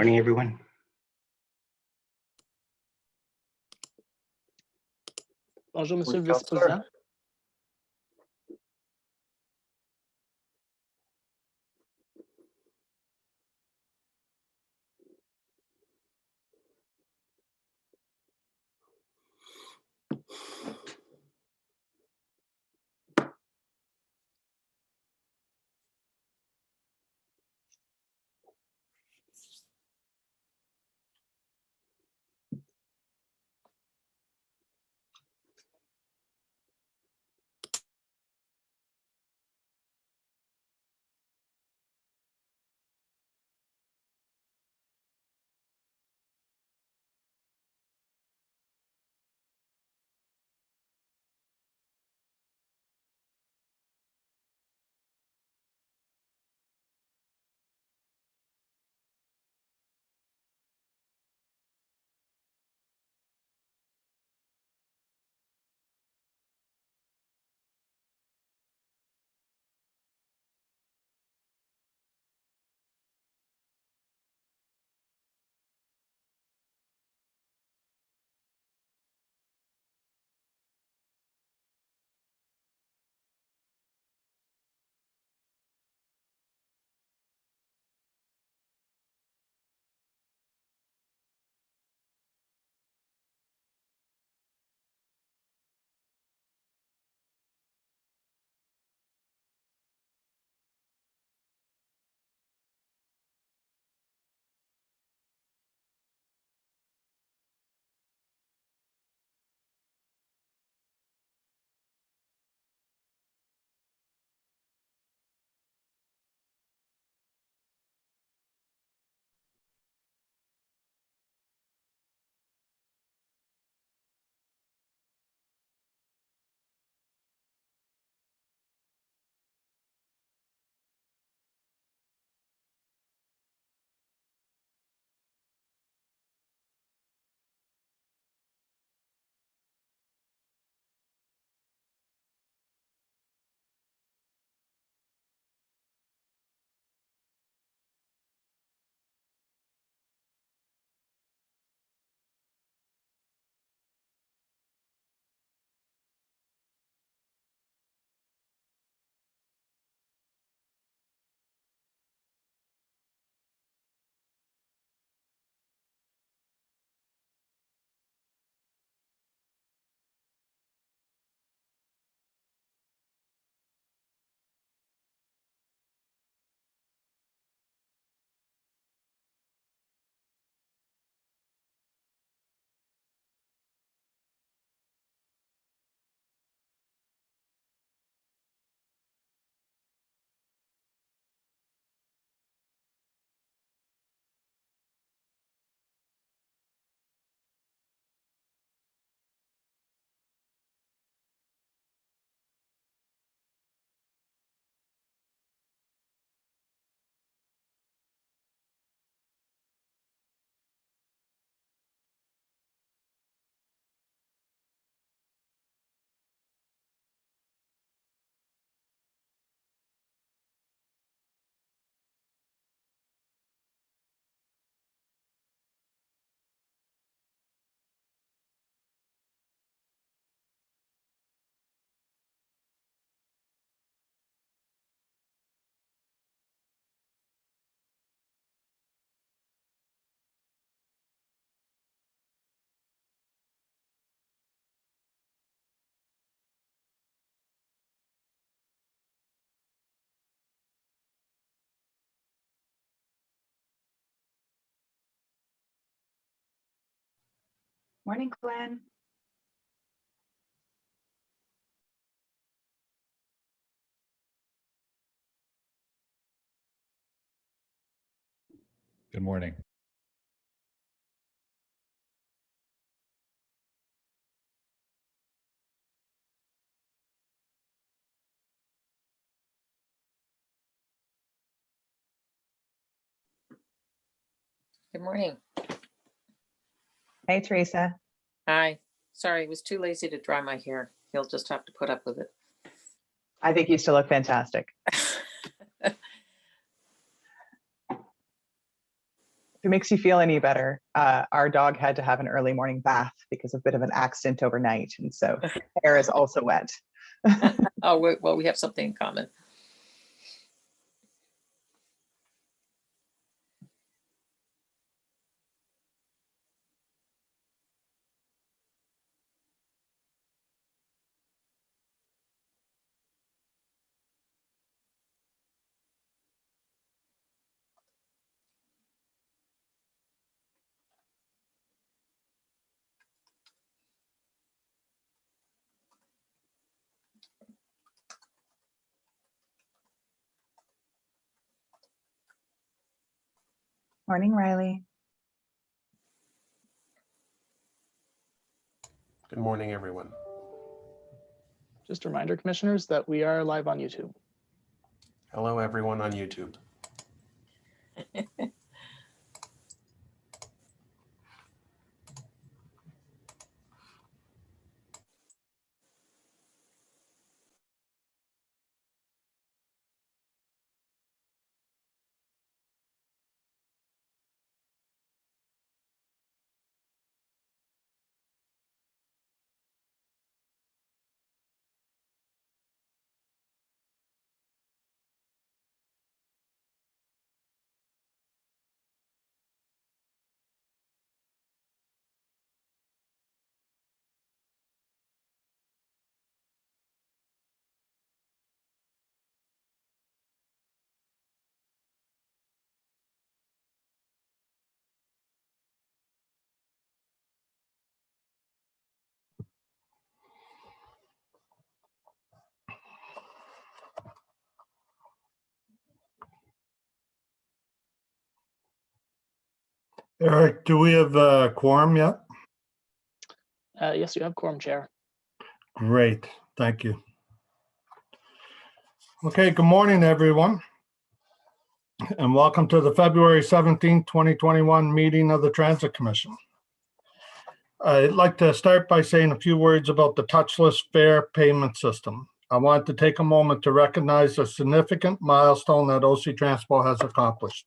Morning, everyone. Bonjour, Monsieur le Counselor. Vice-président. Morning, Glenn. Good morning. Good morning. Hey, Teresa. Hi. Sorry, I was too lazy to dry my hair. You'll just have to put up with it. I think you still look fantastic. it makes you feel any better, our dog had to have an early morning bath because of a bit of an accident overnight. And so hair is also wet. Oh, well, we have something in common. Morning, Riley. Good morning, everyone. Just a reminder, commissioners, that we are live on YouTube. Hello, everyone on YouTube. Eric, do we have a quorum yet? Yes, you have quorum, Chair. Great, thank you. Okay, good morning, everyone. And welcome to the February 17th, 2021 meeting of the Transit Commission. I'd like to start by saying a few words about the touchless fare payment system. I want to take a moment to recognize a significant milestone that OC Transpo has accomplished.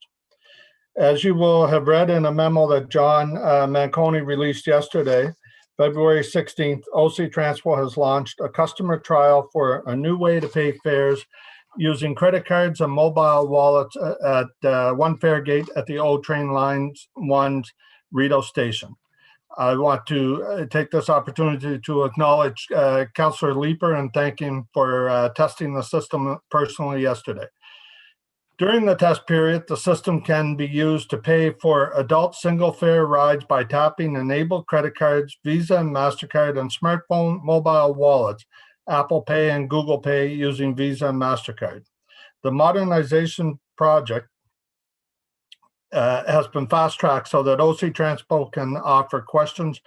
As you will have read in a memo that John Manconi released yesterday, February 16th, OC Transpo has launched a customer trial for a new way to pay fares using credit cards and mobile wallets at one fare gate at the O Train Line 1's Rideau Station. I want to take this opportunity to acknowledge Councillor Leeper and thank him for testing the system personally yesterday. During the test period, the system can be used to pay for adult single fare rides by tapping enabled credit cards, Visa and MasterCard, and smartphone mobile wallets, Apple Pay and Google Pay using Visa and MasterCard. The modernization project has been fast-tracked so that OC Transpo can offer customers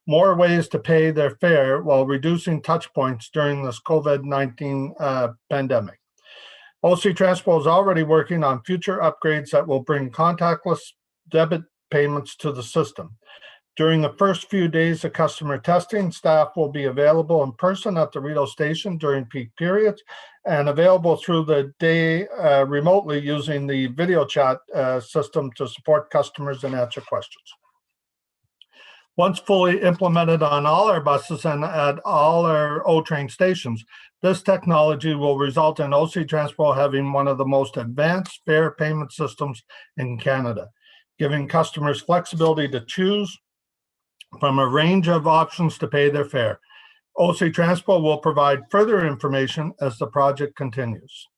more ways to pay their fare while reducing touch points during this COVID-19 pandemic. OC Transpo is already working on future upgrades that will bring contactless debit payments to the system. During the first few days of customer testing, staff will be available in person at the Rideau Station during peak periods and available through the day remotely using the video chat system to support customers and answer questions. Once fully implemented on all our buses and at all our O-Train stations, this technology will result in OC Transpo having one of the most advanced fare payment systems in Canada, giving customers flexibility to choose from a range of options to pay their fare. OC Transpo will provide further information as the project continues.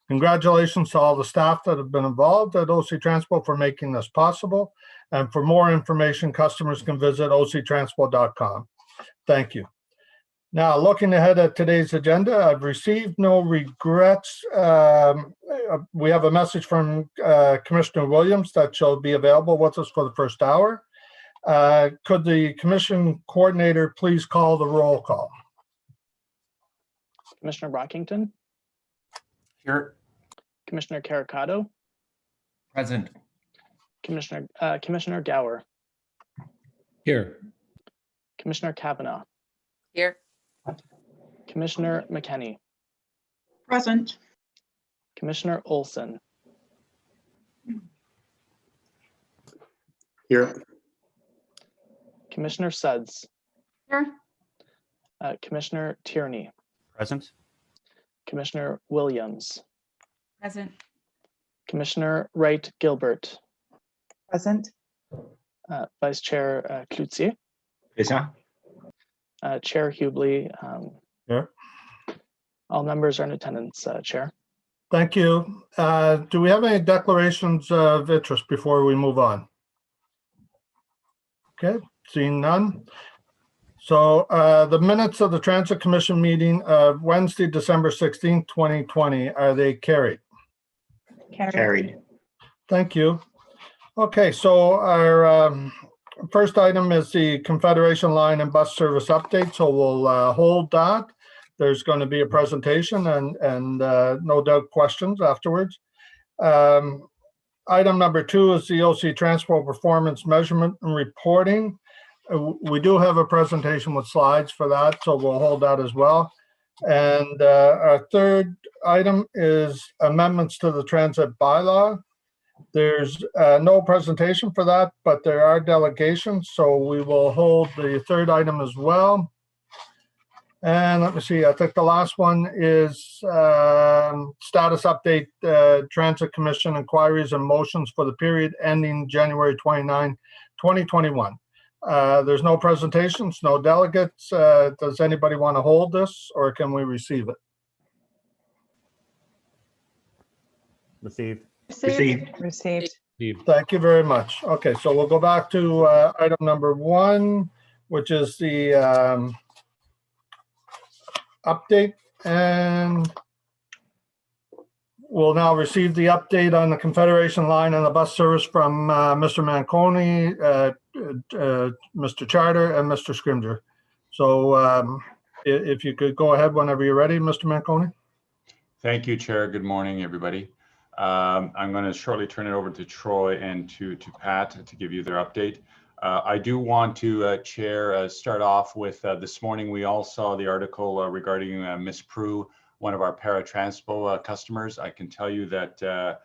Congratulations to all the staff that have been involved at OC Transpo for making this possible. And for more information, customers can visit octranspo.com. Thank you. Now, looking ahead at today's agenda, I've received no regrets. We have a message from Commissioner Williams that shall be available with us for the first hour. Could the commission coordinator please call the roll call? Commissioner Brockington, Here. Commissioner Caricato, Present. Commissioner Gower, Here. Commissioner Kavanaugh, Here. Commissioner McKenney, Present. Commissioner Olson, Here. Commissioner Suds, Here. Commissioner Tierney, Present. Commissioner Williams, Present. Commissioner Wright Gilbert, Present. Vice Chair Klutzy, Present. Chair Hubley. Here. All members are in attendance, Chair. Thank you. Do we have any declarations of interest before we move on? Okay, seeing none. So the minutes of the Transit Commission meeting of Wednesday, December 16th, 2020, are they carried? Carried. Thank you. Okay, so our first item is the Confederation line and bus service update. So we'll hold that. There's going to be a presentation and no doubt questions afterwards. Item number 2 is the OC Transpo performance measurement and reporting. We do have a presentation with slides for that, so we'll hold that as well. And our third item is amendments to the transit bylaw. There's no presentation for that, but there are delegations, so we will hold the third item as well. And let me see, I think the last one is status update, Transit Commission inquiries and motions for the period ending January 29, 2021. There's no presentations, no delegates. Does anybody want to hold this or can we receive it? Received. Received. Received. Thank you very much. Okay, so we'll go back to item number 1, which is the update, and we'll now receive the update on the Confederation line and the bus service from Mr. Manconi, Mr. Charter, and Mr. Scrimger. So if you could go ahead whenever you're ready, Mr. Manconi. Thank you, Chair. Good morning, everybody. I'm going to shortly turn it over to Troy and to Pat to give you their update. I do want to, Chair, start off with this morning we all saw the article regarding Miss Prue, one of our Paratranspo customers. I can tell you that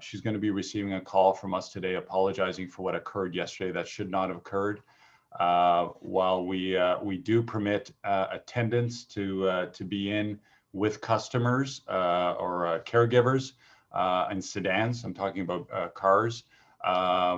she's going to be receiving a call from us today apologizing for what occurred yesterday. That should not have occurred. While we do permit attendance to be in with customers or caregivers in sedans, I'm talking about cars.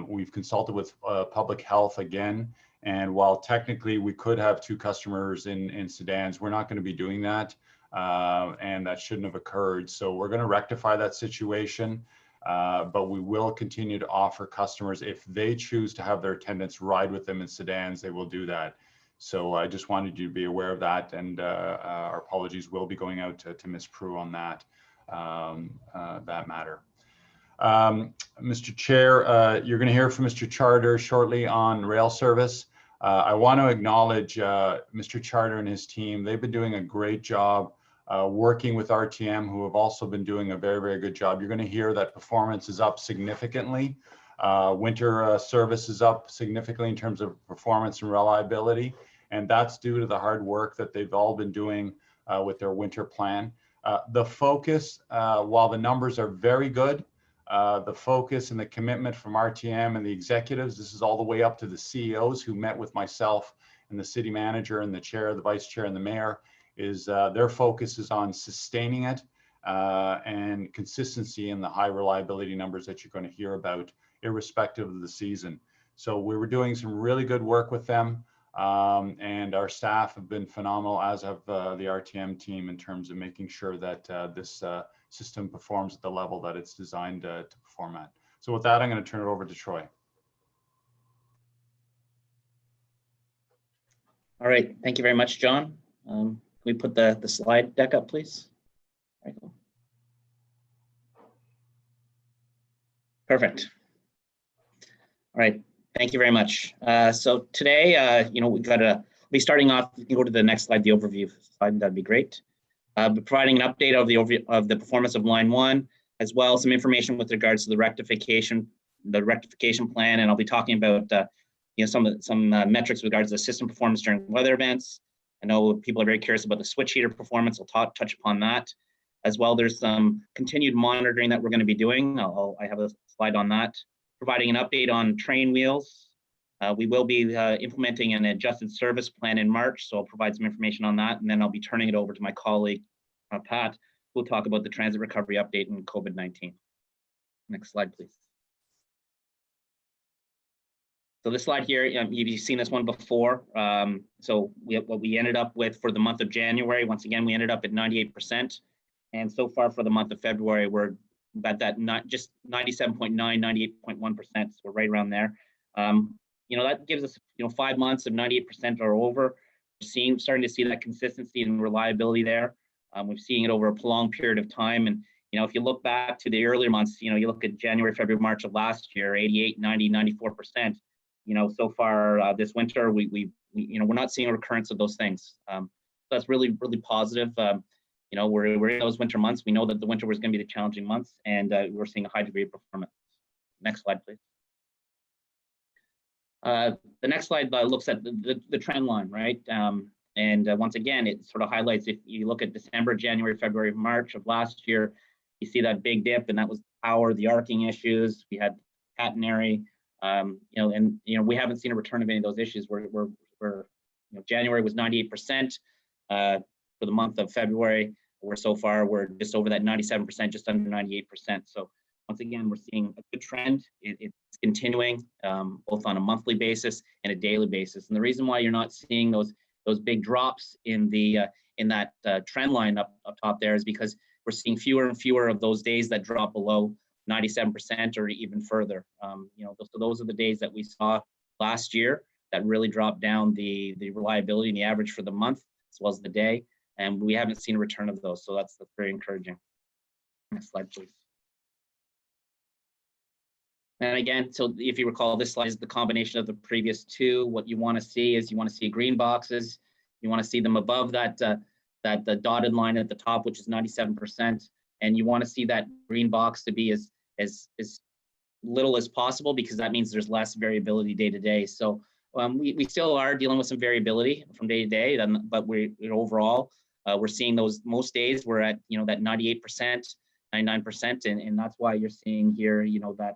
We've consulted with public health again, and while technically we could have 2 customers in sedans, we're not going to be doing that, and that shouldn't have occurred. So we're going to rectify that situation, but we will continue to offer customers, if they choose to have their attendants ride with them in sedans, they will do that. So I just wanted you to be aware of that, and our apologies will be going out to Ms. Prue on that matter. Mr. Chair, you're going to hear from Mr. Charter shortly on rail service. I want to acknowledge Mr. Charter and his team. They've been doing a great job working with RTM, who have also been doing a very, very good job. You're going to hear that performance is up significantly. Winter service is up significantly in terms of performance and reliability, and that's due to the hard work that they've all been doing with their winter plan. The focus, while the numbers are very good, the focus and the commitment from RTM and the executives, this is all the way up to the CEOs who met with myself and the city manager and the chair, the vice chair, and the mayor, is their focus is on sustaining it and consistency in the high reliability numbers that you're going to hear about, irrespective of the season. So we were doing some really good work with them, and our staff have been phenomenal, as have the RTM team, in terms of making sure that this system performs at the level that it's designed to perform at. So with that, I'm going to turn it over to Troy. All right, thank you very much, John. Can we put the slide deck up, please? There you go. Perfect. All right, thank you very much. So today, we've got to be starting off. You can go to the next slide, the overview slide. That'd be great. Providing an update of the performance of line 1, as well as some information with regards to the rectification plan, and I'll be talking about some metrics with regards to the system performance during weather events. I know people are very curious about the switch heater performance. I'll touch upon that as well. There's some continued monitoring that we're going to be doing. I have a slide on that. providing an update on train wheels. We will be implementing an adjusted service plan in March, so I'll provide some information on that, and then I'll be turning it over to my colleague, Pat, who will talk about the transit recovery update in COVID-19. Next slide, please. So this slide here, you've seen this one before. So what we ended up with for the month of January, once again, we ended up at 98%. And so far for the month of February, we're about that, not just 97.9, 98.1%. So we're right around there. That gives us, 5 months of 98% or over. We're starting to see that consistency and reliability there. We're seeing it over a prolonged period of time. And, if you look back to the earlier months, you look at January, February, March of last year, 88, 90, 94%. So far this winter, we're not seeing a recurrence of those things. So that's really, really positive. We're in those winter months. We know that the winter was going to be the challenging months, and we're seeing a high degree of performance. Next slide, please. The next slide looks at the trend line, right? Once again, it sort of highlights, if you look at December, January, February, March of last year, you see that big dip, and that was the power, the arcing issues. We had catenary, we haven't seen a return of any of those issues. January was 98% for the month of February. So far, we're just over that 97%, just under 98%. So once again, we're seeing a good trend. It's continuing both on a monthly basis and a daily basis. And the reason why you're not seeing those big drops in that trend line up top there is because we're seeing fewer and fewer of those days that drop below 97% or even further. So those are the days that we saw last year that really dropped down the reliability and the average for the month as well as the day. And we haven't seen a return of those. So that's very encouraging. Next slide, please. And again, so if you recall, this slide is the combination of the previous two. What you want to see is green boxes. You want to see them above the dotted line at the top, which is 97%. And you want to see that green box to be as little as possible, because that means there's less variability day to day. So we still are dealing with some variability from day to day, but overall, we're seeing those most days we're at, that 98%, 99%. And that's why you're seeing here, that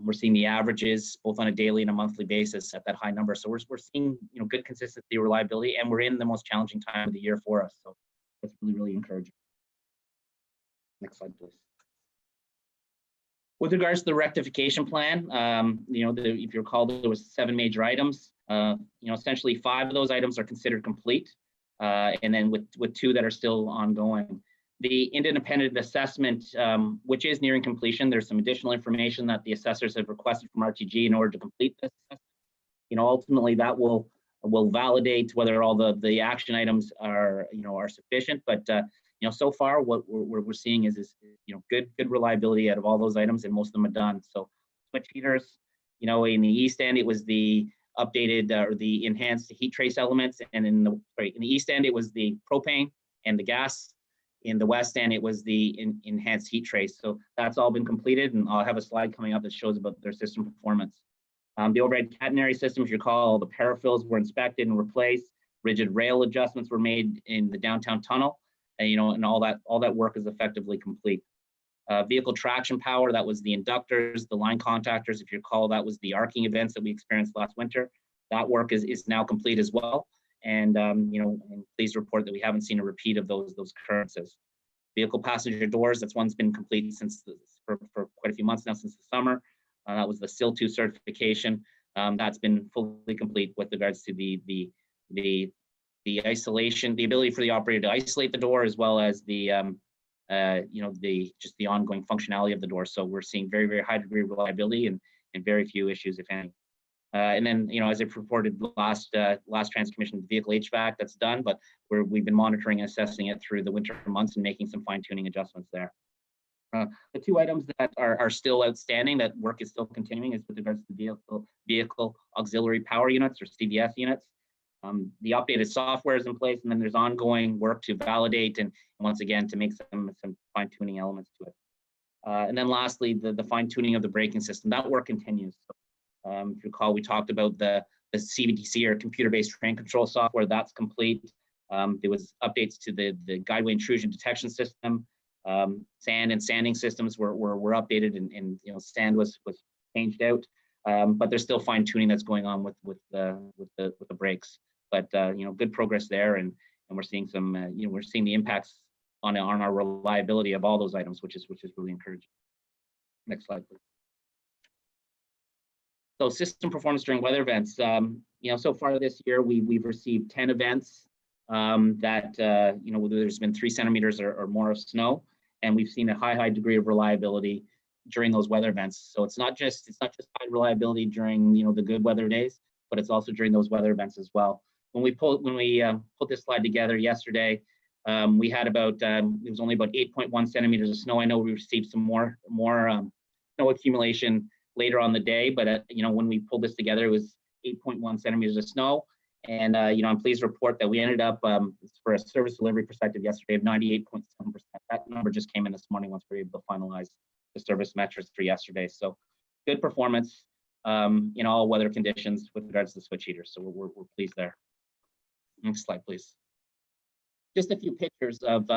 we're seeing the averages both on a daily and a monthly basis at that high number. So we're seeing, good consistency, reliability, and we're in the most challenging time of the year for us. So that's really, really encouraging. Next slide, please. With regards to the rectification plan, if you recall, there was 7 major items. Essentially 5 of those items are considered complete, and then with 2 that are still ongoing. The independent assessment, which is nearing completion, there's some additional information that the assessors have requested from RTG in order to complete this assessment. Ultimately that will validate whether all the action items are sufficient. But so far what we're seeing is good reliability out of all those items, and most of them are done. So switch heaters, in the east end it was the updated or the enhanced heat trace elements, and in the east end it was the propane and the gas. In the west end, it was the enhanced heat trace. So that's all been completed, and I'll have a slide coming up that shows about their system performance. The overhead catenary system, if you recall, all the parafills were inspected and replaced. Rigid rail adjustments were made in the downtown tunnel, and and all that work is effectively complete. Vehicle traction power, that was the inductors, the line contactors. If you recall, that was the arcing events that we experienced last winter. That work is now complete as well. And and please report that we haven't seen a repeat of those occurrences. Vehicle passenger doors, that's one's been complete for quite a few months now, since the summer. That was the SIL 2 certification. That's been fully complete with regards to the isolation, the ability for the operator to isolate the door, as well as the just the ongoing functionality of the door. So we're seeing very, very high degree of reliability and very few issues, if any. And then, as I've reported last transcommission vehicle HVAC, that's done, but we've been monitoring and assessing it through the winter months and making some fine-tuning adjustments there. The 2 items that are still outstanding, that work is still continuing, is with regards to vehicle auxiliary power units, or CVS units. The updated software is in place, and then there's ongoing work to validate and once again to make some fine-tuning elements to it. And then lastly, the fine-tuning of the braking system, that work continues. So, if you recall, we talked about the CBTC, or computer-based train control software. That's complete. There was updates to the guideway intrusion detection system. Sand and sanding systems were updated, and sand was changed out, but there's still fine tuning that's going on with the brakes. But good progress there, and we're seeing some we're seeing the impacts on our reliability of all those items, which is really encouraging. Next slide, please. So system performance during weather events. So far this year we've received 10 events that there's been 3 centimeters or more of snow, and we've seen a high degree of reliability during those weather events. So it's not just high reliability during the good weather days, but it's also during those weather events as well. When we put this slide together yesterday, we had about it was only about 8.1 centimeters of snow. I know we received some more snow accumulation later on the day, but when we pulled this together, it was 8.1 centimeters of snow. And I'm pleased to report that we ended up for a service delivery perspective yesterday of 98.7%. That number just came in this morning once we were able to finalize the service metrics for yesterday. So good performance in all weather conditions with regards to the switch heaters. So we're pleased there. Next slide, please. Just a few pictures of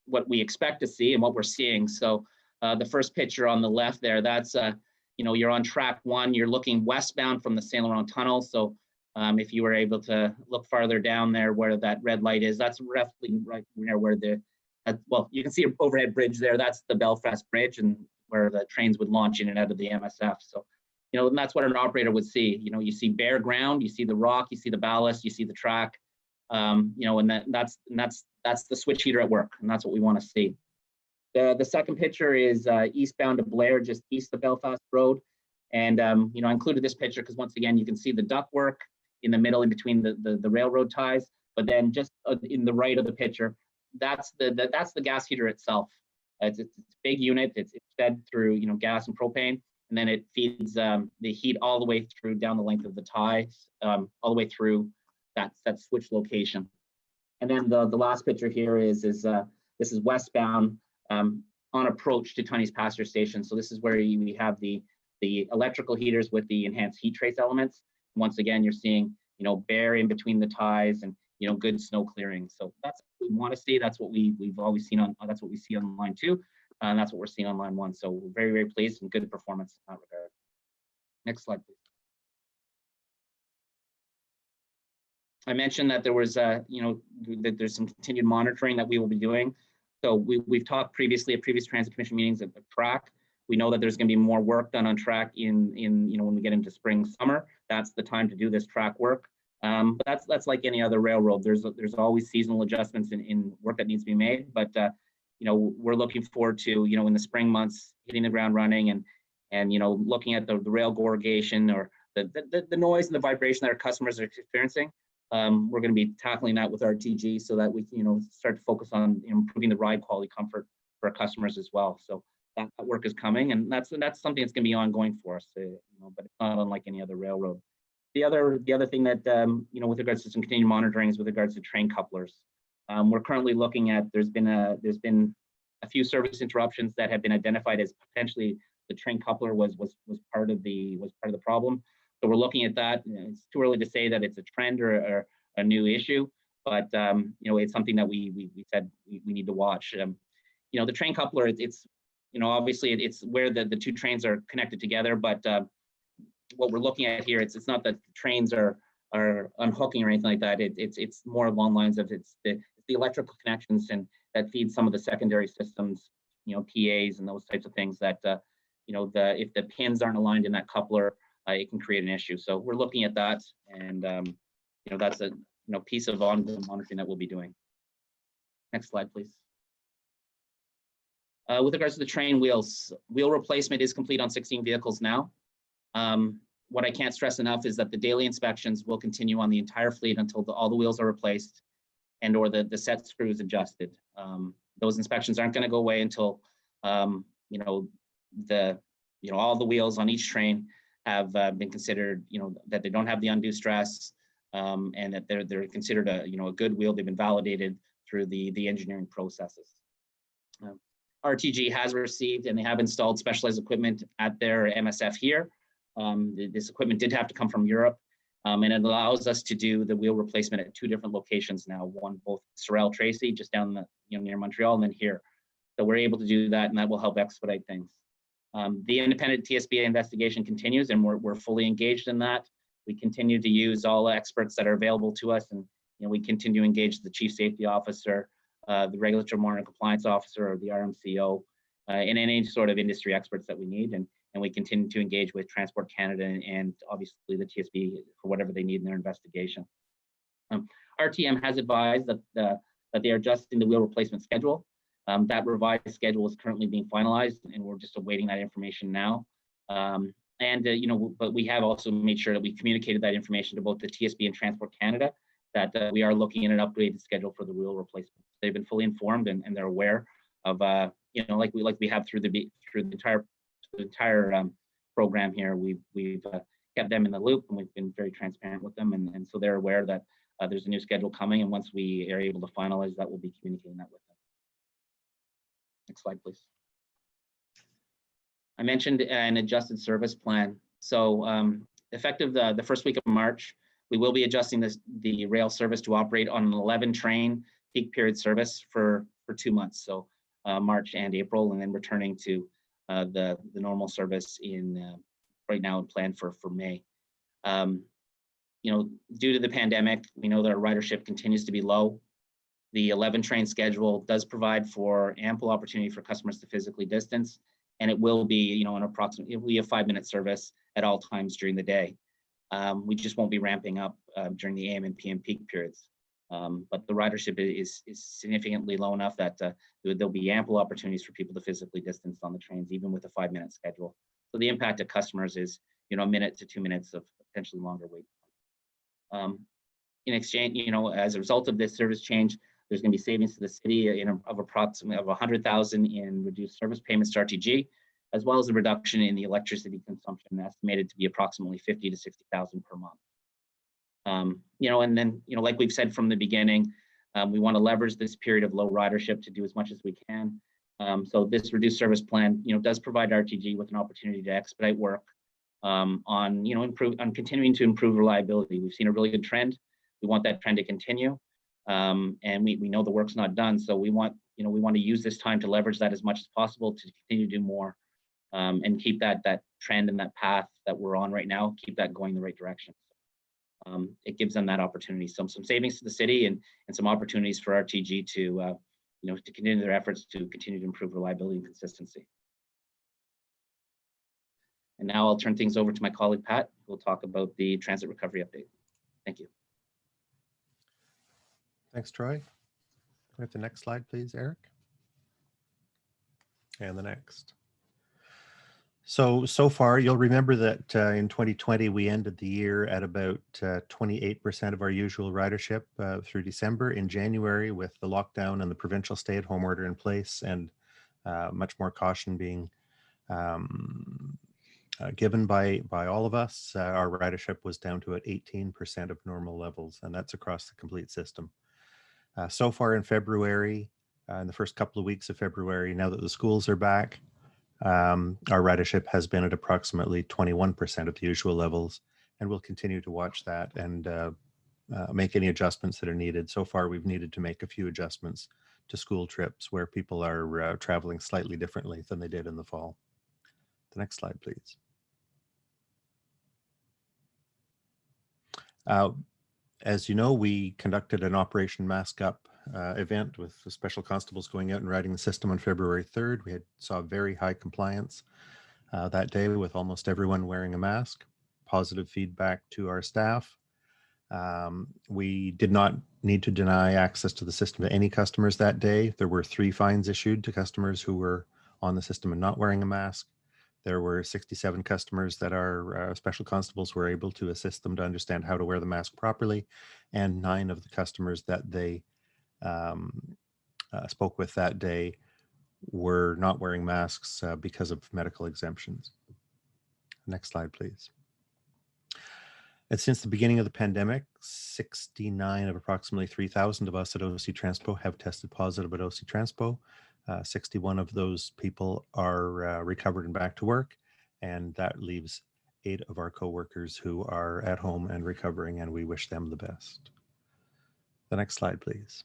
what we expect to see and what we're seeing. So the first picture on the left there, that's you're on track 1. You're looking westbound from the Saint Laurent Tunnel. So if you were able to look farther down there where that red light is, that's roughly right near where you can see an overhead bridge there. That's the Belfast Bridge, and where the trains would launch in and out of the MSF. So and that's what an operator would see. You see bare ground, you see the rock, you see the ballast, you see the track, and that's the switch heater at work, and that's what we want to see. The second picture is eastbound to Blair, just east of Belfast Road, and I included this picture because once again you can see the ductwork in the middle, in between the railroad ties, but then just in the right of the picture, that's the gas heater itself. It's a big unit. It's fed through gas and propane. And then it feeds the heat all the way through down the length of the ties, all the way through that switch location. And then the last picture here is this is westbound on approach to Tunney's Passenger Station. So this is where we have the electrical heaters with the enhanced heat trace elements. Once again, you're seeing bare in between the ties and good snow clearing. So that's what we want to see. That's what we've always seen on. That's what we see on line 2. And that's what we're seeing on line 1. So we're very pleased and good performance in that regard. Next slide, please. I mentioned that there was, that there's some continued monitoring that we will be doing. So we've talked previously at previous Transit Commission meetings of track. We know that there's going to be more work done on track in when we get into spring, summer. That's the time to do this track work. But that's like any other railroad. There's always seasonal adjustments in work that needs to be made. But we're looking forward to, in the spring months, hitting the ground running and looking at the rail gorgation or the noise and the vibration that our customers are experiencing. We're going to be tackling that with RTG so that we start to focus on improving the ride quality comfort for our customers as well. So that work is coming, and that's something that's going to be ongoing for us. But it's not unlike any other railroad. The other thing that with regards to some continued monitoring is with regards to train couplers. We're currently looking at there's been a few service interruptions that have been identified as potentially the train coupler was part of the problem. So we're looking at that. It's too early to say that it's a trend or a new issue, but it's something that we said we need to watch. The train coupler, it's obviously it's where the 2 trains are connected together, but what we're looking at here, it's not that the trains are unhooking or anything like that. It's more along lines of it's the electrical connections and that feeds some of the secondary systems, PAs and those types of things that if the pins aren't aligned in that coupler, it can create an issue. So we're looking at that, and that's a piece of ongoing monitoring that we'll be doing. Next slide, please. With regards to the train wheels, wheel replacement is complete on 16 vehicles now. What I can't stress enough is that the daily inspections will continue on the entire fleet until all the wheels are replaced and or the set screws adjusted. Those inspections aren't going to go away until all the wheels on each train have been considered, that they don't have the undue stress, and that they're considered a good wheel. They've been validated through the engineering processes. RTG has received and they have installed specialized equipment at their MSF here. This equipment did have to come from Europe, and it allows us to do the wheel replacement at 2 different locations now. One, both Sorel Tracy, just down the near Montreal, and then here. So we're able to do that, and that will help expedite things. The independent TSB investigation continues, and we're fully engaged in that. We continue to use all experts that are available to us, and we continue to engage the chief safety officer, the regulatory monitoring compliance officer, or the RMCO, and any sort of industry experts that we need. And we continue to engage with Transport Canada and obviously the TSB for whatever they need in their investigation. RTM has advised that they are adjusting the wheel replacement schedule. That revised schedule is currently being finalized, and we're just awaiting that information now. But we have also made sure that we communicated that information to both the TSB and Transport Canada, that we are looking at an upgraded schedule for the wheel replacement. They've been fully informed, and they're aware of like we have through the entire program here. We've kept them in the loop, and we've been very transparent with them, and so they're aware that there's a new schedule coming, and once we are able to finalize that, we'll be communicating that with them. Next slide, please. I mentioned an adjusted service plan. So effective the first week of March, we will be adjusting the rail service to operate on an 11 train peak period service for 2 months. So March and April, and then returning to the normal service in right now and planned for May. Due to the pandemic, we know that our ridership continues to be low. The 11 train schedule does provide for ample opportunity for customers to physically distance, and it will be, approximately a 5-minute service at all times during the day. We just won't be ramping up during the AM and PM peak periods. But the ridership is significantly low enough that there'll be ample opportunities for people to physically distance on the trains, even with a 5-minute schedule. So the impact to customers is, a minute to 2 minutes of potentially longer wait. In exchange, as a result of this service change, there's going to be savings to the city of approximately $100,000 in reduced service payments to RTG, as well as a reduction in the electricity consumption, estimated to be approximately $50,000 to $60,000 per month. And then, like we've said from the beginning, we want to leverage this period of low ridership to do as much as we can. So this reduced service plan, does provide RTG with an opportunity to expedite work on continuing to improve reliability. We've seen a really good trend. We want that trend to continue. And we know the work's not done, so we want to use this time to leverage that as much as possible to continue to do more, and keep that trend and that path that we're on right now, keep that going in the right direction. It gives them that opportunity, some savings to the city, and some opportunities for RTG to continue their efforts to continue to improve reliability and consistency. And now I'll turn things over to my colleague Pat, who will talk about the transit recovery update. Thank you. Thanks, Troy. With the next slide, please, Eric. And the next. So far, you'll remember that in 2020, we ended the year at about 28% of our usual ridership through December. In January, with the lockdown and the provincial stay-at-home order in place, and much more caution being given by all of us, our ridership was down to at 18% of normal levels, and that's across the complete system. So far in February, in the first couple of weeks of February, now that the schools are back, our ridership has been at approximately 21% of the usual levels, and we'll continue to watch that and make any adjustments that are needed. So far, we've needed to make a few adjustments to school trips where people are traveling slightly differently than they did in the fall. The next slide, please. As you know, we conducted an Operation Mask Up event with the special constables going out and riding the system on February 3rd. We saw very high compliance that day, with almost everyone wearing a mask. Positive feedback to our staff. We did not need to deny access to the system to any customers that day. There were 3 fines issued to customers who were on the system and not wearing a mask. There were 67 customers that our special constables were able to assist them to understand how to wear the mask properly, and 9 of the customers that they spoke with that day were not wearing masks because of medical exemptions. Next slide, please. And since the beginning of the pandemic, 69 of approximately 3,000 of us at OC Transpo have tested positive at OC Transpo. 61 of those people are recovered and back to work, and that leaves 8 of our coworkers who are at home and recovering, and we wish them the best. The next slide, please.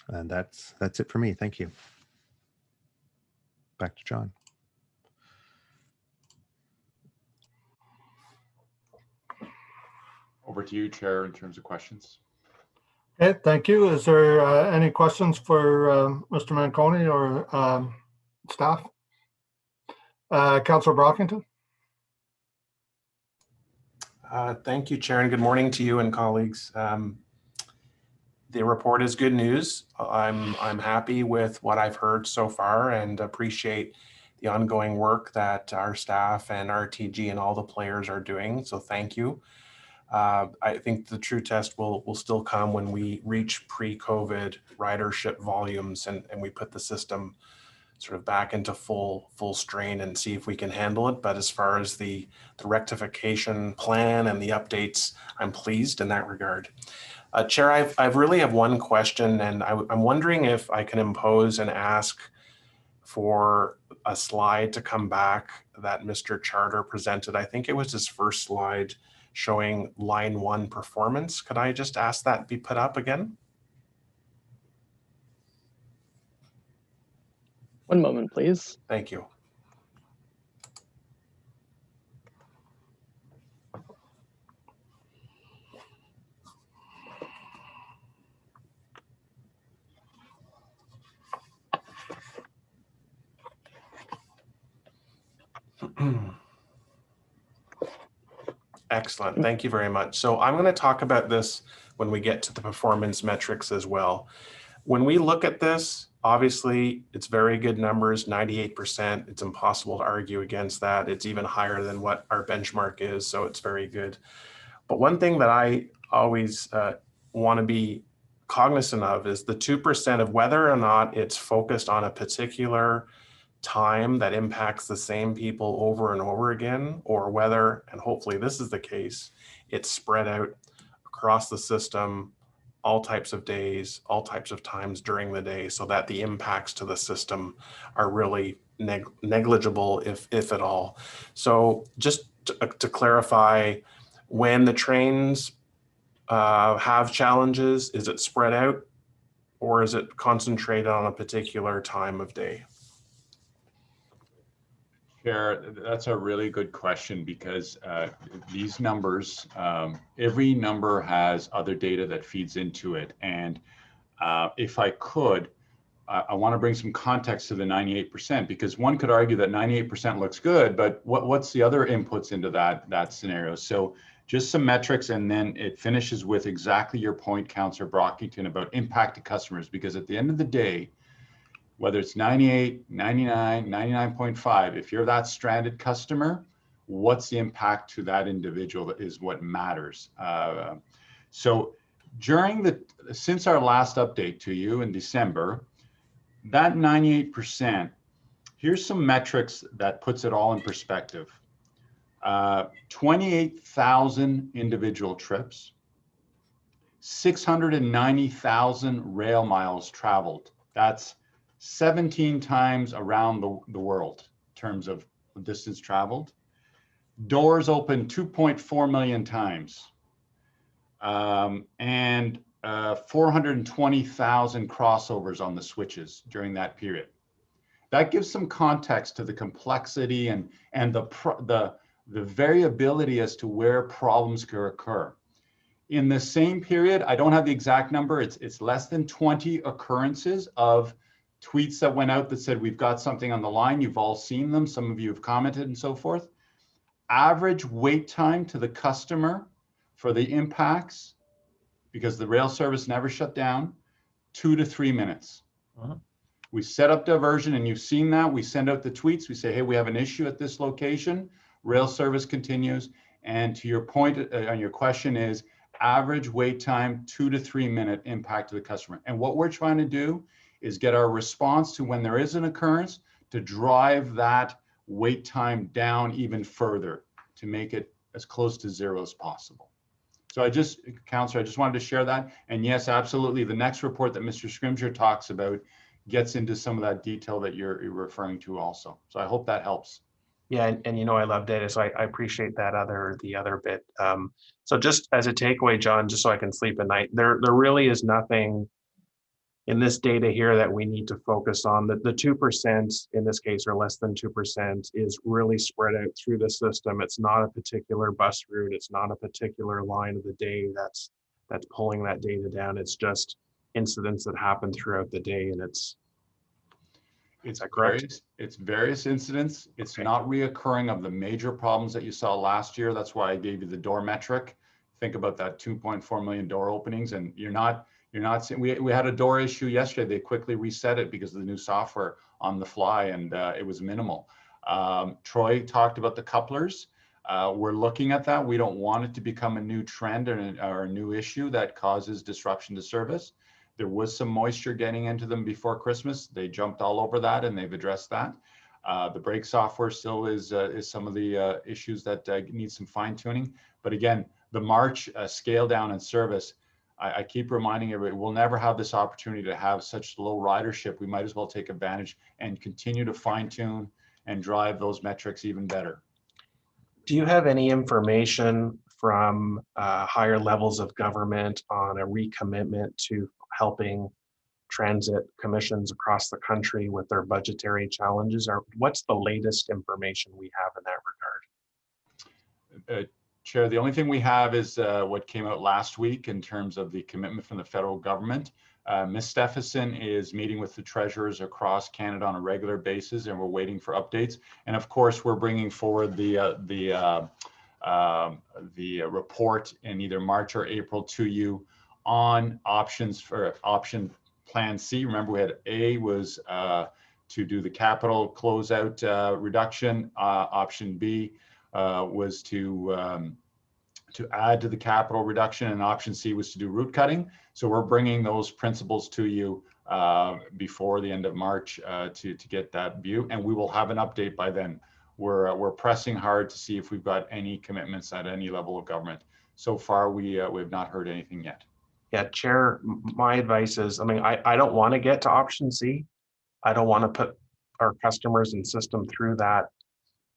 And that's it for me. Thank you. Back to John. Over to you, Chair, in terms of questions. Okay, thank you. Is there any questions for Mr. Manconi or staff? Councillor Brockington? Thank you, Chair, and good morning to you and colleagues. The report is good news. I'm happy with what I've heard so far and appreciate the ongoing work that our staff and RTG and all the players are doing. So thank you. I think the true test will still come when we reach pre-COVID ridership volumes and we put the system sort of back into full strain and see if we can handle it. But as far as the rectification plan and the updates, I'm pleased in that regard. Chair, I really have one question, and I'm wondering if I can impose and ask for a slide to come back that Mr. Charter presented. I think it was his first slide showing line 1 performance. Could I just ask that be put up again? One moment, please. Thank you. Excellent. Thank you very much. So I'm going to talk about this when we get to the performance metrics as well. When we look at this, obviously it's very good numbers, 98%. It's impossible to argue against that. It's even higher than what our benchmark is, so it's very good. But one thing that I always want to be cognizant of is the 2% of whether or not it's focused on a particular time that impacts the same people over and over again, or whether, and hopefully this is the case, it's spread out across the system, all types of days, all types of times during the day, so that the impacts to the system are really negligible, if at all. So just to clarify, when the trains have challenges, is it spread out or is it concentrated on a particular time of day? Chair, that's a really good question because these numbers, every number has other data that feeds into it. And if I could, I want to bring some context to the 98% because one could argue that 98% looks good, but what's the other inputs into that scenario? So just some metrics, and then it finishes with exactly your point, Councillor Brockington, about impact to customers, because at the end of the day, whether it's 98, 99, 99.5, if you're that stranded customer, what's the impact to that individual is what matters. So since our last update to you in December, that 98%, here's some metrics that puts it all in perspective. 28,000 individual trips, 690,000 rail miles traveled. That's 17 times around the world in terms of distance traveled. Doors open 2.4 million times. And 420,000 crossovers on the switches during that period. That gives some context to the complexity and the variability as to where problems could occur. In the same period, I don't have the exact number, it's less than 20 occurrences of tweets that went out that said, we've got something on the line. You've all seen them. Some of you have commented and so forth. Average wait time to the customer for the impacts, because the rail service never shut down, 2 to 3 minutes. We set up diversion, and you've seen that. We send out the tweets. We say, hey, we have an issue at this location. Rail service continues. And to your point on your question is, average wait time, 2 to 3 minute impact to the customer. And what we're trying to do is get our response to when there is an occurrence to drive that wait time down even further to make it as close to zero as possible. So Councillor, I just wanted to share that. And yes, absolutely, the next report that Mr. Scrimgeour talks about gets into some of that detail that you're referring to also. So I hope that helps. Yeah, and you know I love data, so I appreciate the other bit. So just as a takeaway, John, just so I can sleep at night, there really is nothing in this data here that we need to focus on. The 2% in this case, or less than 2%, is really spread out through the system. It's not a particular bus route. It's not a particular line of the day that's pulling that data down. It's just incidents that happen throughout the day, and it's various incidents. It's okay. Not reoccurring of the major problems that you saw last year. That's why I gave you the door metric. Think about that 2.4 million door openings, and you're not seeing, we had a door issue yesterday. They quickly reset it because of the new software on the fly, and it was minimal. Troy talked about the couplers. We're looking at that. We don't want it to become a new trend or a new issue that causes disruption to service. There was some moisture getting into them before Christmas. They jumped all over that, and they've addressed that. The brake software still is some of the issues that need some fine tuning. But again, the March scale down in service, I keep reminding everybody, we'll never have this opportunity to have such low ridership. We might as well take advantage and continue to fine tune and drive those metrics even better. Do you have any information from higher levels of government on a recommitment to helping transit commissions across the country with their budgetary challenges? Or what's the latest information we have in that regard? Chair, the only thing we have is what came out last week in terms of the commitment from the federal government. Ms. Stephenson is meeting with the treasurers across Canada on a regular basis, and we're waiting for updates. And of course, we're bringing forward the report in either March or April to you on options for option plan C. Remember, we had A was to do the capital closeout reduction. Option B was to add to the capital reduction, and option C was to do route cutting. So we're bringing those principles to you before the end of March to get that view, and we will have an update by then. We're pressing hard to see if we've got any commitments at any level of government. So far, we have not heard anything yet. Yeah, Chair, my advice is, I mean, I don't want to get to option C. I don't want to put our customers and system through that,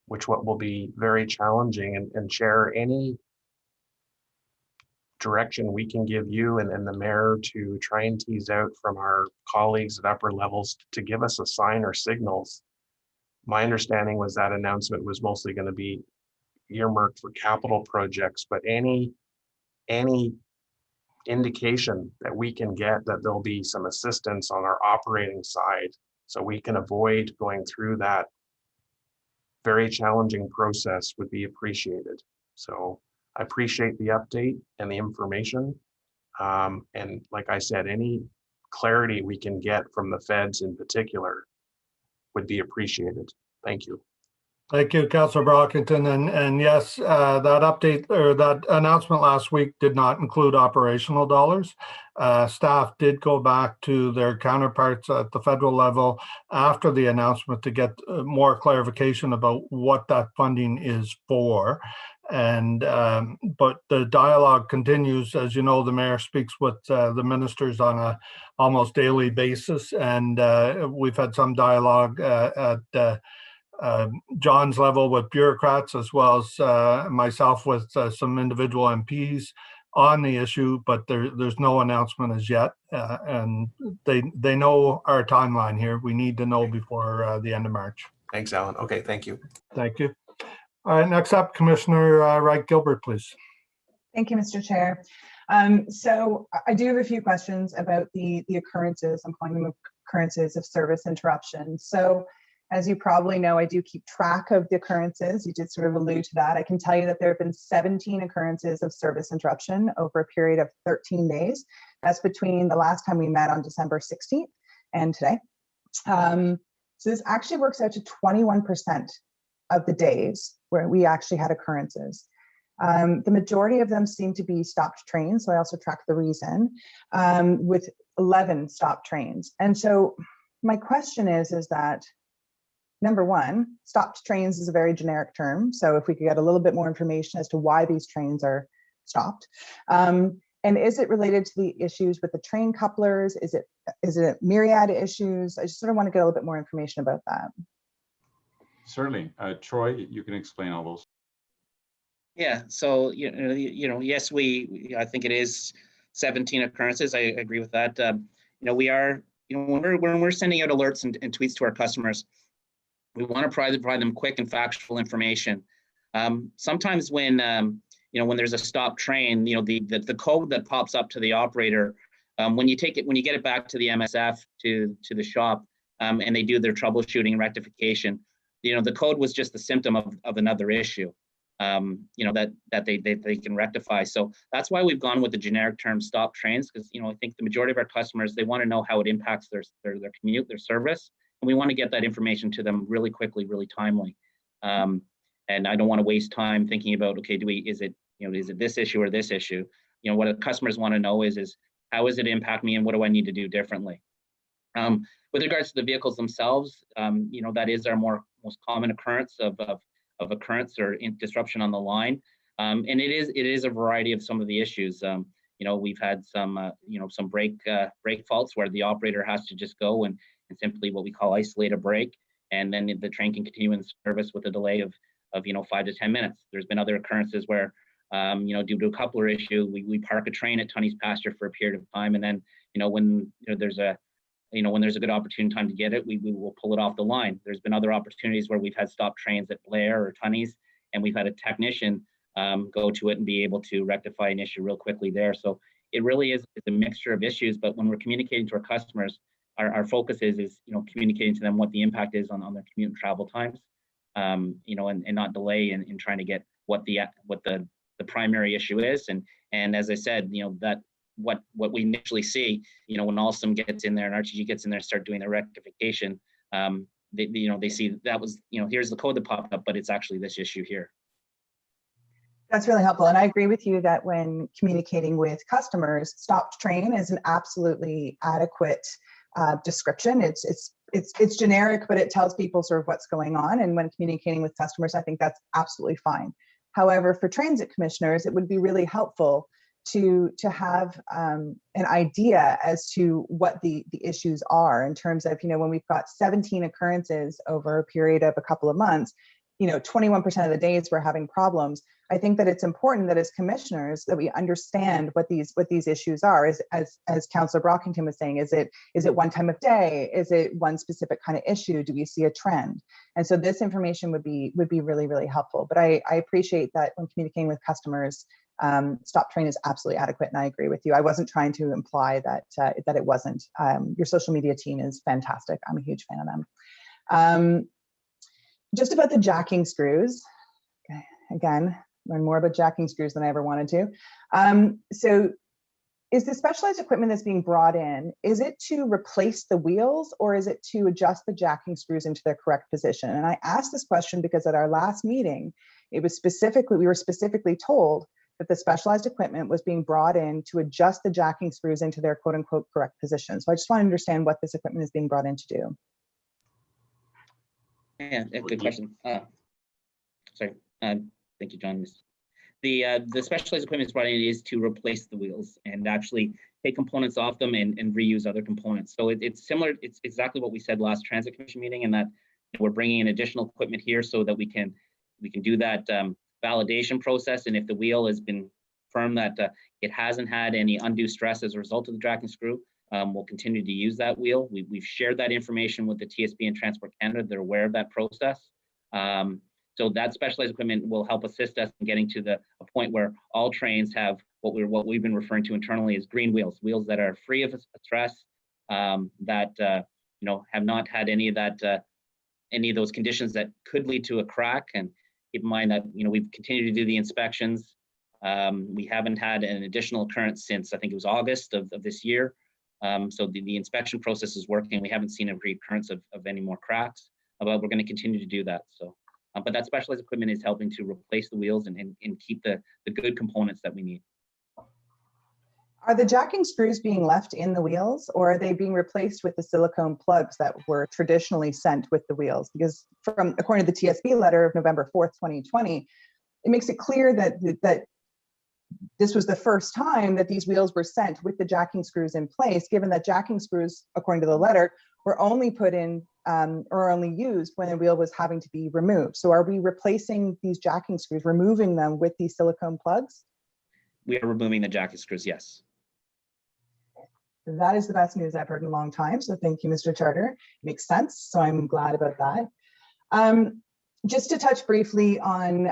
which will be very challenging. And Chair, any direction we can give you and the mayor to try and tease out from our colleagues at upper levels to give us a sign or signals. My understanding was that announcement was mostly going to be earmarked for capital projects, but any indication that we can get that there'll be some assistance on our operating side so we can avoid going through that very challenging process would be appreciated. So I appreciate the update and the information. And like I said, any clarity we can get from the feds in particular would be appreciated. Thank you. Thank you, Councillor Brockington. And yes, that update or that announcement last week did not include operational dollars. Staff did go back to their counterparts at the federal level after the announcement to get more clarification about what that funding is for. And but the dialogue continues. As you know, the mayor speaks with the ministers on a almost daily basis, and we've had some dialogue at John's level with bureaucrats, as well as myself with some individual MPs on the issue, but there's no announcement as yet, and they know our timeline here. We need to know before the end of March. Thanks, Alan. Okay, thank you. Thank you. All right, next up, Commissioner Wright Gilbert, please. Thank you, Mr. Chair. So I do have a few questions about the occurrences. I'm calling them occurrences of service interruption. So as you probably know, I do keep track of the occurrences. You did sort of allude to that. I can tell you that there have been 17 occurrences of service interruption over a period of 13 days. That's between the last time we met on December 16th and today. So this actually works out to 21% of the days where we actually had occurrences. The majority of them seem to be stopped trains. So I also track the reason with 11 stopped trains. And so my question is that, number one, stopped trains is a very generic term. So if we could get a little bit more information as to why these trains are stopped. And is it related to the issues with the train couplers? Is it myriad issues? I just sort of want to get a little bit more information about that. Certainly. Troy, you can explain all those. Yeah, so, yes, I think it is 17 occurrences. I agree with that. we are, when we're sending out alerts and tweets to our customers, we want to provide them quick and factual information. Sometimes when there's a stop train, the code that pops up to the operator, when you get it back to the MSF to the shop, and they do their troubleshooting and rectification, the code was just a symptom of another issue, that they can rectify. So that's why we've gone with the generic term stop trains, because I think the majority of our customers, they want to know how it impacts their commute, their service, and we want to get that information to them really quickly, really timely. And I don't want to waste time thinking about, okay, is it this issue or this issue? What the customers want to know is how does it impact me and what do I need to do differently? With regards to the vehicles themselves, that is our most common occurrence of occurrence or disruption on the line. And it is a variety of some of the issues. We've had some brake faults where the operator has to just go and simply what we call isolate a brake, and then the train can continue in service with a delay of 5 to 10 minutes. There's been other occurrences where, due to a coupler issue, we park a train at Tunney's pasture for a period of time, and then when there's a good opportune time to get it, we will pull it off the line. There's been other opportunities where we've had stop trains at Blair or Tunney's, and we've had a technician go to it and be able to rectify an issue real quickly there. So it really is a mixture of issues, but when we're communicating to our customers, our focus is communicating to them what the impact is on their commute and travel times, and not delay in trying to get what the primary issue is. And as I said, that what we initially see, when Alstom gets in there and RTG gets in there and start doing the rectification, they see that was, here's the code that popped up, but it's actually this issue here. That's really helpful. And I agree with you that when communicating with customers, stop train is an absolutely adequate description. It's generic, but it tells people sort of what's going on. And when communicating with customers, I think that's absolutely fine. However, for transit commissioners, it would be really helpful to have an idea as to what the issues are in terms of, when we've got 17 occurrences over a period of a couple of months, 21% of the days we're having problems. I think that it's important that as commissioners that we understand what these issues are. As Councillor Brockington was saying, is it one time of day? Is it one specific kind of issue? Do we see a trend? And so this information would be really, really helpful. But I appreciate that when communicating with customers, stop train is absolutely adequate, and I agree with you. I wasn't trying to imply that it wasn't. Your social media team is fantastic. I'm a huge fan of them. Just about the jacking screws. Okay. Again, learn more about jacking screws than I ever wanted to. So is the specialized equipment that's being brought in, is it to replace the wheels or is it to adjust the jacking screws into their correct position? And I asked this question because at our last meeting, we were specifically told that the specialized equipment was being brought in to adjust the jacking screws into their quote unquote correct position. So I just want to understand what this equipment is being brought in to do. Yeah, good question. Sorry, thank you, John. The specialized equipment is brought in is to replace the wheels and actually take components off them and reuse other components. So it's similar. It's exactly what we said last Transit Commission meeting, and that we're bringing in additional equipment here so that we can do that validation process. And if the wheel has been confirmed that it hasn't had any undue stress as a result of the jacking screw, we'll continue to use that wheel. We've shared that information with the TSB and Transport Canada. They're aware of that process. So that specialized equipment will help assist us in getting to a point where all trains have what we've been referring to internally as green wheels that are free of stress, that have not had any of those conditions that could lead to a crack. And keep in mind that we've continued to do the inspections. We haven't had an additional occurrence since I think it was August of this year. So the inspection process is working. We haven't seen a recurrence of any more cracks, but we're going to continue to do that. So, but that specialized equipment is helping to replace the wheels and keep the good components that we need. Are the jacking screws being left in the wheels, or are they being replaced with the silicone plugs that were traditionally sent with the wheels? Because according to the TSB letter of November 4th, 2020, it makes it clear that this was the first time that these wheels were sent with the jacking screws in place, given that jacking screws, according to the letter, were only put in or only used when the wheel was having to be removed. So are we replacing these jacking screws, removing them with these silicone plugs? We are removing the jacking screws, yes. That is the best news I've heard in a long time. So thank you, Mr. Charter. Makes sense. So I'm glad about that. Just to touch briefly on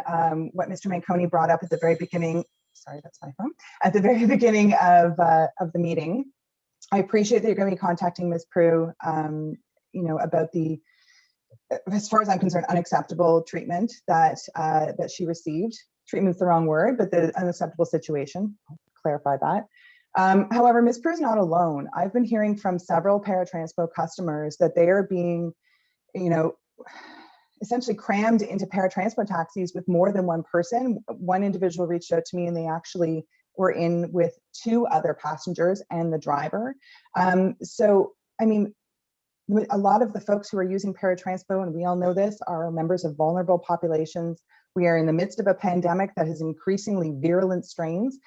what Mr. Manconi brought up at the very beginning. Sorry, that's my phone. At the very beginning of the meeting, I appreciate that you're going to be contacting Ms. Prue, about the, as far as I'm concerned, unacceptable treatment that she received. Treatment's the wrong word, but the unacceptable situation. I'll clarify that. However, Ms. Prue is not alone. I've been hearing from several Paratranspo customers that they are being, essentially crammed into Paratranspo taxis with more than one person. One individual reached out to me and they actually were in with 2 other passengers and the driver. So, I mean, a lot of the folks who are using Paratranspo, and we all know this, are members of vulnerable populations. We are in the midst of a pandemic that has increasingly virulent strains.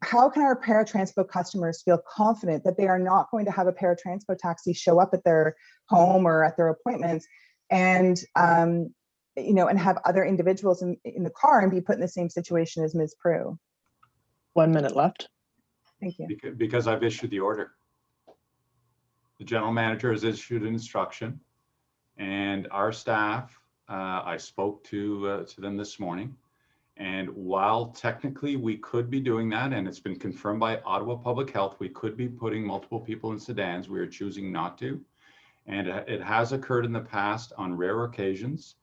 How can our Paratranspo customers feel confident that they are not going to have a Paratranspo taxi show up at their home or at their appointments and, and have other individuals in the car and be put in the same situation as Ms. Prue? 1 minute left. Thank you. Because I've issued the order. The general manager has issued an instruction, and our staff, I spoke to them this morning. And while technically we could be doing that, and it's been confirmed by Ottawa Public Health, we could be putting multiple people in sedans, we are choosing not to. And it has occurred in the past on rare occasions.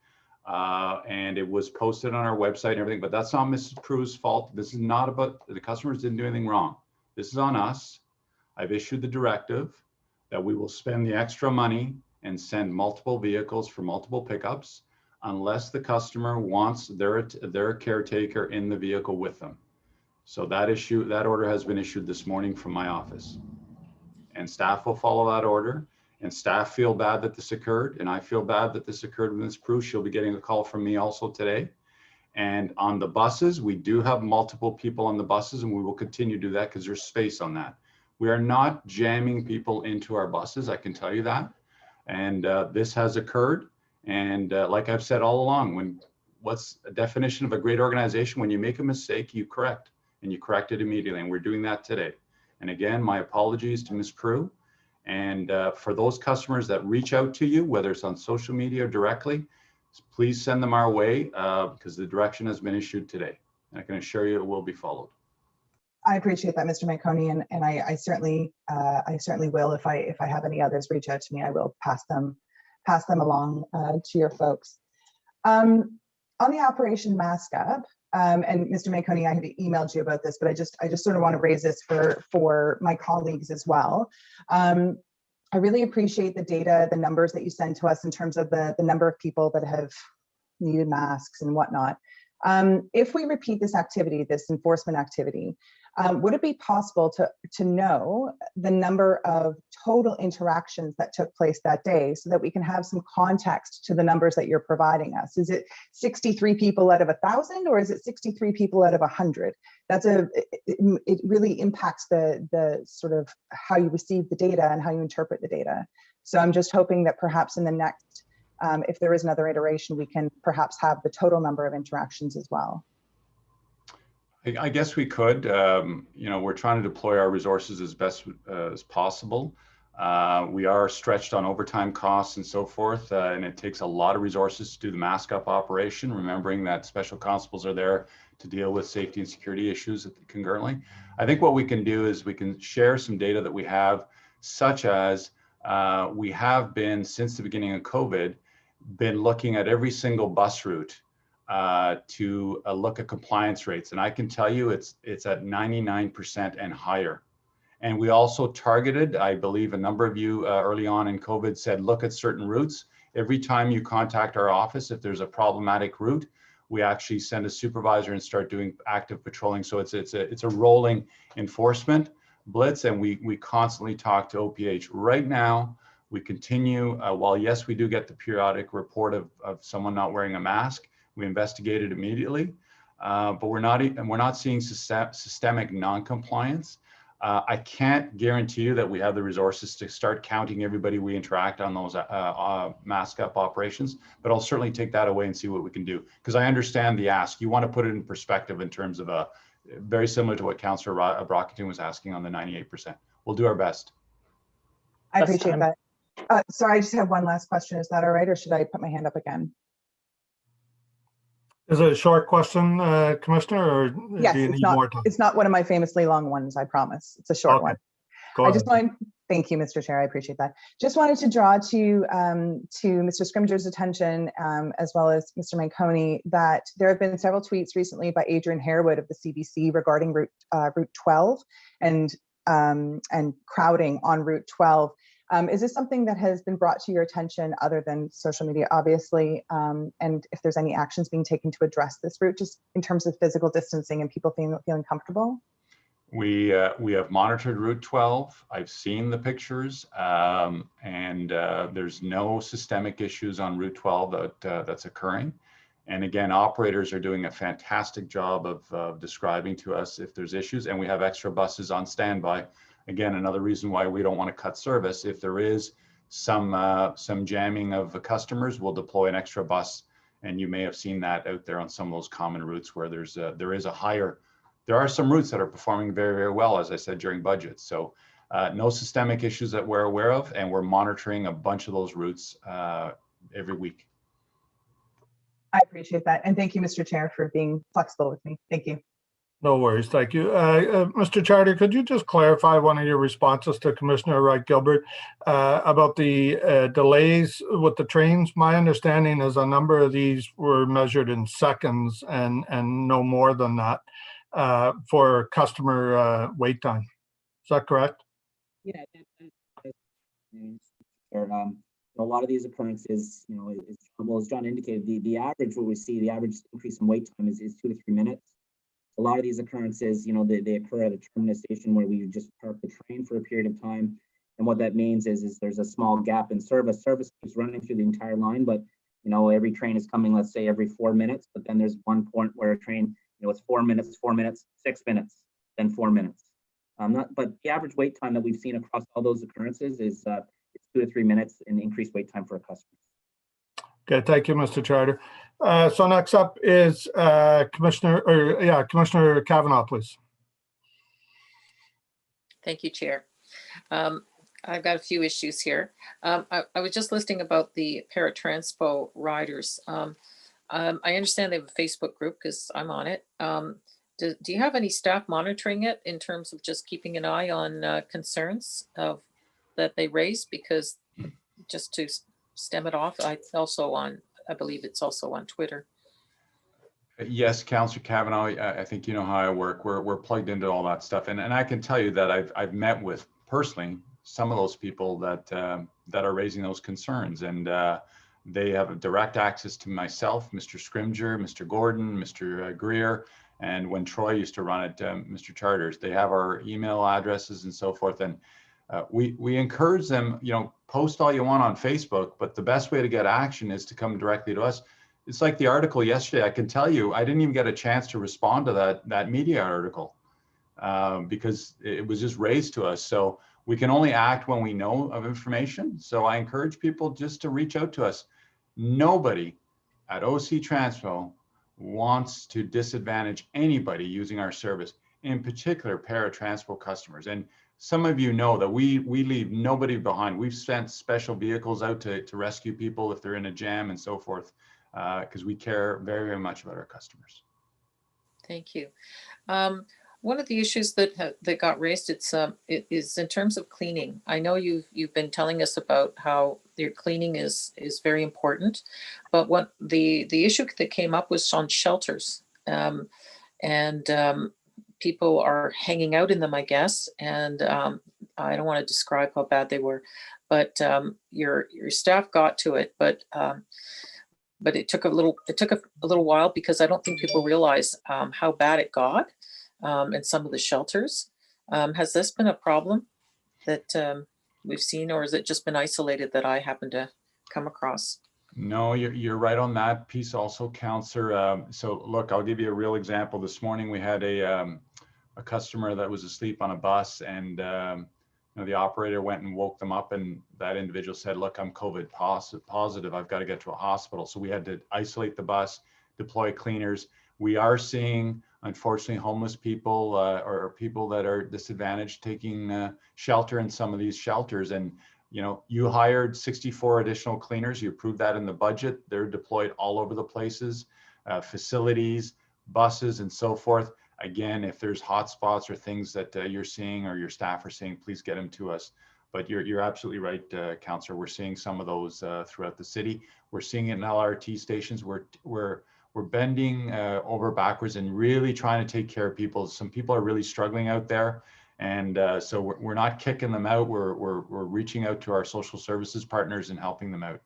And it was posted on our website and everything, but that's not Mrs. Prue's fault. This is not about, the customers didn't do anything wrong. This is on us. I've issued the directive that we will spend the extra money and send multiple vehicles for multiple pickups unless the customer wants their caretaker in the vehicle with them. So that order has been issued this morning from my office. And staff will follow that order. And staff feel bad that this occurred, and I feel bad that this occurred with Ms. Prue. She'll be getting a call from me also today. And on the buses, we do have multiple people on the buses, and we will continue to do that because there's space on that. We are not jamming people into our buses, I can tell you that. And this has occurred. And like I've said all along, what's a definition of a great organization? When you make a mistake, you correct, and you correct it immediately. And we're doing that today. And again, my apologies to Ms. Prue. And for those customers that reach out to you, whether it's on social media or directly, please send them our way because the direction has been issued today. And I can assure you it will be followed. I appreciate that, Mr. Manconi, and I certainly will. If I have any others reach out to me, I will pass them along to your folks. On the Operation Mask Up, and Mr. Manconi, I had emailed you about this, but I just sort of want to raise this for my colleagues as well. I really appreciate the data, the numbers that you send to us in terms of the number of people that have needed masks and whatnot. If we repeat this activity, this enforcement activity, would it be possible to know the number of total interactions that took place that day so that we can have some context to the numbers that you're providing us? Is it 63 people out of 1,000 or is it 63 people out of 100? It really impacts the sort of how you receive the data and how you interpret the data. So I'm just hoping that perhaps in the next, if there is another iteration, we can perhaps have the total number of interactions as well. I guess we could. We're trying to deploy our resources as best as possible. We are stretched on overtime costs and so forth, and it takes a lot of resources to do the mask up operation, remembering that special constables are there to deal with safety and security issues concurrently. I think what we can do is we can share some data that we have, such as we have been, since the beginning of COVID, been looking at every single bus route to look at compliance rates. And I can tell you it's at 99% and higher. And we also targeted, I believe a number of you early on in COVID said, look at certain routes. Every time you contact our office, if there's a problematic route, we actually send a supervisor and start doing active patrolling. So it's a rolling enforcement blitz, and we constantly talk to OPH. Right now, we continue, while yes, we do get the periodic report of someone not wearing a mask, we investigate it immediately, but we're not seeing systemic non-compliance. I can't guarantee you that we have the resources to start counting everybody we interact on those mask up operations, but I'll certainly take that away and see what we can do. Because I understand the ask. You want to put it in perspective in terms of a very similar to what Councillor Brockington was asking on the 98%. We'll do our best. I appreciate that. Sorry, I just have one last question. Is that all right, or should I put my hand up again? Is it a short question, Commissioner, or Yes, do you it's need not. more time? It's not one of my famously long ones. I promise. It's a short one. Go I ahead. just want. Thank you, Mr. Chair. I appreciate that. Just wanted to draw to Mr. Scrimger's attention, as well as Mr. Manconi, that there have been several tweets recently by Adrian Harewood of the CBC regarding Route 12 and crowding on Route 12. Is this something that has been brought to your attention other than social media, obviously? And if there's any actions being taken to address this route, just in terms of physical distancing and people feeling comfortable? We have monitored Route 12. I've seen the pictures, and there's no systemic issues on Route 12 that's occurring. And again, operators are doing a fantastic job of describing to us if there's issues, and we have extra buses on standby. Again, another reason why we don't want to cut service. If there is some jamming of the customers, we'll deploy an extra bus, and you may have seen that out there on some of those common routes where there are some routes that are performing very, very well, as I said, during budget. So no systemic issues that we're aware of, and we're monitoring a bunch of those routes every week. I appreciate that. And thank you, Mr. Chair, for being flexible with me. Thank you. No worries, thank you. Mr. Charter, could you just clarify one of your responses to Commissioner Wright-Gilbert about the delays with the trains? My understanding is a number of these were measured in seconds and no more than that for customer wait time. Is that correct? Yeah. A lot of these occurrences, as John indicated, the average, what we see, the average increase in wait time is 2 to 3 minutes. A lot of these occurrences, they occur at a terminus station where we just park the train for a period of time. And what that means is there's a small gap in service. Service keeps running through the entire line, but every train is coming, let's say, every 4 minutes. But then there's one point where a train, it's 4 minutes, 6 minutes, then 4 minutes. But the average wait time that we've seen across all those occurrences is it's 2 to 3 minutes in increased wait time for a customer. Okay, thank you, Mr. Charter. So next up is Commissioner Kavanagh, please. Thank you, Chair. I've got a few issues here. I was just listening about the Paratranspo riders. I understand they have a Facebook group because I'm on it. Do you have any staff monitoring it in terms of just keeping an eye on concerns that they raise? Because just to stem it off, I believe it's also on Twitter. Yes, Councillor Kavanagh, I think you know how I work. We're plugged into all that stuff, and I can tell you that I've met with personally some of those people that are raising those concerns, and they have direct access to myself, Mr. Scrimger, Mr. Gordon, Mr. Greer, and when Troy used to run it, Mr. Charters. They have our email addresses and so forth, and we encourage them, post all you want on Facebook, but the best way to get action is to come directly to us. It's like the article yesterday. I can tell you, I didn't even get a chance to respond to that media article because it was just raised to us. So we can only act when we know of information. So I encourage people just to reach out to us. Nobody at OC Transpo wants to disadvantage anybody using our service, in particular Paratranspo customers. And some of you know that we leave nobody behind. We've sent special vehicles out to rescue people if they're in a jam and so forth, because we care very, very much about our customers. Thank you. One of the issues that got raised, is in terms of cleaning. I know you've been telling us about how your cleaning is very important, but what the issue that came up was on shelters, and people are hanging out in them, I guess, and I don't want to describe how bad they were, but your staff got to it, but it took a little while because I don't think people realize how bad it got in some of the shelters. Has this been a problem that we've seen, or has it just been isolated that I happen to come across? No, you're right on that piece also, Councillor. So look, I'll give you a real example. This morning we had a customer that was asleep on a bus, and the operator went and woke them up, and that individual said, look, I'm COVID positive. I've got to get to a hospital. So we had to isolate the bus, deploy cleaners. We are seeing, unfortunately, homeless people or people that are disadvantaged taking shelter in some of these shelters. And you hired 64 additional cleaners. You approved that in the budget. They're deployed all over the places, facilities, buses, and so forth. Again, if there's hotspots or things that you're seeing or your staff are seeing, please get them to us. But you're absolutely right, Councillor. We're seeing some of those throughout the city. We're seeing it in LRT stations. We're bending over backwards and really trying to take care of people. Some people are really struggling out there. And so we're not kicking them out. We're reaching out to our social services partners and helping them out.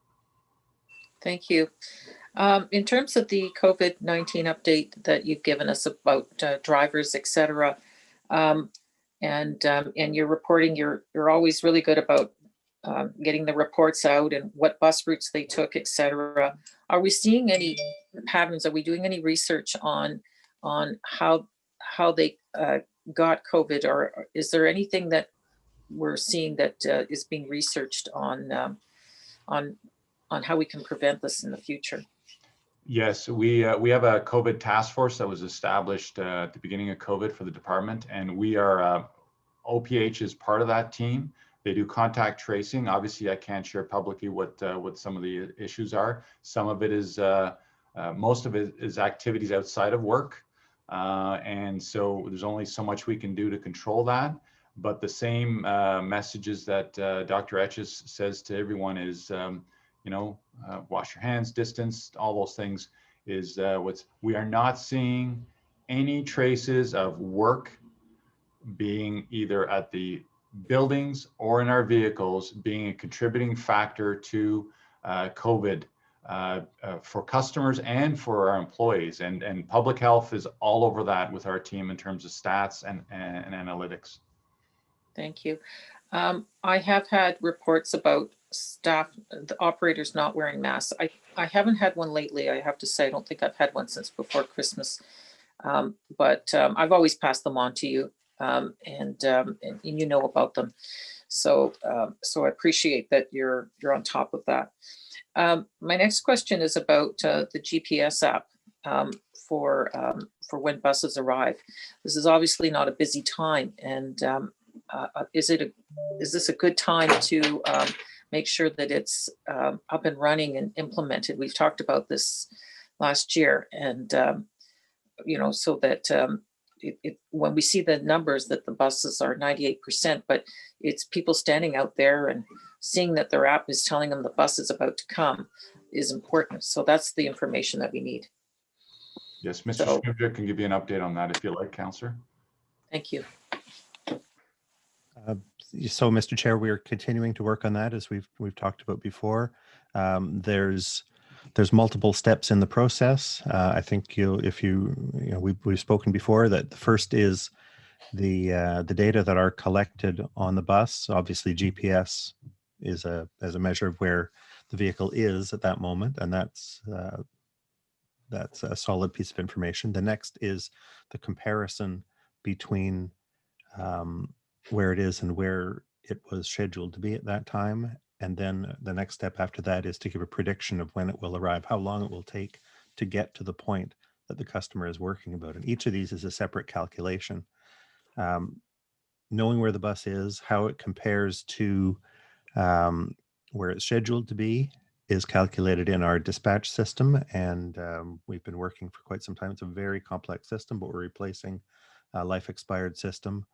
Thank you. In terms of the COVID-19 update that you've given us about drivers, et cetera, and you're reporting, you're always really good about getting the reports out and what bus routes they took, et cetera. Are we seeing any patterns? Are we doing any research on how they got COVID, or is there anything that we're seeing that is being researched on how we can prevent this in the future? Yes, we have a COVID task force that was established at the beginning of COVID for the department, and we are OPH is part of that team. They do contact tracing. Obviously, I can't share publicly what some of the issues are. Some of it is most of it is activities outside of work. And so there's only so much we can do to control that. But the same messages that Dr. Etches says to everyone is, wash your hands, distance, all those things is we are not seeing any traces of work being either at the buildings or in our vehicles being a contributing factor to COVID. For customers and for our employees, and public health is all over that with our team in terms of stats and analytics. Thank you. I have had reports about staff, the operators not wearing masks. I haven't had one lately, I have to say. I don't think I've had one since before Christmas, but I've always passed them on to you, and you know about them. So I appreciate that you're on top of that. My next question is about the GPS app for when buses arrive. This is obviously not a busy time, and is this a good time to make sure that it's up and running and implemented? We've talked about this last year, and so that when we see the numbers that the buses are 98%, but it's people standing out there and seeing that their app is telling them the bus is about to come is important. So that's the information that we need. Yes, Mr. Schmidt can give you an update on that if you like, Councillor. Thank you. So, Mr. Chair, we are continuing to work on that, as we've talked about before. There's multiple steps in the process. I think we've spoken before that the first is the data that are collected on the bus. Obviously, GPS is as a measure of where the vehicle is at that moment, and that's a solid piece of information. The next is the comparison between where it is and where it was scheduled to be at that time. And then the next step after that is to give a prediction of when it will arrive, how long it will take to get to the point that the customer is working about. And each of these is a separate calculation. Knowing where the bus is, how it compares to where it's scheduled to be is calculated in our dispatch system. And we've been working for quite some time. It's a very complex system, but we're replacing a life expired system.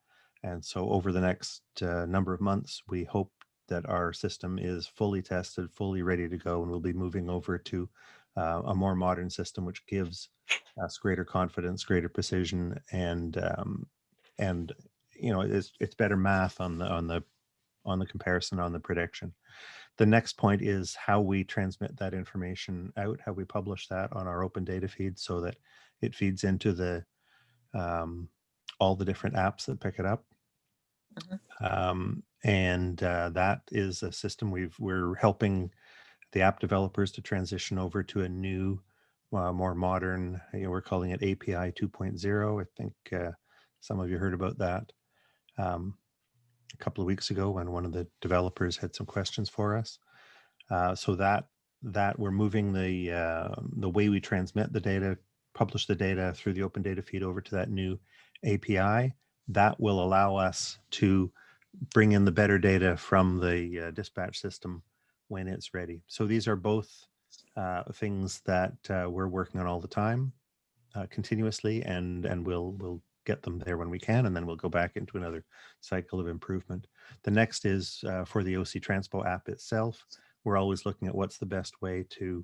And so over the next number of months, we hope that our system is fully tested, fully ready to go, and we'll be moving over to a more modern system, which gives us greater confidence, greater precision, and it's better math on the comparison, on the prediction. The next point is how we transmit that information out, how we publish that on our open data feed so that it feeds into the all the different apps that pick it up. And that is a system we're helping the app developers to transition over to a new, more modern, we're calling it API 2.0. I think some of you heard about that a couple of weeks ago when one of the developers had some questions for us. So that we're moving the way we transmit the data publish the data through the open data feed over to that new API. That will allow us to bring in the better data from the dispatch system when it's ready. So these are both things that we're working on all the time, continuously, and we'll get them there when we can, and then we'll go back into another cycle of improvement. The next is for the OC Transpo app itself. We're always looking at what's the best way to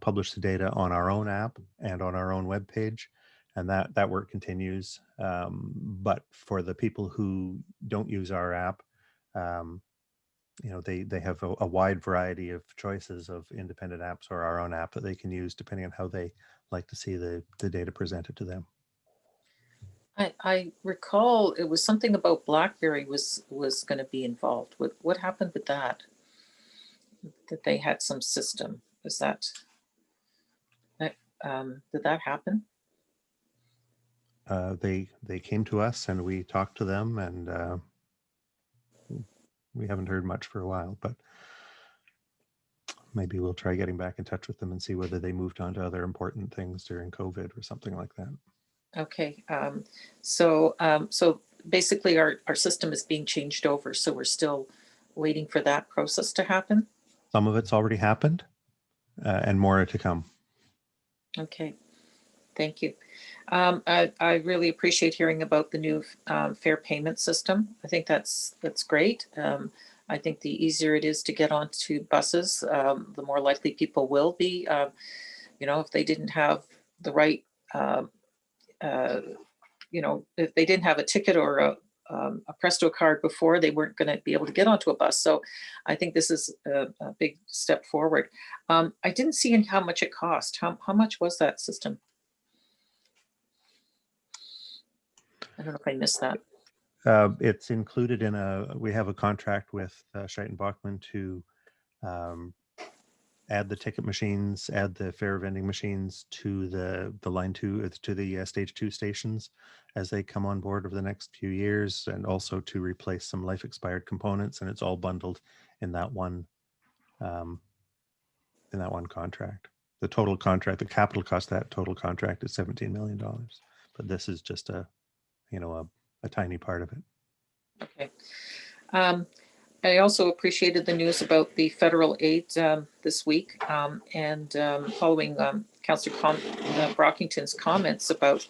publish the data on our own app and on our own web page, and that work continues. But for the people who don't use our app, you know, they have a wide variety of choices of independent apps or our own app that they can use depending on how they like to see the data presented to them. I recall it was something about BlackBerry was going to be involved. What happened with that? That they had some system. Is that did that happen? They came to us and we talked to them, and we haven't heard much for a while, but maybe we'll try getting back in touch with them and see whether they moved on to other important things during COVID or something like that. Okay, so basically our system is being changed over, so we're still waiting for that process to happen. Some of it's already happened, and more to come. Okay, thank you. I really appreciate hearing about the new fare payment system. I think that's great. I think the easier it is to get onto buses, the more likely people will be. You know, if they didn't have the right you know, if they didn't have a ticket or a Presto card before, they weren't going to be able to get onto a bus. So I think this is a big step forward. I didn't see how much it cost. How much was that system? I don't know if I missed that. It's included in we have a contract with Scheidt & Bachmann to add the ticket machines, add the fare vending machines to the line 2, to the stage 2 stations as they come on board over the next few years, and also to replace some life expired components. And it's all bundled in that one contract. The total contract, the capital cost of that total contract is $17 million, but this is just a tiny part of it. Okay. I also appreciated the news about the federal aid this week, and following Councillor Brockington's comments about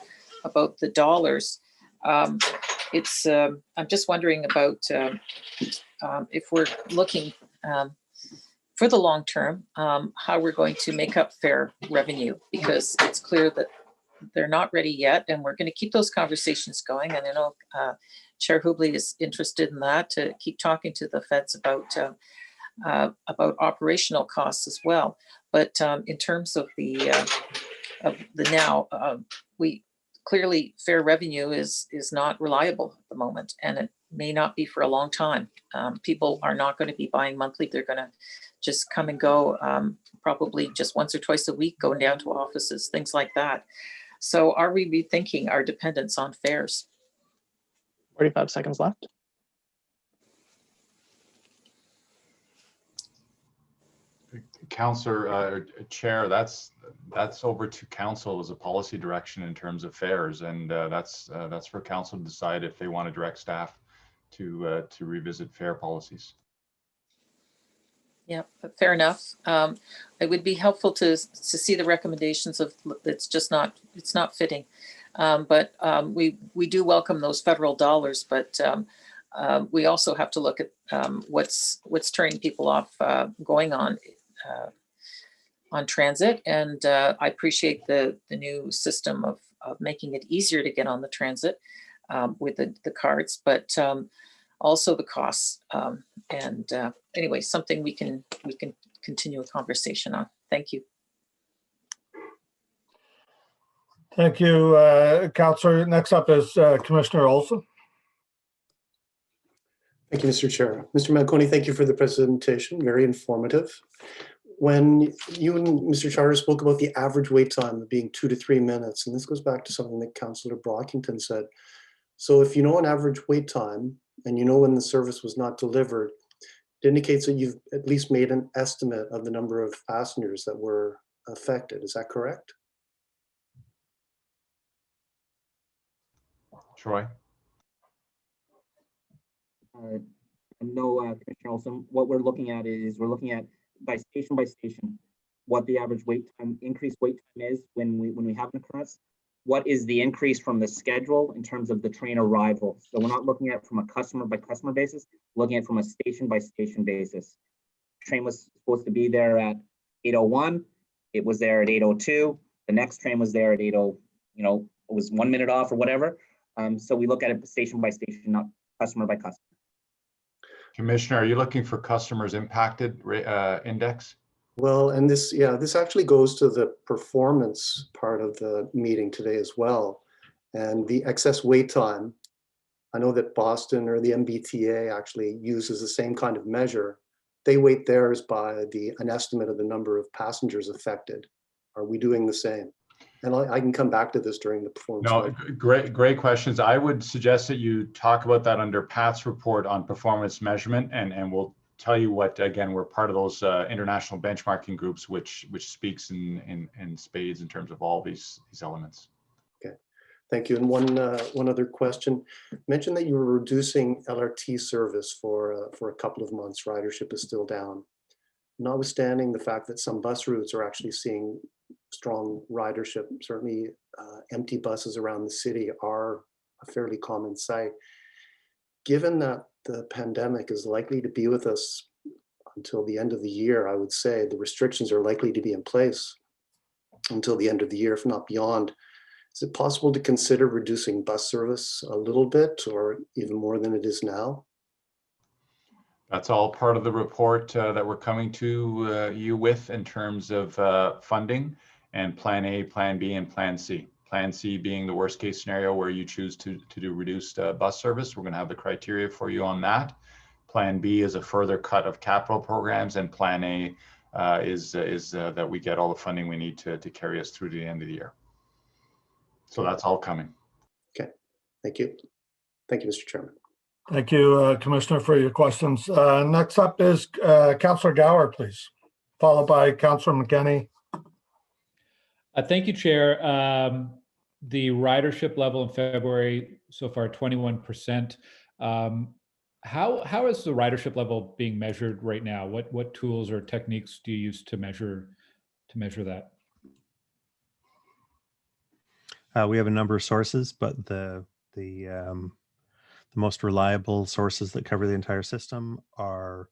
the dollars. I'm just wondering about if we're looking for the long term, how we're going to make up fare revenue, because it's clear that they're not ready yet, and we're going to keep those conversations going. And I know Chair Hubley is interested in that, to keep talking to the feds about operational costs as well. But in terms of we clearly fare revenue is not reliable at the moment, and it may not be for a long time. People are not going to be buying monthly. They're going to just come and go, probably just once or twice a week, going down to offices, things like that. So are we rethinking our dependence on fares? 45 seconds left. Councillor, Chair, that's over to Council as a policy direction in terms of fares, and that's for Council to decide if they want to direct staff to revisit fare policies. Yeah, fair enough. It would be helpful to see the recommendations of it's not fitting. But we do welcome those federal dollars, but we also have to look at what's turning people off going on transit. And I appreciate the new system of making it easier to get on the transit with the cards, but also the costs. Anyway, something we can continue a conversation on. Thank you. Thank you, Councillor. Next up is Commissioner Olson. Thank you, Mr. Chair. Mr. Malconey, thank you for the presentation. Very informative. When you and Mr. Charter spoke about the average wait time being 2 to 3 minutes, and this goes back to something that Councillor Brockington said. So if you know an average wait time and you know when the service was not delivered, it indicates that you've at least made an estimate of the number of passengers that were affected. Is that correct? Troy? No, Commissioner Olson, what we're looking at is by station, what the average wait time, increased wait time is when we have an occurrence. What is the increase from the schedule in terms of the train arrival? So we're not looking at it from a customer by customer basis, looking at it from a station by station basis. Train was supposed to be there at 8:01. It was there at 8:02. The next train was there at 8:00, it was 1 minute off or whatever. So we look at it station by station, not customer by customer. Commissioner, are you looking for customers impacted index? Well, and this actually goes to the performance part of the meeting today as well. And the excess wait time, I know that Boston or the MBTA actually uses the same kind of measure. They weight theirs by an estimate of the number of passengers affected. Are we doing the same? And I can come back to this during the performance. No, great questions. I would suggest that you talk about that under Pat's report on performance measurement, and we'll tell you what, again, we're part of those international benchmarking groups, which speaks in spades in terms of all these elements. Okay, thank you. And one other question. Mentioned that you were reducing LRT service for a couple of months. Ridership is still down. Notwithstanding the fact that some bus routes are actually seeing strong ridership, certainly empty buses around the city are a fairly common sight. Given that the pandemic is likely to be with us until the end of the year, I would say the restrictions are likely to be in place until the end of the year, if not beyond. Is it possible to consider reducing bus service a little bit or even more than it is now? That's all part of the report that we're coming to you with in terms of funding and Plan A, Plan B, and Plan C. Plan C being the worst case scenario where you choose to do reduced bus service. We're going to have the criteria for you on that. Plan B is a further cut of capital programs, and Plan A is that we get all the funding we need to carry us through to the end of the year. So that's all coming. Okay, thank you. Thank you, Mr. Chairman. Thank you, Commissioner, for your questions. Next up is Councillor Gower, please, followed by Councillor McKenney. Thank you, Chair. The ridership level in February so far, 21%. How is the ridership level being measured right now? What tools or techniques do you use to measure that? We have a number of sources, but the most reliable sources that cover the entire system are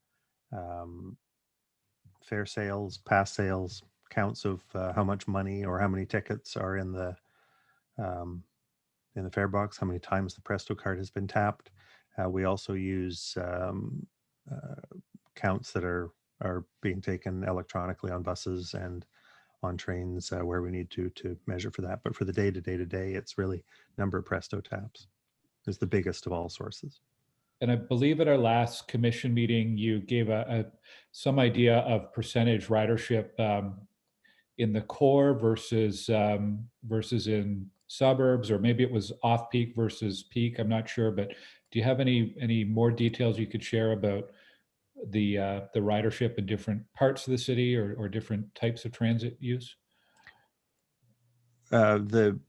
fare sales, pass sales, counts of how much money or how many tickets are in the fare box, how many times the Presto card has been tapped. We also use counts that are being taken electronically on buses and on trains where we need to measure for that. But for the day-to-day, it's really number of Presto taps is the biggest of all sources. And I believe at our last commission meeting, you gave some idea of percentage ridership in the core versus in suburbs, or maybe it was off-peak versus peak. I'm not sure, but do you have any more details you could share about the ridership in different parts of the city or different types of transit use? The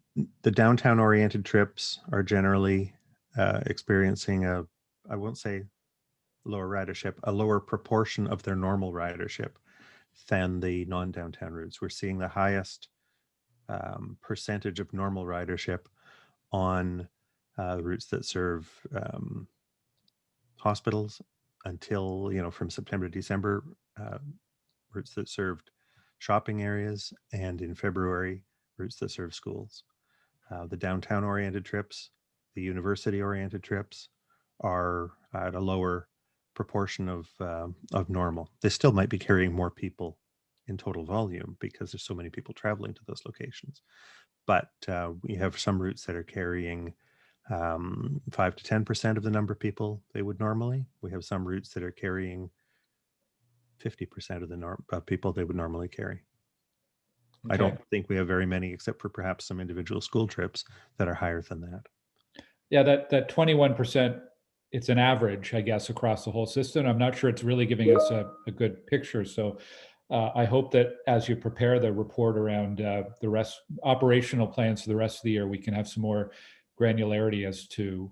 downtown-oriented trips are generally experiencing I won't say lower ridership, a lower proportion of their normal ridership than the non-downtown routes. We're seeing the highest percentage of normal ridership on routes that serve hospitals until, from September to December, routes that served shopping areas, and in February, routes that serve schools. The downtown-oriented trips, the university-oriented trips are at a lower proportion of normal. They still might be carrying more people in total volume because there's so many people traveling to those locations. But we have some routes that are carrying 5 to 10% of the number of people they would normally. We have some routes that are carrying 50% of the people they would normally carry. Okay. I don't think we have very many, except for perhaps some individual school trips that are higher than that. Yeah, that 21%, it's an average, I guess, across the whole system. I'm not sure it's really giving us a good picture. So I hope that as you prepare the report around the operational plans for the rest of the year, we can have some more granularity as to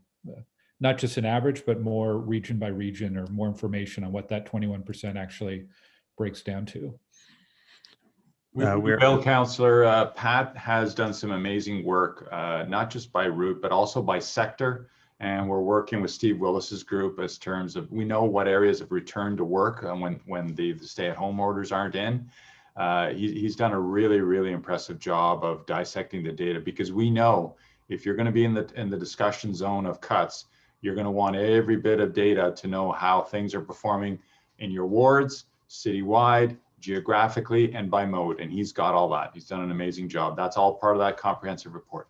not just an average, but more region by region, or more information on what that 21% actually breaks down to. We will, Councillor. Pat has done some amazing work, not just by route, but also by sector. And we're working with Steve Willis's group as terms of, we know what areas have returned to work when the stay-at-home orders aren't in. He's done a really, really impressive job of dissecting the data, because we know if you're going to be in the discussion zone of cuts, you're going to want every bit of data to know how things are performing in your wards, citywide, geographically, and by mode. And he's got all that. He's done an amazing job. That's all part of that comprehensive report.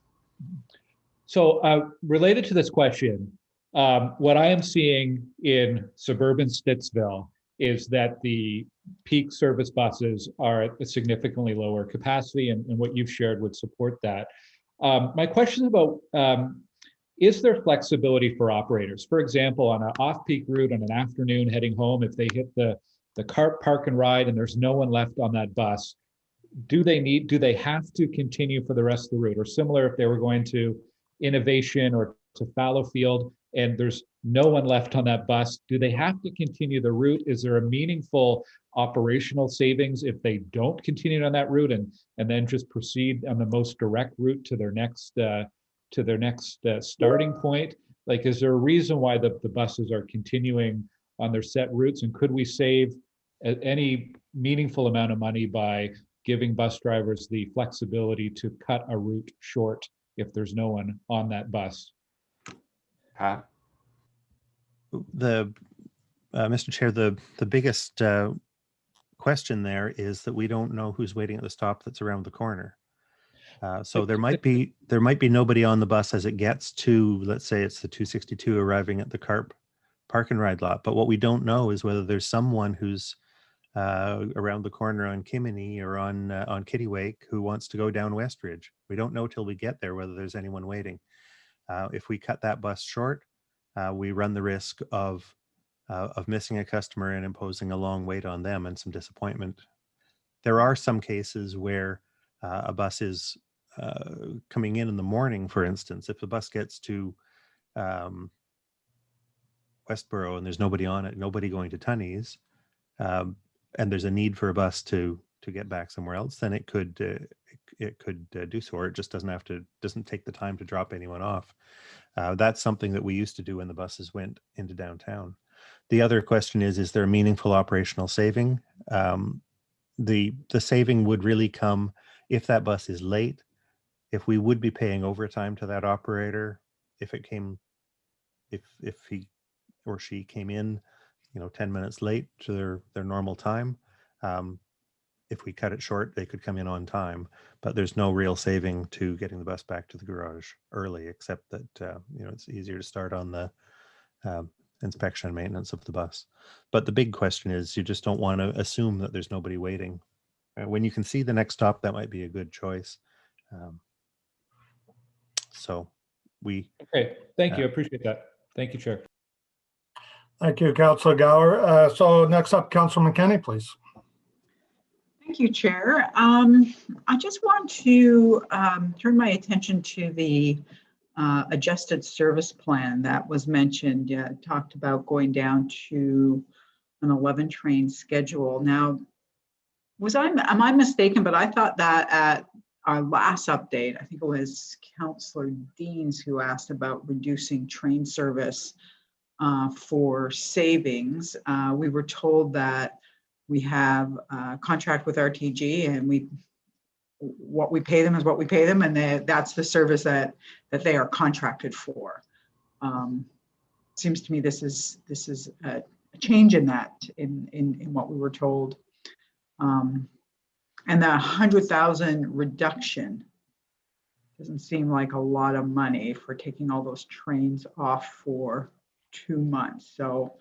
So related to this question, what I am seeing in suburban Stittsville is that the peak service buses are at a significantly lower capacity, and what you've shared would support that. My question is about, is there flexibility for operators? For example, on an off-peak route on an afternoon heading home, if they hit the cart park and ride and there's no one left on that bus, do they have to continue for the rest of the route? Or similar, if they were going to Innovation or to Fallowfield and there's no one left on that bus, do they have to continue the route? Is there a meaningful operational savings if they don't continue on that route and then just proceed on the most direct route to their next starting point? Like, is there a reason why the buses are continuing on their set routes, and could we save any meaningful amount of money by giving bus drivers the flexibility to cut a route short if there's no one on that bus? Pat? Mr. Chair, the biggest question there is that we don't know who's waiting at the stop that's around the corner. So there might be nobody on the bus as it gets to, let's say it's the 262 arriving at the park and ride lot. But what we don't know is whether there's someone who's around the corner on Kimini or on Kittiwake who wants to go down Westridge. We don't know till we get there whether there's anyone waiting. If we cut that bus short, we run the risk of missing a customer and imposing a long wait on them and some disappointment. There are some cases where a bus is coming in the morning, for instance. If the bus gets to Westboro and there's nobody on it, nobody going to Tunney's, and there's a need for a bus to get back somewhere else, then it could do so, or it just doesn't take the time to drop anyone off. That's something that we used to do when the buses went into downtown. The other question is there a meaningful operational saving? The saving would really come if that bus is late, if we would be paying overtime to that operator, if he or she came in 10 minutes late to their normal time. If we cut it short, they could come in on time, but there's no real saving to getting the bus back to the garage early, except that it's easier to start on the inspection and maintenance of the bus. But the big question is, you just don't want to assume that there's nobody waiting. When you can see the next stop, that might be a good choice. Okay, thank you. I appreciate that. Thank you, Chair. Thank you, Councillor Gower. So next up, Councillor McKenney, please. Thank you, Chair. I just want to turn my attention to the adjusted service plan that was mentioned. It talked about going down to an 11 train schedule. Now, am I mistaken? But I thought that at our last update, I think it was Councillor Deans who asked about reducing train service for savings. We were told that we have a contract with RTG, and what we pay them is what we pay them, and that's the service that they are contracted for. Seems to me this is a change in that, in what we were told. And the 100,000 reduction doesn't seem like a lot of money for taking all those trains off for 2 months. So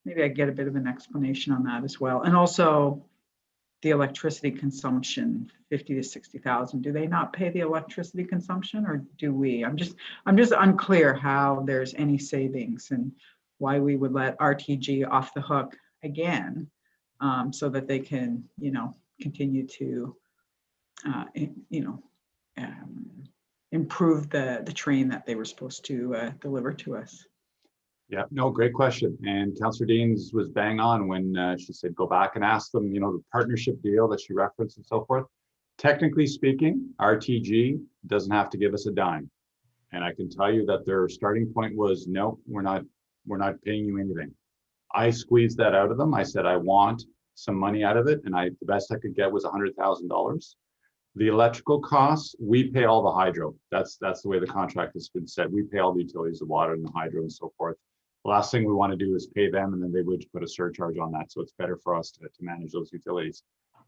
maybe I get a bit of an explanation on that as well. And also the electricity consumption, 50 to 60,000. Do they not pay the electricity consumption, or do we? I'm just unclear how there's any savings and why we would let RTG off the hook again, so that they can, continue to, improve the train that they were supposed to deliver to us? Yeah, no, great question. And Councillor Deans was bang on when she said, go back and ask them, the partnership deal that she referenced and so forth. Technically speaking, RTG doesn't have to give us a dime. And I can tell you that their starting point was, no, we're not paying you anything. I squeezed that out of them. I said, I want some money out of it. And the best I could get was $100,000. The electrical costs, we pay all the hydro. That's the way the contract has been set. We pay all the utilities, the water and the hydro and so forth. The last thing we want to do is pay them, and then they would put a surcharge on that. So it's better for us to manage those utilities.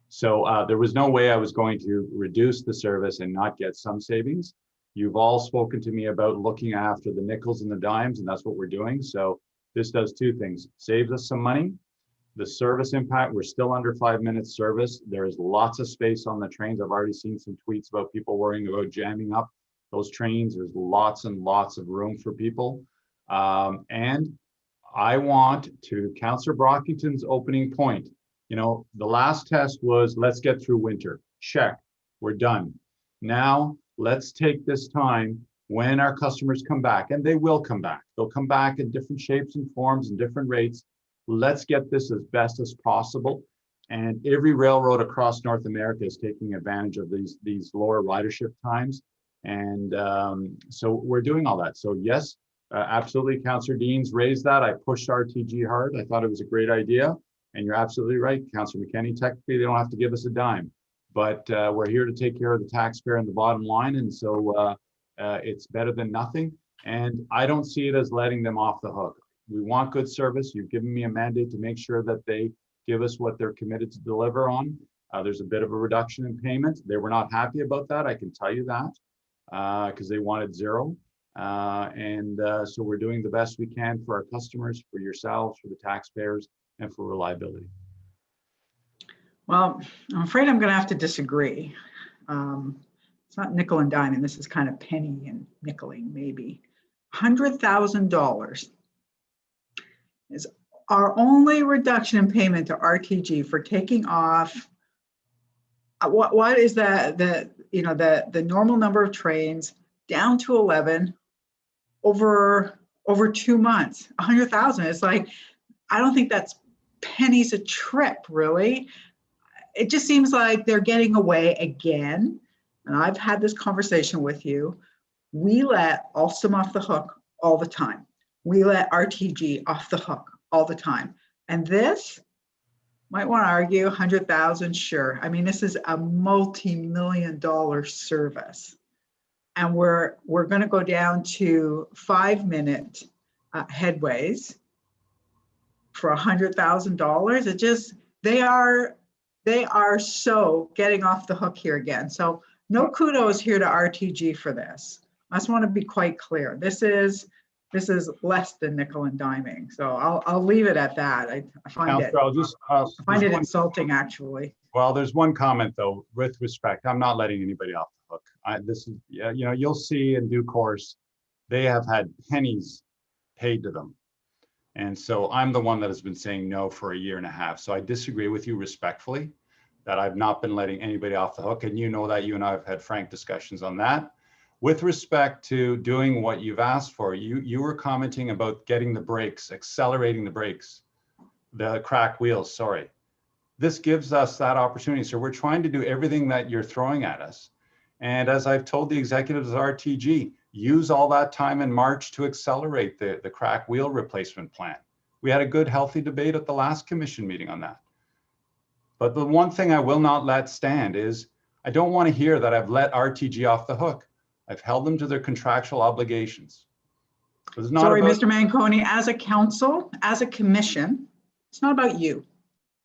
So there was no way I was going to reduce the service and not get some savings. You've all spoken to me about looking after the nickels and the dimes, and that's what we're doing. So this does two things: saves us some money. The service impact, we're still under 5 minutes service. There's lots of space on the trains. I've already seen some tweets about people worrying about jamming up those trains. There's lots and lots of room for people. And I want to Councillor Brockington's opening point. The last test was, let's get through winter. Check, we're done. Now let's take this time when our customers come back, and they will come back. They'll come back in different shapes and forms and different rates. Let's get this as best as possible. And every railroad across North America is taking advantage of these lower ridership times. And so we're doing all that. So yes, absolutely, Councillor Deans raised that. I pushed RTG hard. I thought it was a great idea. And you're absolutely right, Councillor McKenney. Technically, they don't have to give us a dime. But we're here to take care of the taxpayer and the bottom line. And so it's better than nothing. And I don't see it as letting them off the hook. We want good service. You've given me a mandate to make sure that they give us what they're committed to deliver on. There's a bit of a reduction in payment. They were not happy about that. I can tell you that because they wanted zero. So we're doing the best we can for our customers, for yourselves, for the taxpayers, and for reliability. Well, I'm afraid I'm going to have to disagree. It's not nickel and diming. This is kind of penny and nickeling, maybe. $100,000 is our only reduction in payment to RTG for taking off. What is the normal number of trains down to 11 over 2 months? 100,000. It's like, I don't think that's pennies a trip, really. It just seems like they're getting away again. And I've had this conversation with you. We let Alstom off the hook all the time. We let RTG off the hook all the time. And this, might want to argue 100,000, sure. I mean, this is a multi-million-dollar service. And we're going to go down to 5-minute headways for $100,000. It just, they are so getting off the hook here again. So no kudos here to RTG for this. I just want to be quite clear. This is less than nickel and diming. So I'll leave it at that. I find it insulting, actually. Well, there's one comment though, with respect. I'm not letting anybody off the hook. You'll see in due course, they have had pennies paid to them. And so I'm the one that has been saying no for 1.5 years. So I disagree with you respectfully that I've not been letting anybody off the hook. And you know that you and I have had frank discussions on that. With respect to doing what you've asked for, you were commenting about getting the brakes, accelerating the brakes, the crack wheels, sorry. This gives us that opportunity. So we're trying to do everything that you're throwing at us. And as I've told the executives of RTG, use all that time in March to accelerate the crack wheel replacement plan. We had a good, healthy debate at the last commission meeting on that. But the one thing I will not let stand is I don't want to hear that I've let RTG off the hook. I've held them to their contractual obligations. Sorry, Mr. Manconi, as a council, as a commission, it's not about you.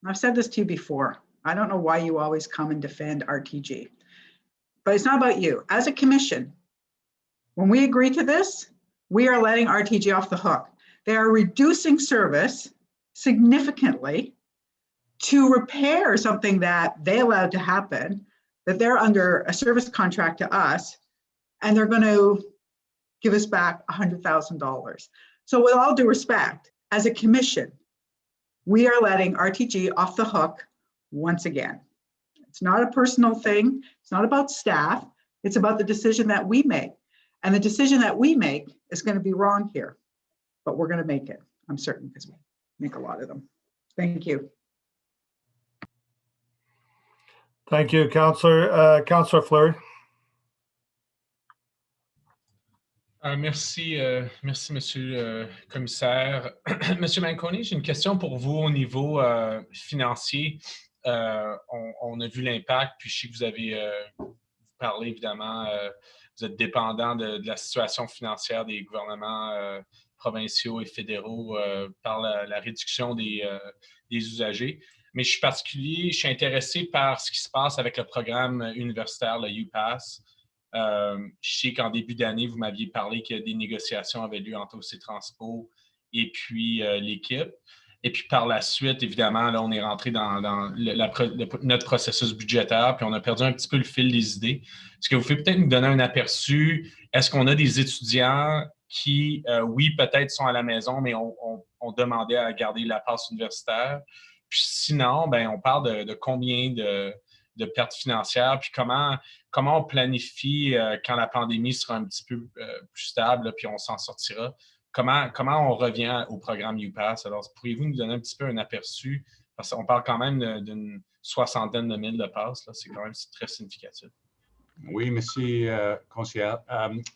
I've said this to you before. I don't know why you always come and defend RTG, but it's not about you. As a commission, when we agree to this, we are letting RTG off the hook. They are reducing service significantly to repair something that they allowed to happen, that they're under a service contract to us, and they're going to give us back $100,000. So with all due respect, as a commission, we are letting RTG off the hook once again. It's not a personal thing. It's not about staff. It's about the decision that we make. And the decision that we make is going to be wrong here, but we're going to make it. I'm certain, because we make a lot of them. Thank you. Thank you, Councillor. Councillor Fleury. Merci, merci, Monsieur le Commissaire. Monsieur Manconi, j'ai une question pour vous au niveau financier. On a vu l'impact, puis je sais que vous avez parlé, évidemment, vous êtes dépendant de la situation financière des gouvernements provinciaux et fédéraux par la réduction des usagers. Mais je suis intéressé par ce qui se passe avec le programme universitaire, le UPass. Je sais qu'en début d'année, vous m'aviez parlé que des négociations avaient lieu entre Transpo et puis l'équipe. Et puis par la suite, évidemment, là, on est rentré dans notre processus budgétaire, puis on a perdu un petit peu le fil des idées. Est-ce que vous pouvez peut-être nous donner un aperçu? Est-ce qu'on a des étudiants qui, oui, peut-être sont à la maison, mais ont demandé à garder la passe universitaire? Puis sinon, ben, on parle de combien de pertes financières, puis comment on planifie quand la pandémie sera un petit peu plus stable, là, puis on s'en sortira. Comment on revient au programme UPass? Alors, pourriez-vous nous donner un petit peu un aperçu? Parce qu'on parle quand même d'une 60aine de mille de passes. C'est quand même très significatif. Oui, monsieur conseiller.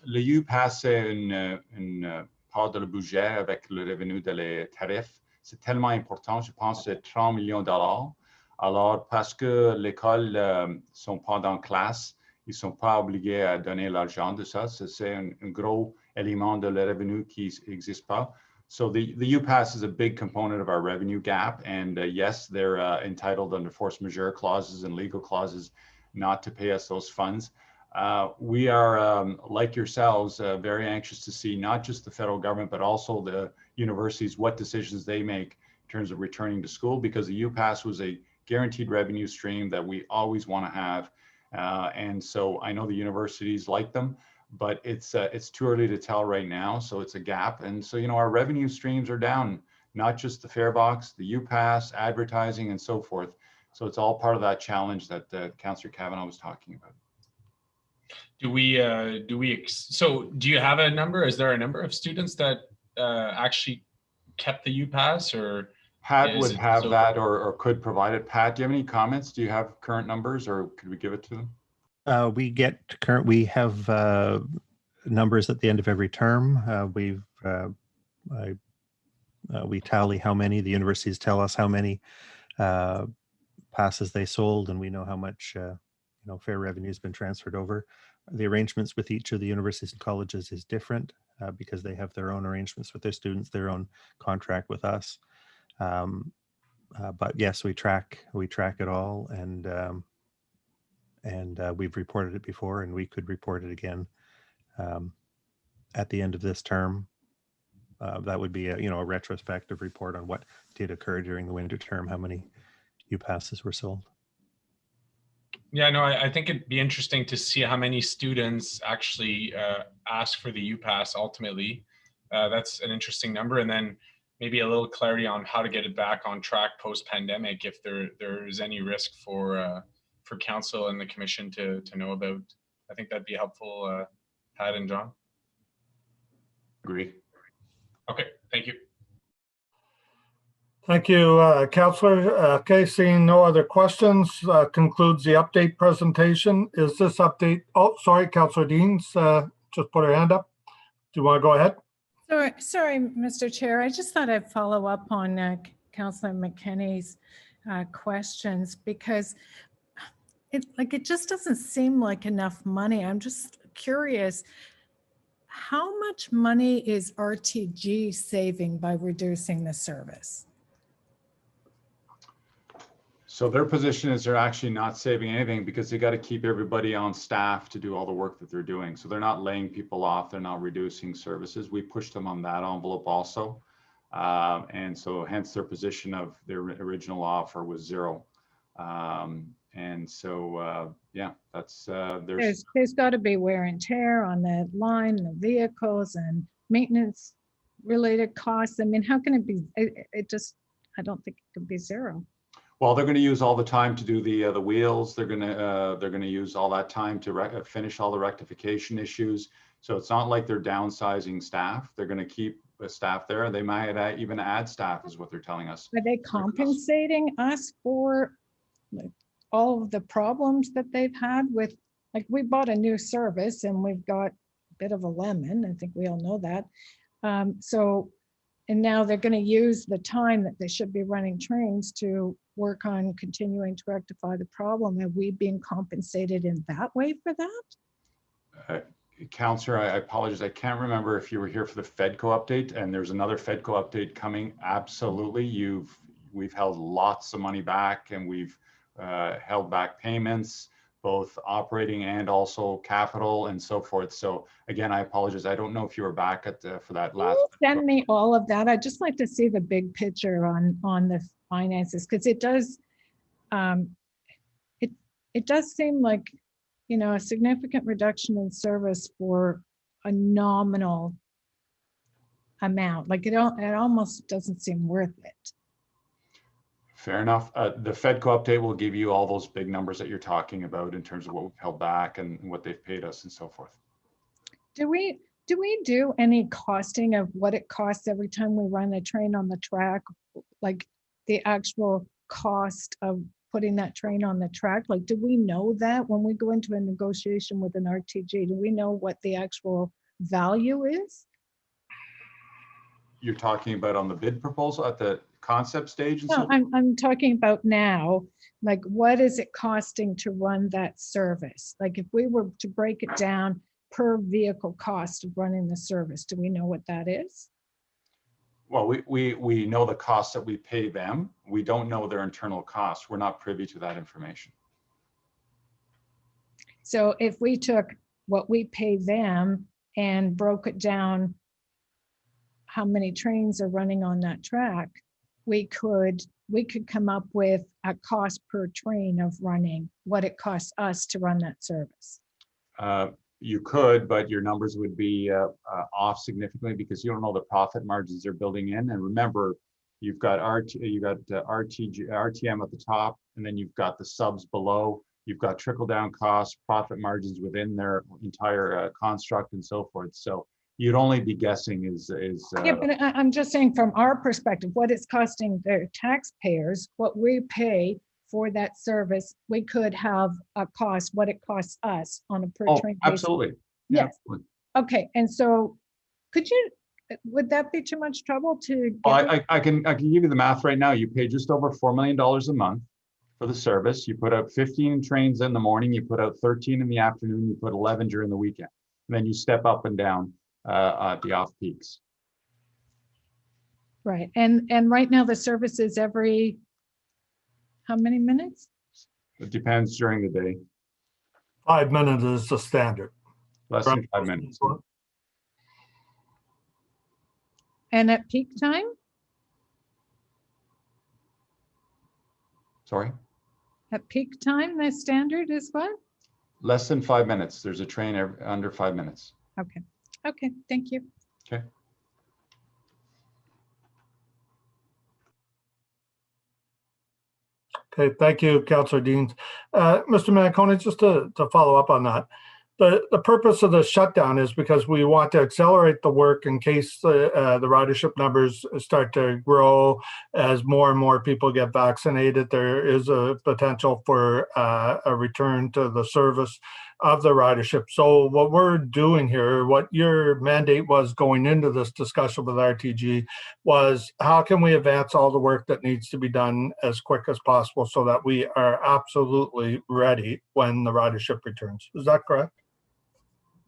Le UPass, c'est une part de le budget avec le revenu de les tarifs. C'est tellement important. Je pense que c'est 30 millions de dollars. Alors, parce que l'école ne sont pas dans classe, ils ne sont pas obligés à donner l'argent de ça. C'est un gros élément de le revenu qui n'existe pas. So the UPass is a big component of our revenue gap. And yes, they're entitled under force majeure clauses and legal clauses not to pay us those funds. We are, like yourselves, very anxious to see not just the federal government, but also the universities, what decisions they make in terms of returning to school, because the UPass was a guaranteed revenue stream that we always want to have. And so I know the universities like them, but it's too early to tell right now. So it's a gap. And so, you know, our revenue streams are down, not just the fare box, the UPass, advertising, and so forth. So it's all part of that challenge that Councillor Kavanaugh was talking about. So do you have a number? Is there a number of students that actually kept the UPass, or? Pat would have that or could provide it. Pat, do you have any comments? Do you have current numbers, or could we give it to them? We have numbers at the end of every term. We tally how many. The universities tell us how many passes they sold, and we know how much fair revenue has been transferred over. The arrangements with each of the universities and colleges is different because they have their own arrangements with their students, their own contract with us. But yes, we track it all, and we've reported it before, and we could report it again at the end of this term. That would be a retrospective report on what did occur during the winter term, how many UPasses were sold. Yeah, no, I think it'd be interesting to see how many students actually ask for the UPass ultimately. That's an interesting number, and then maybe a little clarity on how to get it back on track post-pandemic, if there is any risk for council and the commission to know about. I think that'd be helpful, Pat and John. Agree. Okay, thank you. Thank you, Councillor. Okay, seeing no other questions, concludes the update presentation. Is this update, oh, sorry, Councillor Deans just put her hand up. Do you want to go ahead? Sorry, Mr. Chair. I just thought I'd follow up on Councillor McKinney's questions, because it just doesn't seem like enough money. I'm just curious, how much money is RTG saving by reducing the service? So their position is they're actually not saving anything, because they got to keep everybody on staff to do all the work that they're doing. So they're not laying people off. They're not reducing services. We pushed them on that envelope also. And so hence their position of their original offer was zero. And so, yeah, that's there's got to be wear and tear on the line, the vehicles, and maintenance related costs. I mean, how can it be? I don't think it can be zero. Well, they're going to use all the time to do the wheels. They're going to use all that time to finish all the rectification issues. So it's not like they're downsizing staff. They're going to keep the staff there. They might even add staff, is what they're telling us. Are they compensating us for like, all of the problems that they've had with, like, we bought a new service and we've got a bit of a lemon. I think we all know that. And now they're going to use the time that they should be running trains to work on continuing to rectify the problem. Are we being compensated in that way for that? Councillor, I apologize. I can't remember if you were here for the FEDCO update, and there's another FEDCO update coming. Absolutely. We've held lots of money back, and we've held back payments, both operating and also capital and so forth. So again, I apologize. I don't know if you were back at for that last. Send me all of that. I'd just like to see the big picture on the finances, because it does it does seem like, you know, a significant reduction in service for a nominal amount. Like it almost doesn't seem worth it. Fair enough. The FEDCO update will give you all those big numbers that you're talking about in terms of what we've held back and what they've paid us and so forth. Do we do any costing of what it costs every time we run a train on the track? Like the actual cost of putting that train on the track? Like, do we know that when we go into a negotiation with an RTG? Do we know what the actual value is? You're talking about on the bid proposal at the concept stage? And No, so I'm talking about now. Like, what is it costing to run that service? Like, if we were to break it down per vehicle cost of running the service, do we know what that is? Well, we know the costs that we pay them. We don't know their internal costs. We're not privy to that information. So if we took what we pay them and broke it down, how many trains are running on that track, we could come up with a cost per train of running, what it costs us to run that service. You could, but your numbers would be off significantly because you don't know the profit margins they're building in. And remember, you've got RTM at the top, and then you've got the subs below. You've got trickle down costs, profit margins within their entire construct, and so forth. So you'd only be guessing Yeah, but I'm just saying from our perspective, what it's costing their taxpayers, what we pay for that service, we could have a cost, what it costs us on a per train basis. Absolutely. Yes. Absolutely. Okay, and so would that be too much trouble to get? Well, I can give you the math right now. You pay just over $4 million a month for the service. You put out 15 trains in the morning, you put out 13 in the afternoon, you put 11 during the weekend. And then you step up and down at the off peaks. Right, and right now the service is every, how many minutes? It depends during the day. 5 minutes is the standard. Less than 5 minutes. And at peak time? Sorry? At peak time, the standard is what? Less than 5 minutes. There's a train under 5 minutes. Okay. Okay, thank you. Okay. Okay, thank you, Councillor Deans. Mr. Manconi, just to follow up on that, the purpose of the shutdown is because we want to accelerate the work in case the ridership numbers start to grow as more and more people get vaccinated. There is a potential for a return to the service of the ridership. So what we're doing here, what your mandate was going into this discussion with RTG, was how can we advance all the work that needs to be done as quick as possible so that we are absolutely ready when the ridership returns. Is that correct?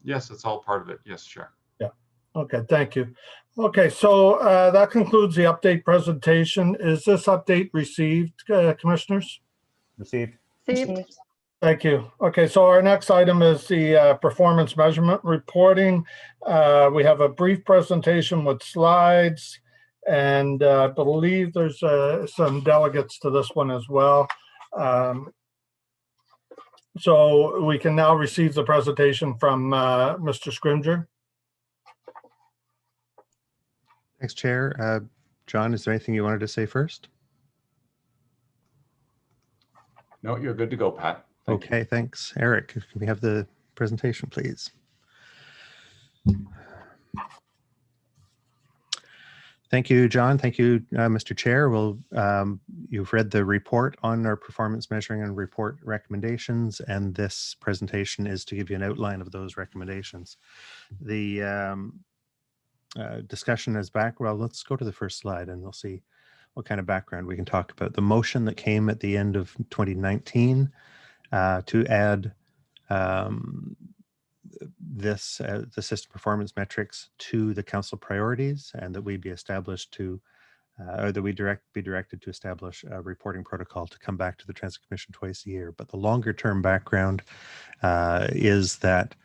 Yes, it's all part of it. Yes, sure. Yeah. Okay, thank you. Okay, so that concludes the update presentation. Is this update received, commissioners? Received. Received. Thank you. Okay, so our next item is the performance measurement reporting. We have a brief presentation with slides, and I believe there's some delegates to this one as well. So we can now receive the presentation from Mr. Scrimger. Thanks, Chair. John, is there anything you wanted to say first? No, you're good to go, Pat. Thank you. Okay, thanks. Eric, can we have the presentation, please? Thank you, John. Thank you, Mr. Chair. Well, you've read the report on our performance measuring and report recommendations, and this presentation is to give you an outline of those recommendations. The discussion is back. Well, let's go to the first slide and we'll see what kind of background we can talk about. The motion that came at the end of 2019 to add the system performance metrics to the council priorities, and that we be established to, or that we be directed to establish a reporting protocol to come back to the Transit Commission twice a year. But the longer term background is that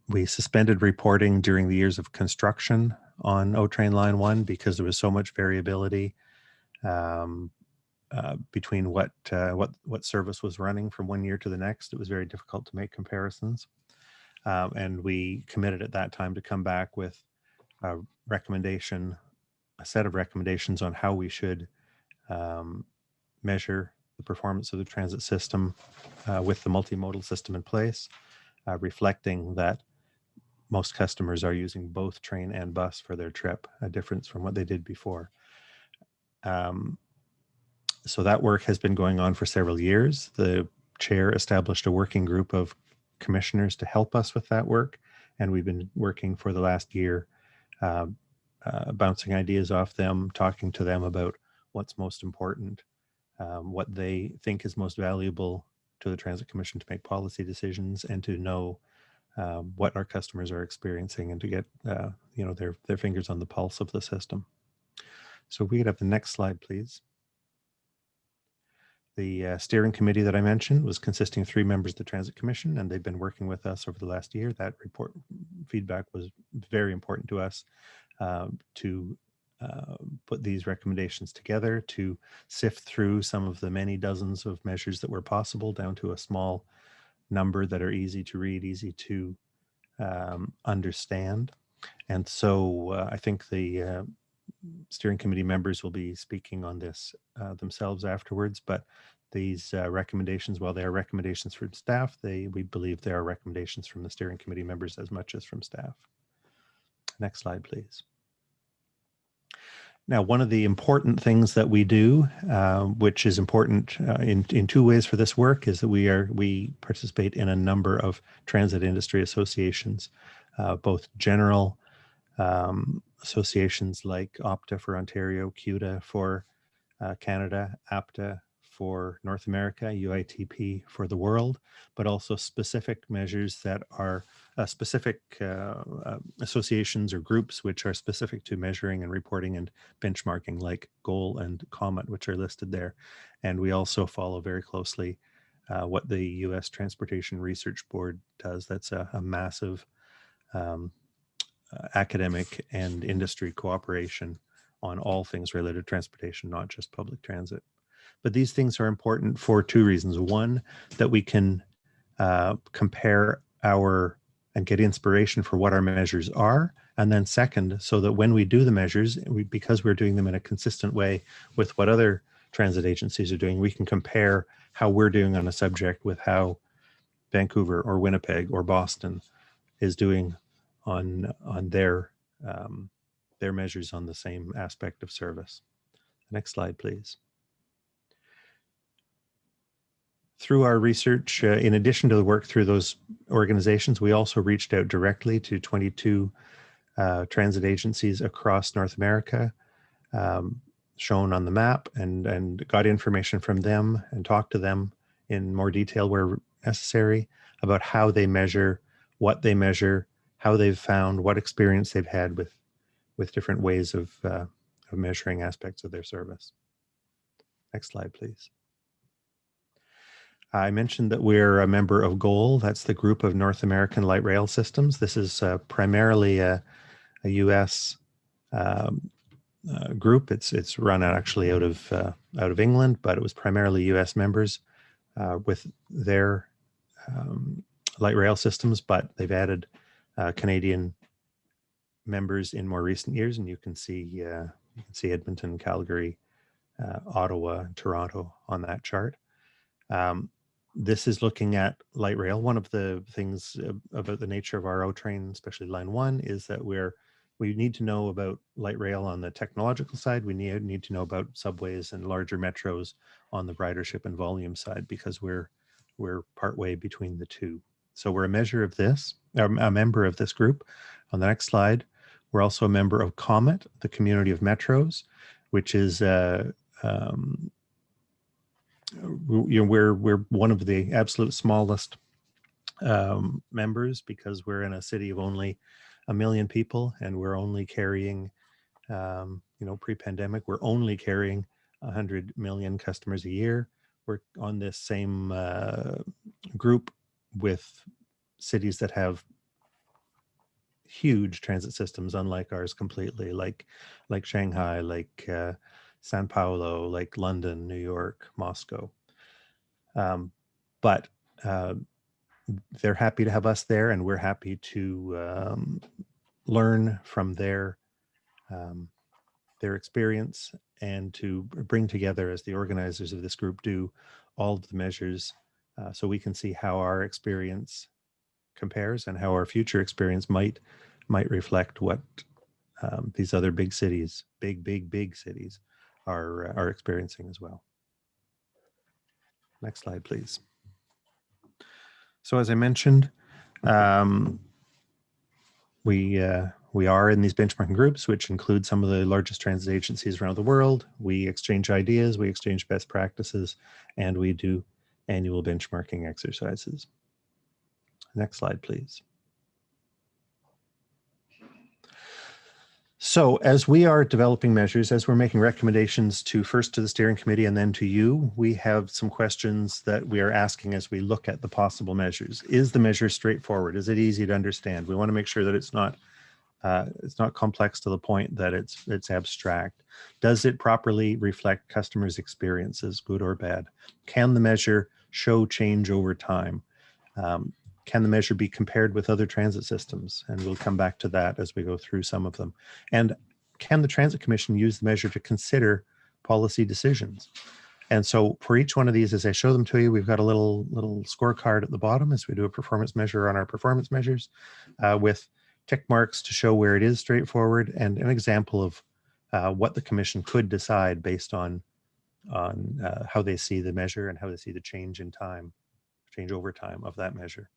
we suspended reporting during the years of construction on O-Train Line 1 because there was so much variability between what service was running from one year to the next. It was very difficult to make comparisons. And we committed at that time to come back with a set of recommendations on how we should measure the performance of the transit system with the multimodal system in place, reflecting that most customers are using both train and bus for their trip, a difference from what they did before. So that work has been going on for several years. The chair established a working group of commissioners to help us with that work, and we've been working for the last year, bouncing ideas off them, talking to them about what's most important, what they think is most valuable to the Transit Commission to make policy decisions, and to know what our customers are experiencing, and to get their fingers on the pulse of the system. So we could have the next slide, please. The steering committee that I mentioned was consisting of 3 members of the Transit Commission, and they've been working with us over the last year. That report feedback was very important to us to put these recommendations together, to sift through some of the many dozens of measures that were possible down to a small number that are easy to read, easy to understand. And so I think the steering committee members will be speaking on this themselves afterwards, but these recommendations, while they are recommendations from staff, we believe they are recommendations from the steering committee members as much as from staff. Next slide, please. Now, one of the important things that we do, which is important in 2 ways for this work, is that we participate in a number of transit industry associations, both general associations like OPTA for Ontario, CUTA for Canada, APTA for North America, UITP for the world, but also specific measures that are specific associations or groups which are specific to measuring and reporting and benchmarking, like GOAL and commun, which are listed there. And we also follow very closely what the U.S. Transportation Research Board does. That's a massive academic and industry cooperation on all things related to transportation, not just public transit. But these things are important for 2 reasons. One, that we can compare and get inspiration for what our measures are. And then second, so that when we do the measures, because we're doing them in a consistent way with what other transit agencies are doing, we can compare how we're doing on a subject with how Vancouver or Winnipeg or Boston is doing on their measures on the same aspect of service. Next slide, please. Through our research, in addition to the work through those organizations, we also reached out directly to 22 transit agencies across North America, shown on the map, and got information from them and talked to them in more detail where necessary about how they measure, what they measure, how they've found, what experience they've had with different ways of measuring aspects of their service. Next slide, please. I mentioned that we're a member of GOAL. That's the Group of North American Light Rail Systems. This is primarily a U.S. Group. It's run actually out of England, but it was primarily U.S. members with their light rail systems. But they've added Canadian members in more recent years, and you can see Edmonton, Calgary, Ottawa, and Toronto on that chart. This is looking at light rail. One of the things about the nature of our O train, especially line 1, is that we need to know about light rail on the technological side. We need to know about subways and larger metros on the ridership and volume side, because we're partway between the two. So we're a member of this group. On the next slide, we're also a member of COMET, the Community of Metros, which is we're one of the absolute smallest members, because we're in a city of only 1 million people, and we're only carrying, pre-pandemic, we're only carrying 100 million customers a year. We're on this same group with cities that have huge transit systems, unlike ours completely, like Shanghai, like Sao Paulo, like London, New York, Moscow. But they're happy to have us there, and we're happy to learn from their experience, and to bring together, as the organizers of this group do, all of the measures, so we can see how our experience compares and how our future experience might reflect what these other big cities, big cities, are experiencing as well. Next slide, please. So as I mentioned, we are in these benchmarking groups, which include some of the largest transit agencies around the world. We exchange ideas, we exchange best practices, and we do annual benchmarking exercises. Next slide, please. So as we are developing measures, as we're making recommendations first to the steering committee and then to you, we have some questions that we are asking as we look at the possible measures. Is the measure straightforward? Is it easy to understand? We want to make sure that it's not complex to the point that it's abstract. Does it properly reflect customers' experiences, good or bad? Can the measure show change over time? Can the measure be compared with other transit systems? And we'll come back to that as we go through some of them. And can the Transit Commission use the measure to consider policy decisions? And so for each one of these, as I show them to you, we've got a little scorecard at the bottom as we do a performance measure on our performance measures, with tick marks to show where it is straightforward, and an example of what the Commission could decide based on how they see the measure and how they see the change over time of that measure.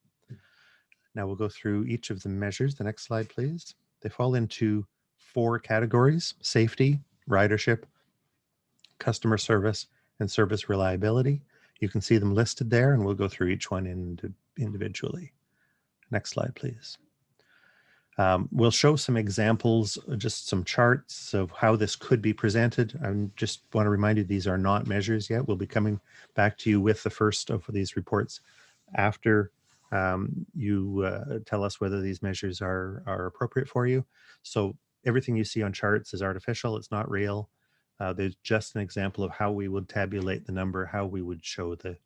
Now we'll go through each of the measures. The next slide, please. They fall into 4 categories: safety, ridership, customer service, and service reliability. You can see them listed there, and we'll go through each one individually. Next slide, please. We'll show some examples, just some charts of how this could be presented. I just want to remind you, these are not measures yet. We'll be coming back to you with the first of these reports after you tell us whether these measures are appropriate for you. So everything you see on charts is artificial. It's not real. There's just an example of how we would tabulate the number, how we would show the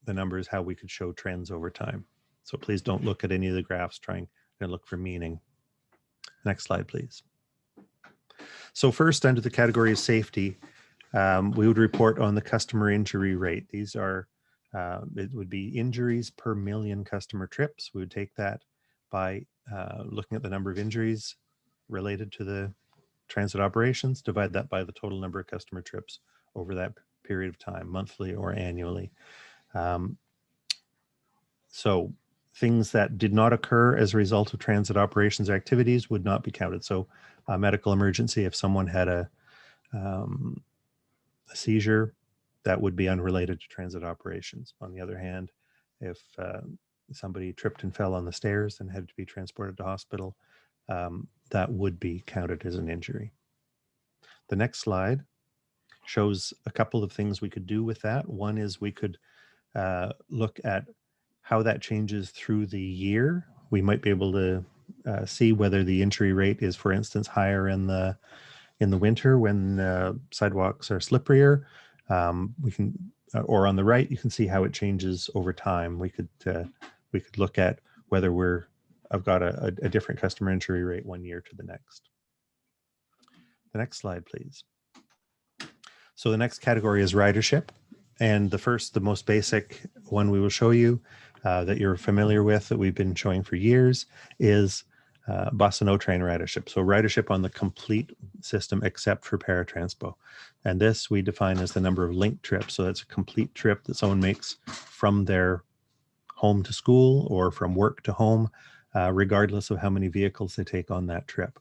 numbers, how we could show trends over time. So please don't look at any of the graphs trying to look for meaning. Next slide, please. So first, under the category of safety, we would report on the customer injury rate. These are it would be injuries per million customer trips. We would take that by looking at the number of injuries related to the transit operations, divide that by the total number of customer trips over that period of time, monthly or annually. So things that did not occur as a result of transit operations or activities would not be counted. So a medical emergency, if someone had a seizure, that would be unrelated to transit operations. On the other hand, if somebody tripped and fell on the stairs and had to be transported to hospital, that would be counted as an injury. The next slide shows a couple of things we could do with that. One is we could look at how that changes through the year. We might be able to see whether the injury rate is, for instance, higher in the winter when sidewalks are slipperier. We can, or on the right, you can see how it changes over time. We could look at whether I've got a different customer injury rate one year to the next. The next slide, please. So the next category is ridership. And the most basic one we will show you that you're familiar with, that we've been showing for years, is bus and O-train ridership. So ridership on the complete system except for Paratranspo. And this we define as the number of linked trips. So that's a complete trip that someone makes from their home to school or from work to home, regardless of how many vehicles they take on that trip.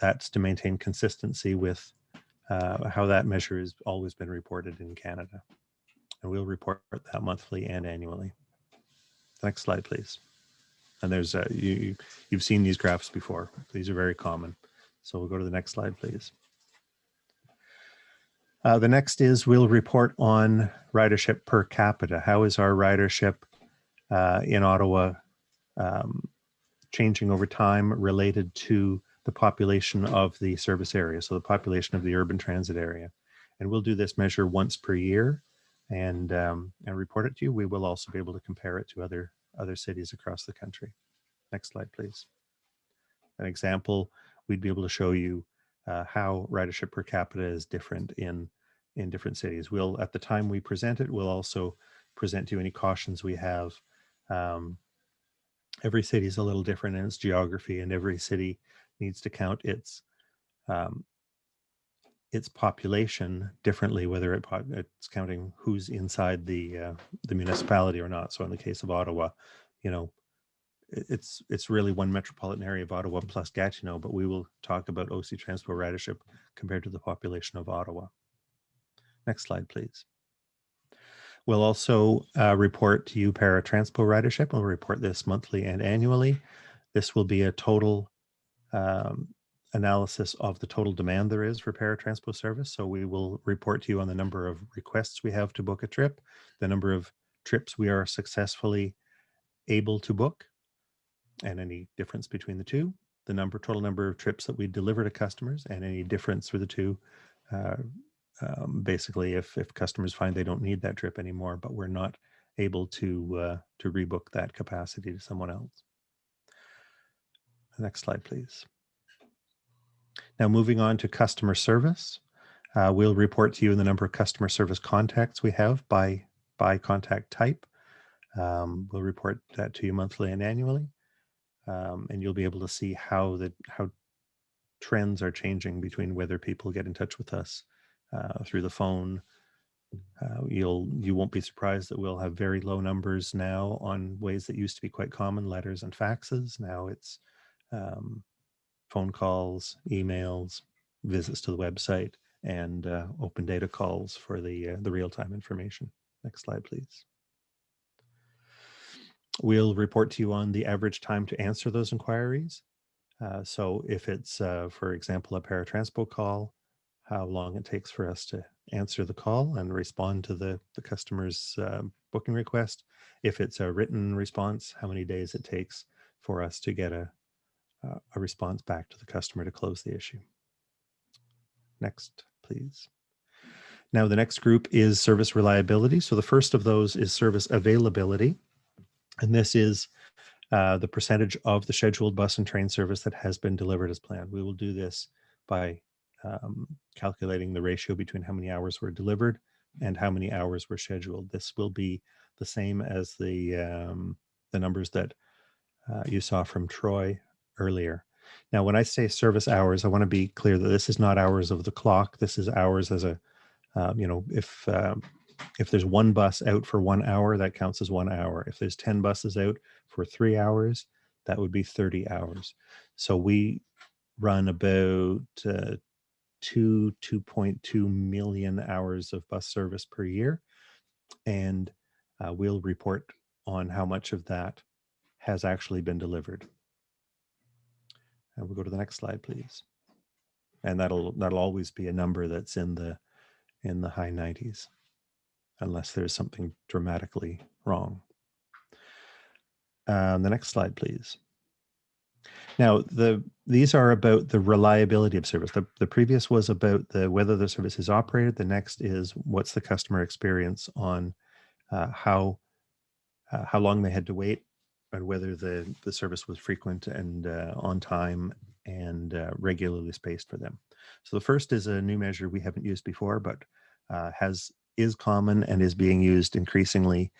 That's to maintain consistency with how that measure has always been reported in Canada. And we'll report that monthly and annually. Next slide, please. And there's you've seen these graphs before. These are very common. So we'll go to the next slide, please. The next is we'll report on ridership per capita. How is our ridership in Ottawa changing over time related to the population of the service area, so the population of the urban transit area. And we'll do this measure once per year and report it to you. We will also be able to compare it to other cities across the country. Next slide, please. An example, we'd be able to show you how ridership per capita is different in different cities. We'll, at the time we present it, we'll also present to you any cautions we have. Every city is a little different in its geography, and every city needs to count its population differently, whether it's counting who's inside the municipality or not. So in the case of Ottawa, you know, it's really one metropolitan area of Ottawa plus Gatineau, but we will talk about OC Transpo ridership compared to the population of Ottawa. Next slide, please. We'll also report to you Paratranspo ridership. We'll report this monthly and annually. This will be a total analysis of the total demand there is for Paratranspo service. So we will report to you on the number of requests we have to book a trip, the number of trips we are successfully able to book, and any difference between the two, the total number of trips that we deliver to customers, and any difference for the two. Basically, if customers find they don't need that trip anymore, but we're not able to rebook that capacity to someone else. Next slide, please. Now, moving on to customer service, we'll report to you the number of customer service contacts we have by contact type. We'll report that to you monthly and annually, and you'll be able to see how trends are changing between whether people get in touch with us through the phone. You won't be surprised that we'll have very low numbers now on ways that used to be quite common, letters and faxes. Now it's phone calls, emails, visits to the website, and open data calls for the real-time information. Next slide, please. We'll report to you on the average time to answer those inquiries. So if it's, for example, a Paratranspo call, how long it takes for us to answer the call and respond to the customer's booking request. If it's a written response, how many days it takes for us to get a response back to the customer to close the issue. Next, please. Now, the next group is service reliability. So the first of those is service availability. And this is the percentage of the scheduled bus and train service that has been delivered as planned. We will do this by calculating the ratio between how many hours were delivered and how many hours were scheduled. This will be the same as the numbers that you saw from Troy earlier. Now, when I say service hours, I want to be clear that this is not hours of the clock. This is hours as a, if there's one bus out for 1 hour, that counts as 1 hour. If there's 10 buses out for 3 hours, that would be 30 hours. So we run about 2.2 million hours of bus service per year. And we'll report on how much of that has actually been delivered. And we'll go to the next slide, please. And that'll always be a number that's in the high 90s, unless there's something dramatically wrong. The next slide, please. Now, these are about the reliability of service. The previous was about whether the service is operated. The next is what's the customer experience on how long they had to wait and whether the service was frequent and on time and regularly spaced for them. So the first is a new measure we haven't used before, but is common and is being used increasingly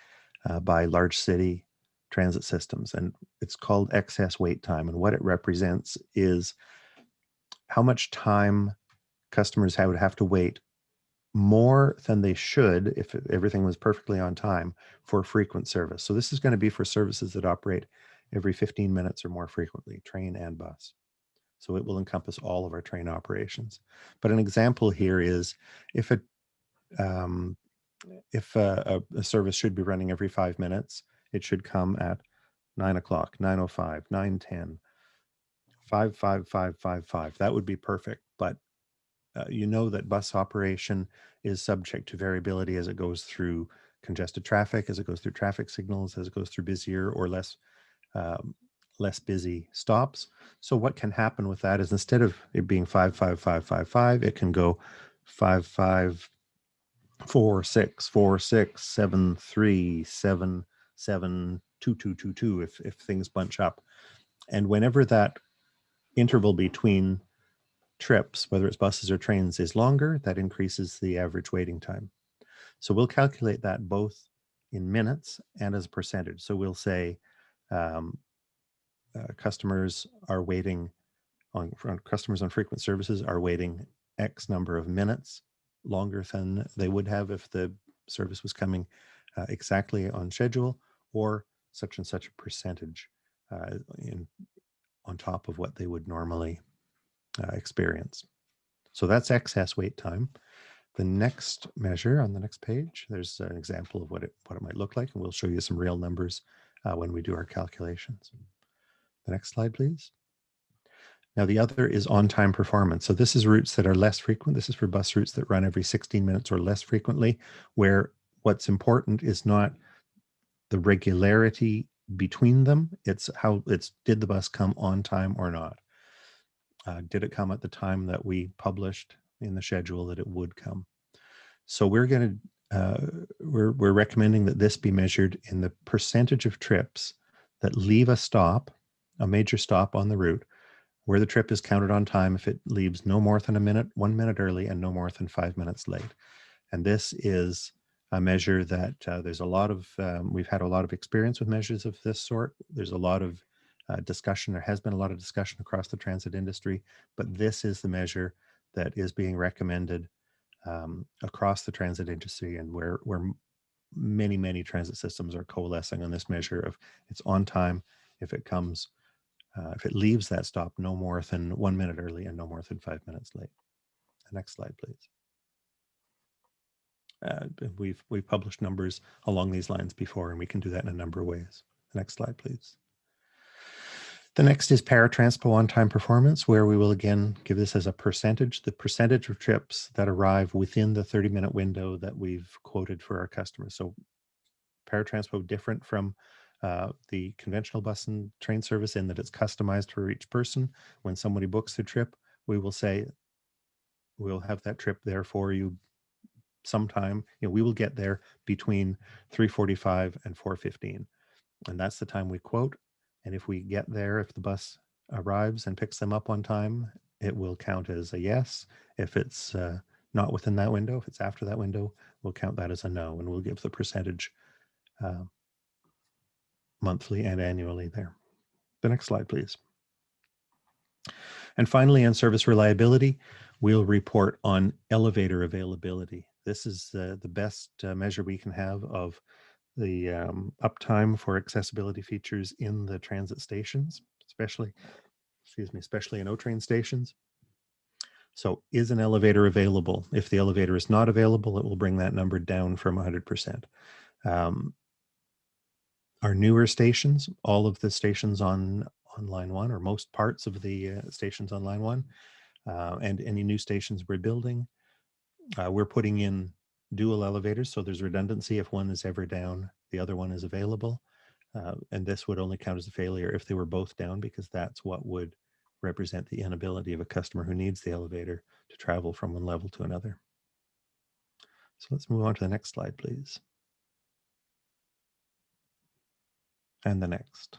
by large city transit systems. And it's called excess wait time. And what it represents is how much time customers would have to wait more than they should if everything was perfectly on time for frequent service. So this is going to be for services that operate every 15 minutes or more frequently, train and bus. So it will encompass all of our train operations. But an example here is if a service should be running every 5 minutes, it should come at 9 o'clock, 9:05, 9:10, 5:55. That would be perfect. But you know that bus operation is subject to variability as it goes through congested traffic, as it goes through traffic signals, as it goes through busier or less busy stops. So what can happen with that is instead of it being 5:55, it can go 5:5:4:6:4:6, 7:3:7:7:2:2:2:2 if things bunch up. And whenever that interval between trips, whether it's buses or trains, is longer, that increases the average waiting time. So we'll calculate that both in minutes and as a percentage. So we'll say customers on frequent services are waiting X number of minutes longer than they would have if the service was coming exactly on schedule, or such and such a percentage on top of what they would normally experience. So that's excess wait time. The next measure on the next page, there's an example of what it might look like, and we'll show you some real numbers when we do our calculations. The next slide, please. Now the other is on-time performance. So this is routes that are less frequent. This is for bus routes that run every 16 minutes or less frequently, where what's important is not the regularity between them. It's did the bus come on time or not? Did it come at the time that we published in the schedule that it would come? So we're recommending that this be measured in the percentage of trips that leave a major stop on the route, where the trip is counted on time if it leaves no more than 1 minute early and no more than 5 minutes late. And this is a measure that we've had a lot of experience with measures of this sort. There's a lot of discussion. There has been a lot of discussion across the transit industry, but this is the measure that is being recommended across the transit industry, and where many transit systems are coalescing on this measure of it's on time if it comes, if it leaves that stop no more than 1 minute early and no more than 5 minutes late. The next slide, please. We've published numbers along these lines before, and we can do that in a number of ways. The next slide, please. The next is Paratranspo on-time performance, where we will again give this as a percentage, the percentage of trips that arrive within the 30-minute window that we've quoted for our customers. So Paratranspo different from the conventional bus and train service in that it's customized for each person. When somebody books the trip, we will say, we'll have that trip there for you sometime. We will get there between 3:45 and 4:15. And that's the time we quote. And if we get there, if the bus arrives and picks them up on time, it will count as a yes. If it's not within that window, if it's after that window, we'll count that as a no. And we'll give the percentage monthly and annually there. The next slide, please. And finally, on service reliability, we'll report on elevator availability. This is the best measure we can have of the uptime for accessibility features in the transit stations, especially in O-train stations. So is an elevator available? If the elevator is not available, it will bring that number down from 100%. Our newer stations, all of the stations on line one, or most parts of the stations on line one, and any new stations we're building, we're putting in dual elevators, so there's redundancy. If one is ever down, the other one is available. And this would only count as a failure if they were both down, because that's what would represent the inability of a customer who needs the elevator to travel from one level to another. So let's move on to the next slide, please. And the next.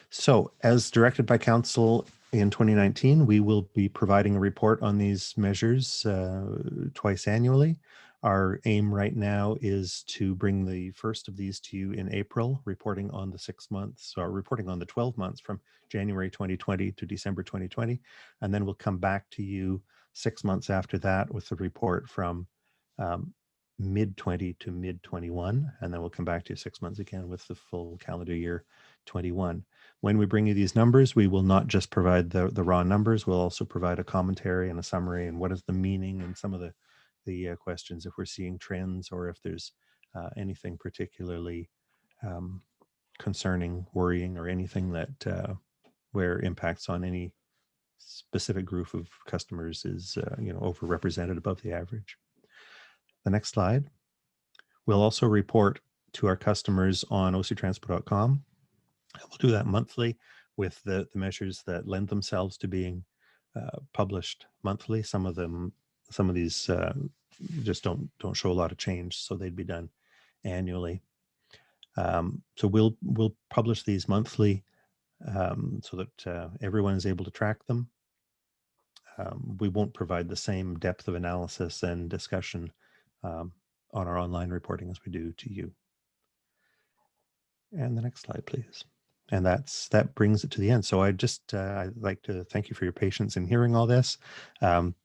So as directed by Council in 2019, we will be providing a report on these measures twice annually. Our aim right now is to bring the first of these to you in April, reporting on the 6 months, or reporting on the 12 months from January 2020 to December 2020. And then we'll come back to you 6 months after that with the report from mid-20 to mid-21. And then we'll come back to you 6 months again with the full calendar year 21. When we bring you these numbers, we will not just provide the raw numbers, we'll also provide a commentary and a summary and what is the meaning and some of the questions, if we're seeing trends or if there's anything particularly concerning, worrying, or anything that where impacts on any specific group of customers is overrepresented above the average. The next slide. We'll also report to our customers on octranspo.com. We'll do that monthly with the measures that lend themselves to being published monthly. Some of these just don't show a lot of change, so they'd be done annually. So we'll publish these monthly so that everyone is able to track them. We won't provide the same depth of analysis and discussion on our online reporting as we do to you. And the next slide, please. And that brings it to the end. So I'd like to thank you for your patience in hearing all this.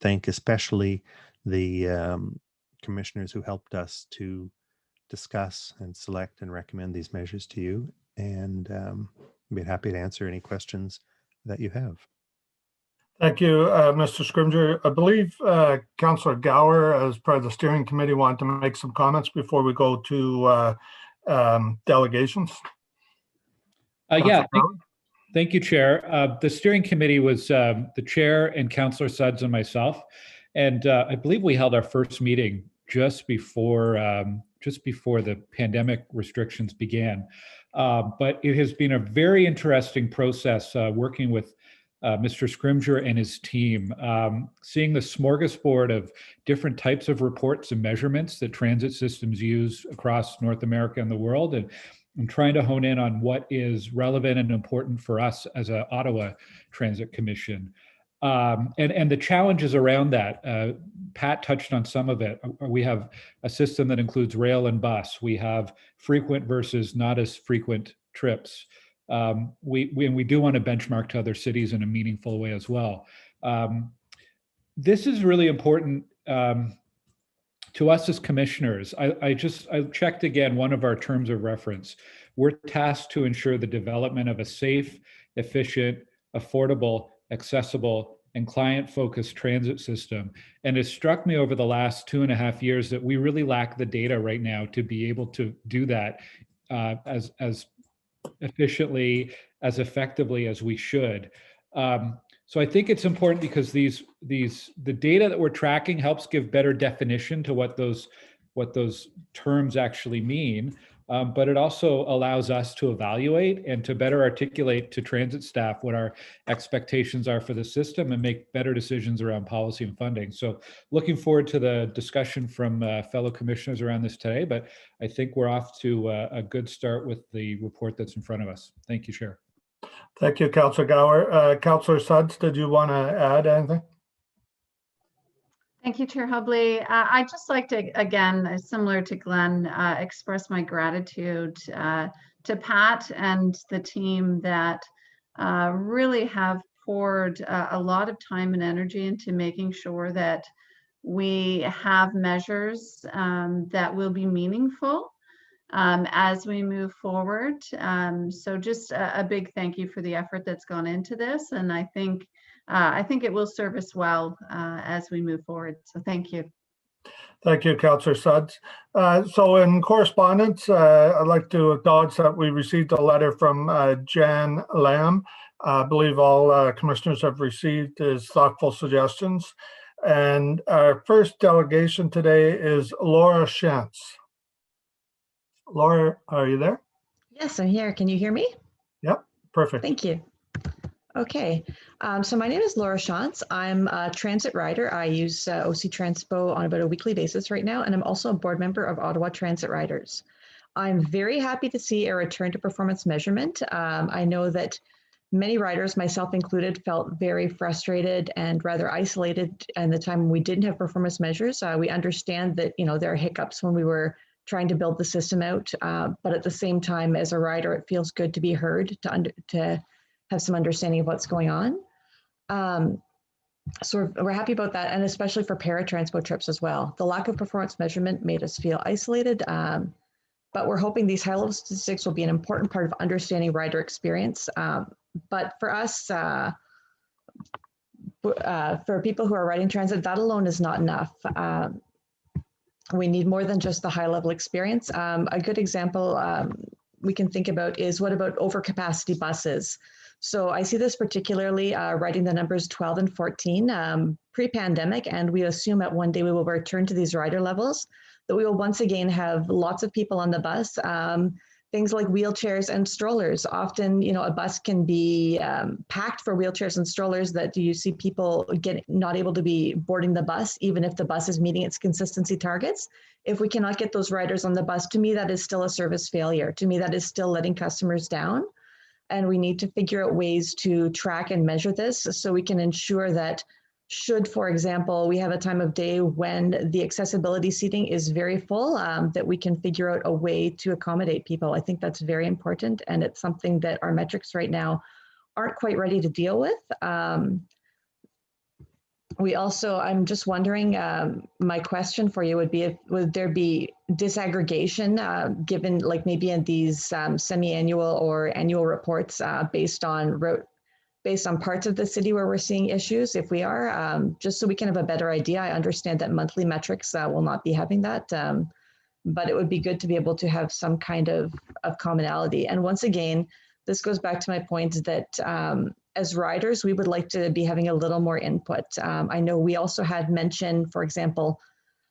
Thank especially the commissioners who helped us to discuss and select and recommend these measures to you. And I'd be happy to answer any questions that you have. Thank you, Mr. Scrimgeour. I believe Councillor Gower, as part of the steering committee, wanted to make some comments before we go to delegations. Yeah, thank you, Chair. The steering committee was the Chair and Councillor Sudds and myself, and I believe we held our first meeting just before the pandemic restrictions began. But it has been a very interesting process working with Mr. Scrimgeour and his team, seeing the smorgasbord of different types of reports and measurements that transit systems use across North America and the world, and trying to hone in on what is relevant and important for us as an Ottawa Transit Commission. And the challenges around that, Pat touched on some of it. We have a system that includes rail and bus. We have frequent versus not as frequent trips. We do want to benchmark to other cities in a meaningful way as well. This is really important to us as commissioners. I checked again one of our terms of reference. We're tasked to ensure the development of a safe, efficient, affordable, accessible, and client-focused transit system. And it struck me over the last 2.5 years that we really lack the data right now to be able to do that as efficiently, as effectively as we should. So I think it's important because the data that we're tracking helps give better definition to what those terms actually mean. But it also allows us to evaluate and to better articulate to transit staff what our expectations are for the system and make better decisions around policy and funding. So looking forward to the discussion from fellow commissioners around this today, but I think we're off to a good start with the report that's in front of us. Thank you, Chair. Thank you, Councillor Gower. Councillor Sudds, did you want to add anything? Thank you, Chair Hubley. I'd just like to, again, similar to Glenn, express my gratitude to Pat and the team that really have poured a lot of time and energy into making sure that we have measures that will be meaningful as we move forward. So just a big thank you for the effort that's gone into this. And I think it will serve us well as we move forward. So thank you. Thank you, Councillor Sudds. So in correspondence, I'd like to acknowledge that we received a letter from Jan Lamb. I believe all commissioners have received his thoughtful suggestions. And our first delegation today is Laura Shantz. Laura, are you there? Yes, I'm here. Can you hear me? Yep, perfect. Thank you. Okay, so my name is Laura Shantz. I'm a transit rider. I use OC Transpo on about a weekly basis right now, and I'm also a board member of Ottawa Transit Riders. I'm very happy to see a return to performance measurement. I know that Many riders, myself included, felt very frustrated and rather isolated in the time when we didn't have performance measures. We understand that, you know, there are hiccups when we were trying to build the system out, but at the same time, as a rider, it feels good to be heard, to have some understanding of what's going on. So we're happy about that, and especially for Paratranspo trips as well. The lack of performance measurement made us feel isolated, but we're hoping these high-level statistics will be an important part of understanding rider experience. But for us, for people who are riding transit, that alone is not enough. We need more than just the high-level experience. A good example we can think about is, what about overcapacity buses? So I see this particularly riding the numbers 12 and 14 pre-pandemic, and we assume that one day we will return to these rider levels, that we will once again have lots of people on the bus. Things like wheelchairs and strollers. Often, you know, a bus can be packed for wheelchairs and strollers, that you see people not able to be boarding the bus, even if the bus is meeting its consistency targets. If we cannot get those riders on the bus, to me, that is still a service failure. To me, that is still letting customers down. And we need to figure out ways to track and measure this so we can ensure that, should, for example, we have a time of day when the accessibility seating is very full, that we can figure out a way to accommodate people. I think that's very important, and it's something that our metrics right now aren't quite ready to deal with. We also, I'm just wondering, my question for you would be, would there be disaggregation given, like maybe in these semi-annual or annual reports based on parts of the city where we're seeing issues? If we are, just so we can have a better idea. I understand that monthly metrics will not be having that, but it would be good to be able to have some kind of commonality. And once again, this goes back to my point that as riders, we would like to be having a little more input. I know we also had mentioned, for example,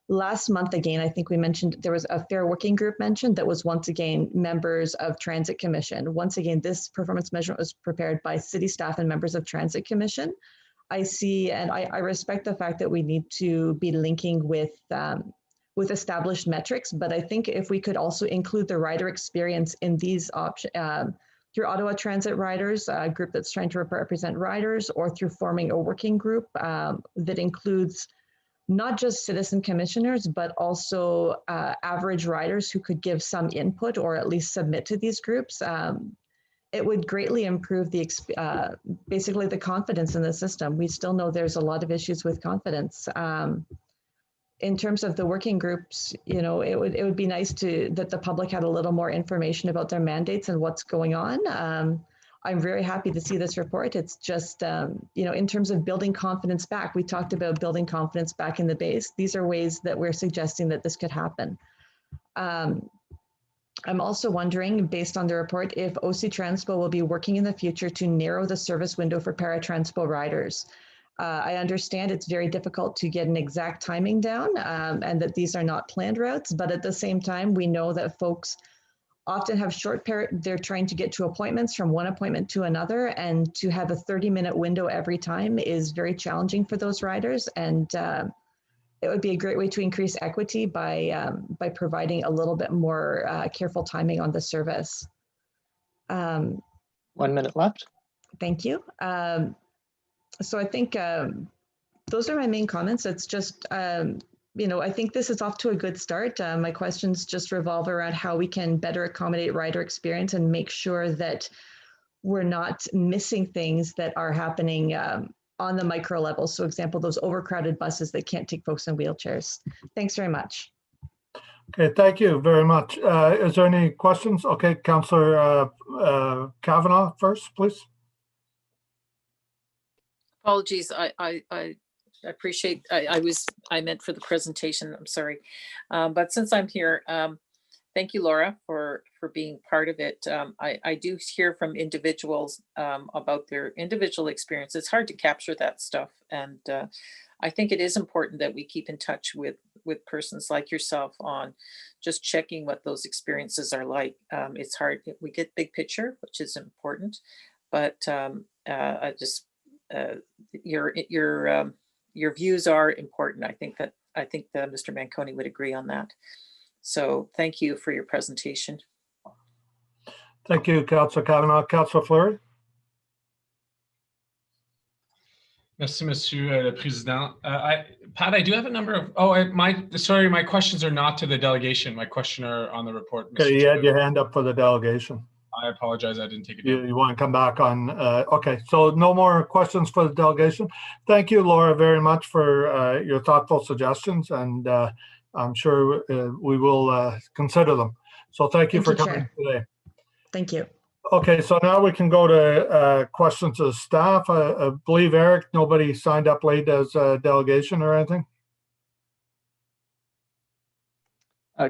last month again, I think we mentioned there was a fair working group mentioned that was once again members of Transit Commission. Once again, this performance measurement was prepared by city staff and members of Transit Commission. I see, and I respect the fact that we need to be linking with established metrics, but I think if we could also include the rider experience in these options, through Ottawa Transit Riders, a group that's trying to represent riders, or through forming a working group that includes not just citizen commissioners, but also average riders who could give some input or at least submit to these groups. It would greatly improve basically the confidence in the system. We still know there's a lot of issues with confidence. In terms of the working groups, you know, it would be nice that the public had a little more information about their mandates and what's going on. I'm very happy to see this report. It's just, you know, in terms of building confidence back, we talked about building confidence back in the base. These are ways that we're suggesting that this could happen. I'm also wondering, based on the report, if OC Transpo will be working in the future to narrow the service window for Paratranspo riders. I understand it's very difficult to get an exact timing down and that these are not planned routes, but at the same time, we know that folks often have they're trying to get to appointments from one appointment to another, and to have a 30-minute window every time is very challenging for those riders. And it would be a great way to increase equity by providing a little bit more careful timing on the service. 1 minute left. Thank you. So I think those are my main comments. It's just, you know, I think this is off to a good start. My questions just revolve around how we can better accommodate rider experience and make sure that we're not missing things that are happening on the micro level. So example, those overcrowded buses that can't take folks in wheelchairs. Thanks very much. Okay, thank you very much. Is there any questions? Okay, Councillor Kavanagh first, please. Apologies, I appreciate, I meant for the presentation, I'm sorry. But since I'm here, thank you, Laura, for being part of it. I do hear from individuals about their individual experience. It's hard to capture that stuff. And I think it is important that we keep in touch with persons like yourself on just checking what those experiences are like. It's hard, we get big picture, which is important, but I just, your views are important. I think that Mr. Manconi would agree on that. So thank you for your presentation. Thank you, Councillor Kavanagh. Councillor Fleury. Merci, Monsieur le Président. Pat, I do have a number of, my questions are not to the delegation. My questions are on the report. Okay, you had your hand up for the delegation. I apologize, I didn't take it down. You want to come back on, okay, so no more questions for the delegation. Thank you, Laura, very much for your thoughtful suggestions, and I'm sure we will consider them. So thank you for coming today. Thank you. Okay, so now we can go to questions of staff. I believe, Eric, nobody signed up late as a delegation or anything?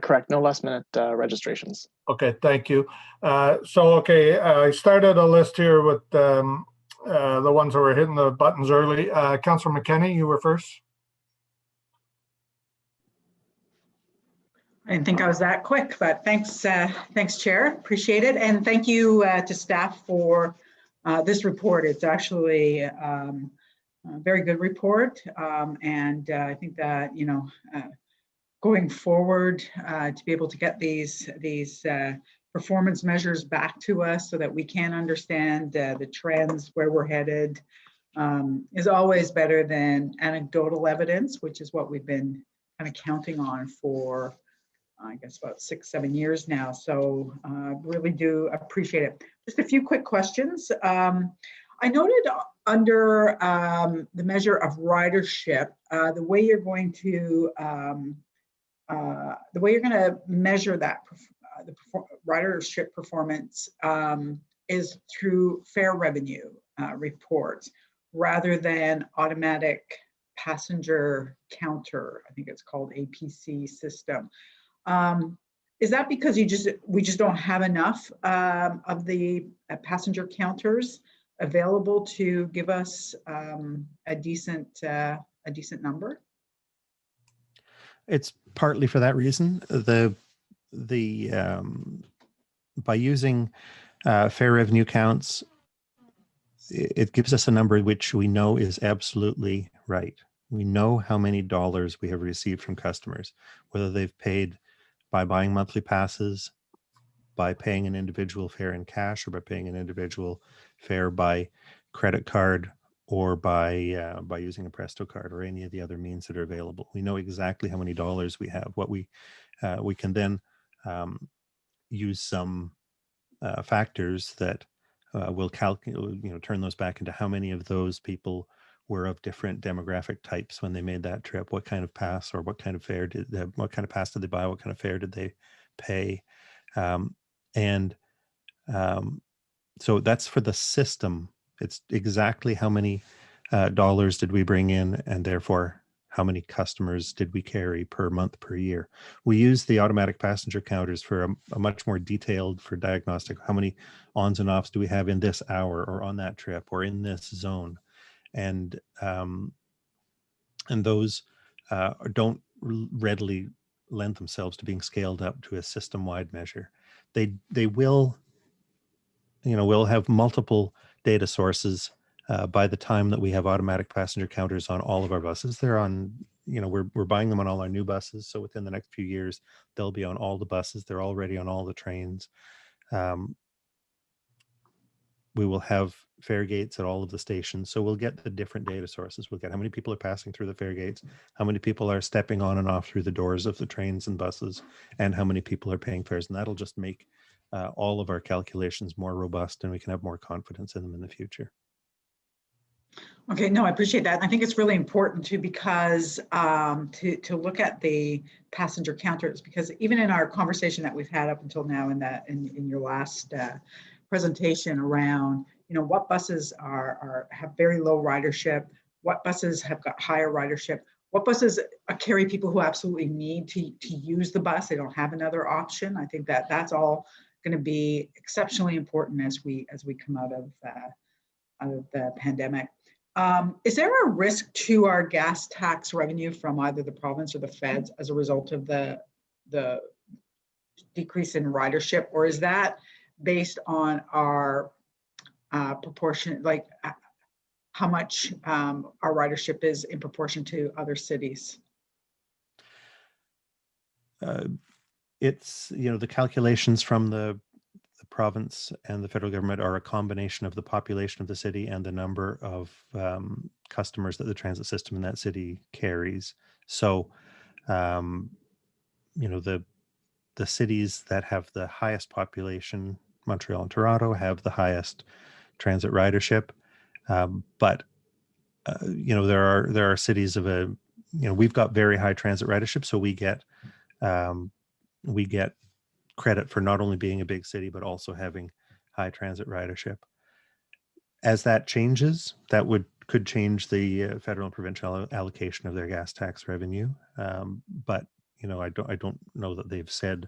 Correct, no last minute registrations. Okay, thank you. Okay, I started a list here with the ones that were hitting the buttons early. Councillor McKenney, you were first. I didn't think I was that quick, but thanks, thanks, Chair. Appreciate it, and thank you to staff for this report. It's actually a very good report, and I think that going forward to be able to get these performance measures back to us so that we can understand the trends where we're headed is always better than anecdotal evidence, which is what we've been kind of counting on for I guess about 6-7 years now. So really do appreciate it. Just a few quick questions. I noted under the measure of ridership, the way you're going to measure that ridership performance is through fare revenue reports rather than automatic passenger counter. I think it's called APC system. Is that because we just don't have enough of the passenger counters available to give us a decent number? It's partly for that reason. By using fare revenue counts, it gives us a number which we know is absolutely right. We know how many dollars we have received from customers, whether they've paid by buying monthly passes, by paying an individual fare in cash, or by paying an individual fare by credit card, or by using a Presto card or any of the other means that are available. We know exactly how many dollars we have. What we can then use some factors that will calculate, turn those back into how many of those people were of different demographic types when they made that trip. What kind of pass or what kind of fare what kind of pass did they buy? What kind of fare did they pay? So that's for the system. It's exactly how many dollars did we bring in, and therefore how many customers did we carry per month, per year. We use the automatic passenger counters for a much more detailed for diagnostic. How many ons and offs do we have in this hour or on that trip or in this zone? And those don't readily lend themselves to being scaled up to a system-wide measure. They will, we'll have multiple data sources by the time that we have automatic passenger counters on all of our buses. They're on, we're buying them on all our new buses. So within the next few years, they'll be on all the buses. They're already on all the trains. We will have fare gates at all of the stations. So we'll get the different data sources. We'll get how many people are passing through the fare gates, how many people are stepping on and off through the doors of the trains and buses, and how many people are paying fares. And that'll just make all of our calculations more robust, and we can have more confidence in them in the future. Okay, no, I appreciate that. I think it's really important too, because to look at the passenger counters, because even in our conversation that we've had up until now in your last presentation around, what buses have very low ridership, what buses have got higher ridership, what buses carry people who absolutely need to use the bus, they don't have another option. I think that that's all going to be exceptionally important as we come out of the pandemic. Is there a risk to our gas tax revenue from either the province or the feds as a result of the decrease in ridership, or is that based on our proportion, like how much our ridership is in proportion to other cities? It's, the calculations from the province and the federal government are a combination of the population of the city and the number of customers that the transit system in that city carries. So, you know, the cities that have the highest population, Montreal and Toronto, have the highest transit ridership. But you know, there are cities of a, you know, we've got very high transit ridership, so we get credit for not only being a big city but also having high transit ridership. As that changes, that could change the federal and provincial allocation of their gas tax revenue. But you know, I don't know that they've said.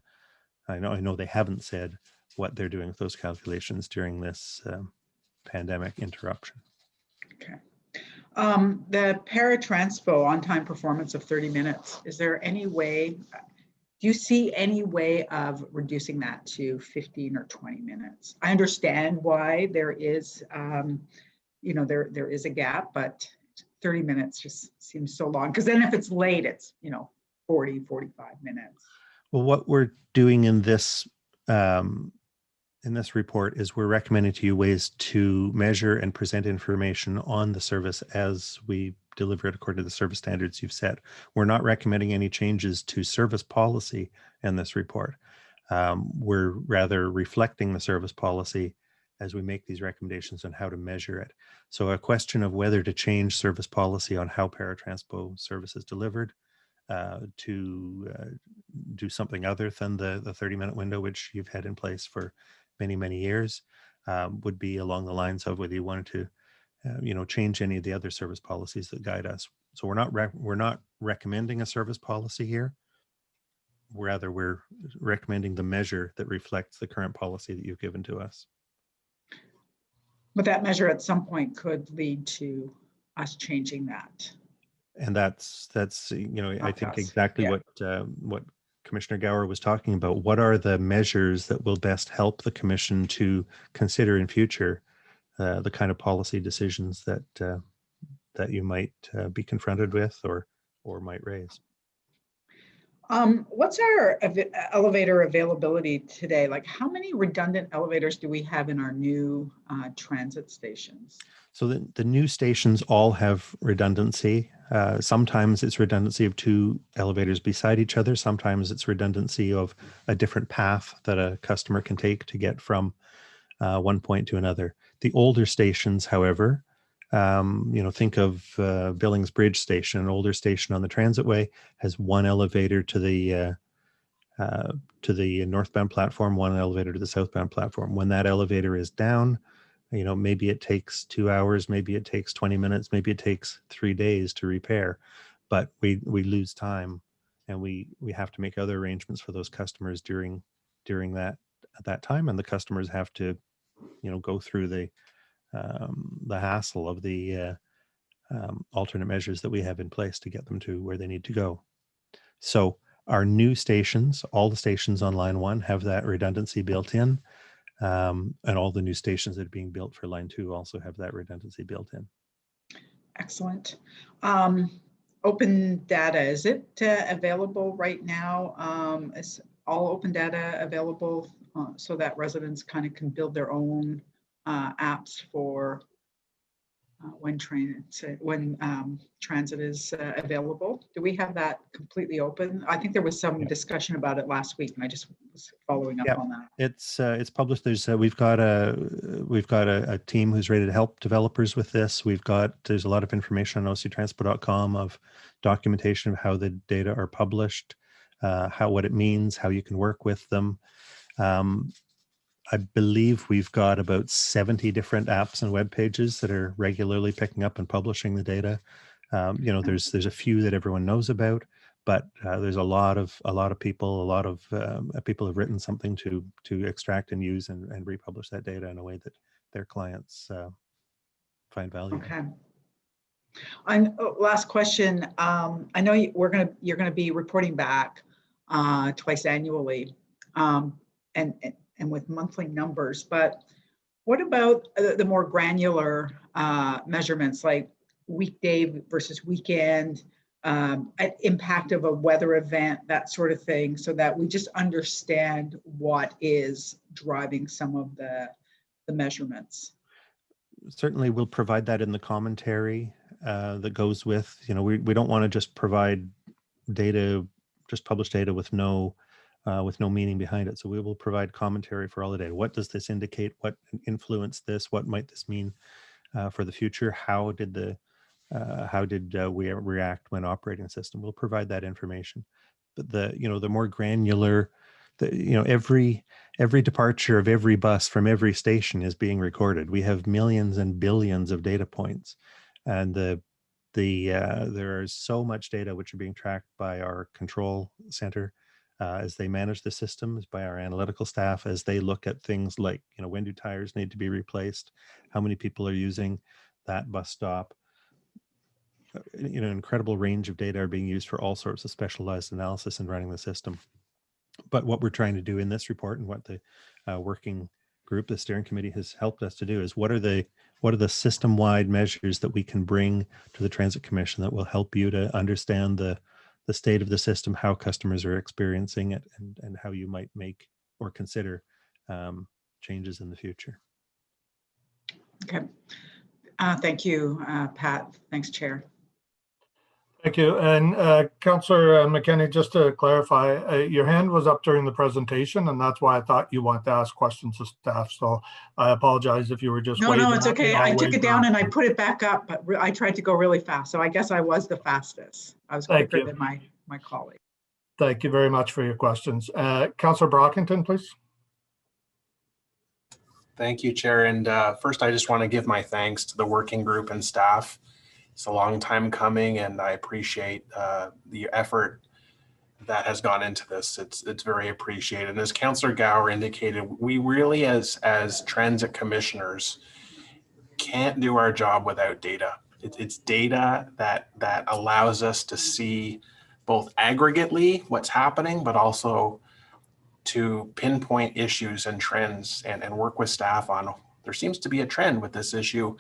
I know they haven't said what they're doing with those calculations during this pandemic interruption. Okay. The Paratranspo on-time performance of 30 minutes, is there any way, do you see any way of reducing that to 15 or 20 minutes? I understand why there is, you know, there is a gap, but 30 minutes just seems so long. Because then if it's late, it's, you know, 40, 45 minutes. Well, what we're doing in this report is we're recommending to you ways to measure and present information on the service as we deliver it according to the service standards you've set. We're not recommending any changes to service policy in this report. We're rather reflecting the service policy as we make these recommendations on how to measure it. So a question of whether to change service policy on how Paratranspo service is delivered to do something other than the 30-minute window, which you've had in place for many, many years, would be along the lines of whether you wanted to, you know, change any of the other service policies that guide us. So we're not recommending a service policy here. Rather, we're recommending the measure that reflects the current policy that you've given to us. But that measure at some point could lead to us changing that. And that's you know, I think exactly what Commissioner Gower was talking about. What are the measures that will best help the Commission to consider in future the kind of policy decisions that that you might be confronted with or might raise? What's our elevator availability today? Like, how many redundant elevators do we have in our new transit stations? So the new stations all have redundancy. Sometimes it's redundancy of 2 elevators beside each other. Sometimes it's redundancy of a different path that a customer can take to get from one point to another. The older stations, however, you know, think of Billings Bridge Station, an older station on the transitway, has 1 elevator to the northbound platform, 1 elevator to the southbound platform. When that elevator is down, you know, maybe it takes 2 hours, maybe it takes 20 minutes, maybe it takes 3 days to repair, but we lose time, and we have to make other arrangements for those customers during that time, and the customers have to, you know, go through the hassle of the alternate measures that we have in place to get them to where they need to go. So our new stations, all the stations on line 1 have that redundancy built in. And all the new stations that are being built for line 2 also have that redundancy built in. Excellent. Open data, is it available right now? Is all open data available so that residents kind of can build their own apps for when transit is available? Do we have that completely open? I think there was some discussion about it last week, and I just was following up on that. It's published. There's we've got a team who's ready to help developers with this. There's a lot of information on octranspo.com of documentation of how the data are published, what it means, how you can work with them. I believe we've got about 70 different apps and web pages that are regularly picking up and publishing the data. You know, there's a few that everyone knows about, but there's a lot of people. People have written something to extract and use and republish that data in a way that their clients find valuable. Okay. And last question. I know you're going to be reporting back twice annually, and with monthly numbers, but what about the more granular measurements like weekday versus weekend, impact of a weather event, that sort of thing, so that we just understand what is driving some of the measurements. Certainly, we'll provide that in the commentary that goes with, we don't want to just provide data, just publish data with no meaning behind it. So we will provide commentary for all the data. What does this indicate? What influenced this? What might this mean for the future? How did we react when operating the system? We'll provide that information. But the more granular, every departure of every bus from every station is being recorded. We have millions and billions of data points, and there is so much data which are being tracked by our control center as they manage the systems, by our analytical staff as they look at things like, when do tires need to be replaced, how many people are using that bus stop. Incredible range of data are being used for all sorts of specialized analysis in running the system. But what we're trying to do in this report, and what the working group, the steering committee, has helped us to do, is what are the system-wide measures that we can bring to the Transit Commission that will help you to understand the state of the system, how customers are experiencing it, and how you might make or consider changes in the future. Okay. Thank you, Pat. Thanks, Chair. Thank you. And Councillor McKenney, just to clarify, your hand was up during the presentation, and that's why I thought you wanted to ask questions of staff. So I apologize if you were just waving. No, it's okay. I took it down and I put it back up, but I tried to go really fast. So I guess I was the fastest. I was quicker than my colleague. Thank you very much for your questions. Councillor Brockington, please. Thank you, Chair. And first, I just want to give my thanks to the working group and staff. It's a long time coming, and I appreciate the effort that has gone into this. It's very appreciated. And as Councillor Gower indicated, we really, as transit commissioners, can't do our job without data. It's data that allows us to see both aggregately what's happening, but also to pinpoint issues and trends and work with staff on, there seems to be a trend with this issue.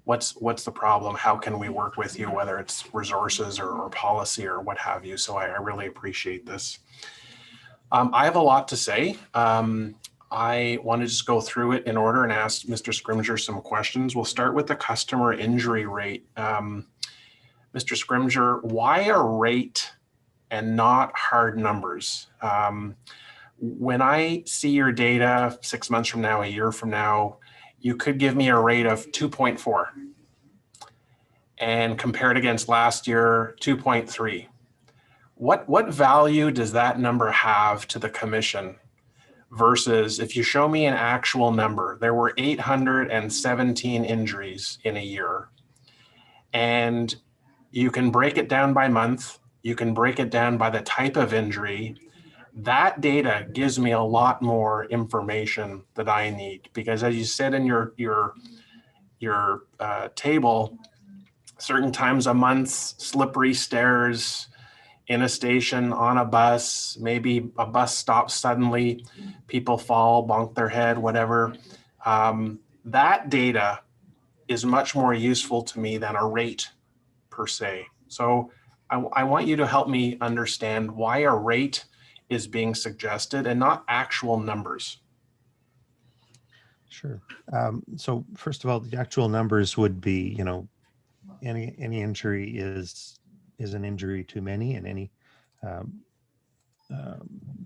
What's the problem? How can we work with you, whether it's resources or policy or what have you? So I really appreciate this. I have a lot to say. I want to just go through it in order and ask Mr. Scrimgeour some questions. We'll start with the customer injury rate. Mr. Scrimgeour, why a rate and not hard numbers? When I see your data 6 months from now, a year from now, you could give me a rate of 2.4 and compare it against last year, 2.3. What value does that number have to the commission versus if you show me an actual number? There were 817 injuries in a year, and you can break it down by month. You can break it down by the type of injury. That data gives me a lot more information that I need, because as you said in your table, certain times a month, slippery stairs in a station, on a bus, maybe a bus stops suddenly, people fall, bonk their head, whatever. That data is much more useful to me than a rate per se. So I want you to help me understand why a rate is being suggested and not actual numbers. Sure. So first of all, the actual numbers would be, any injury is an injury too many, and any.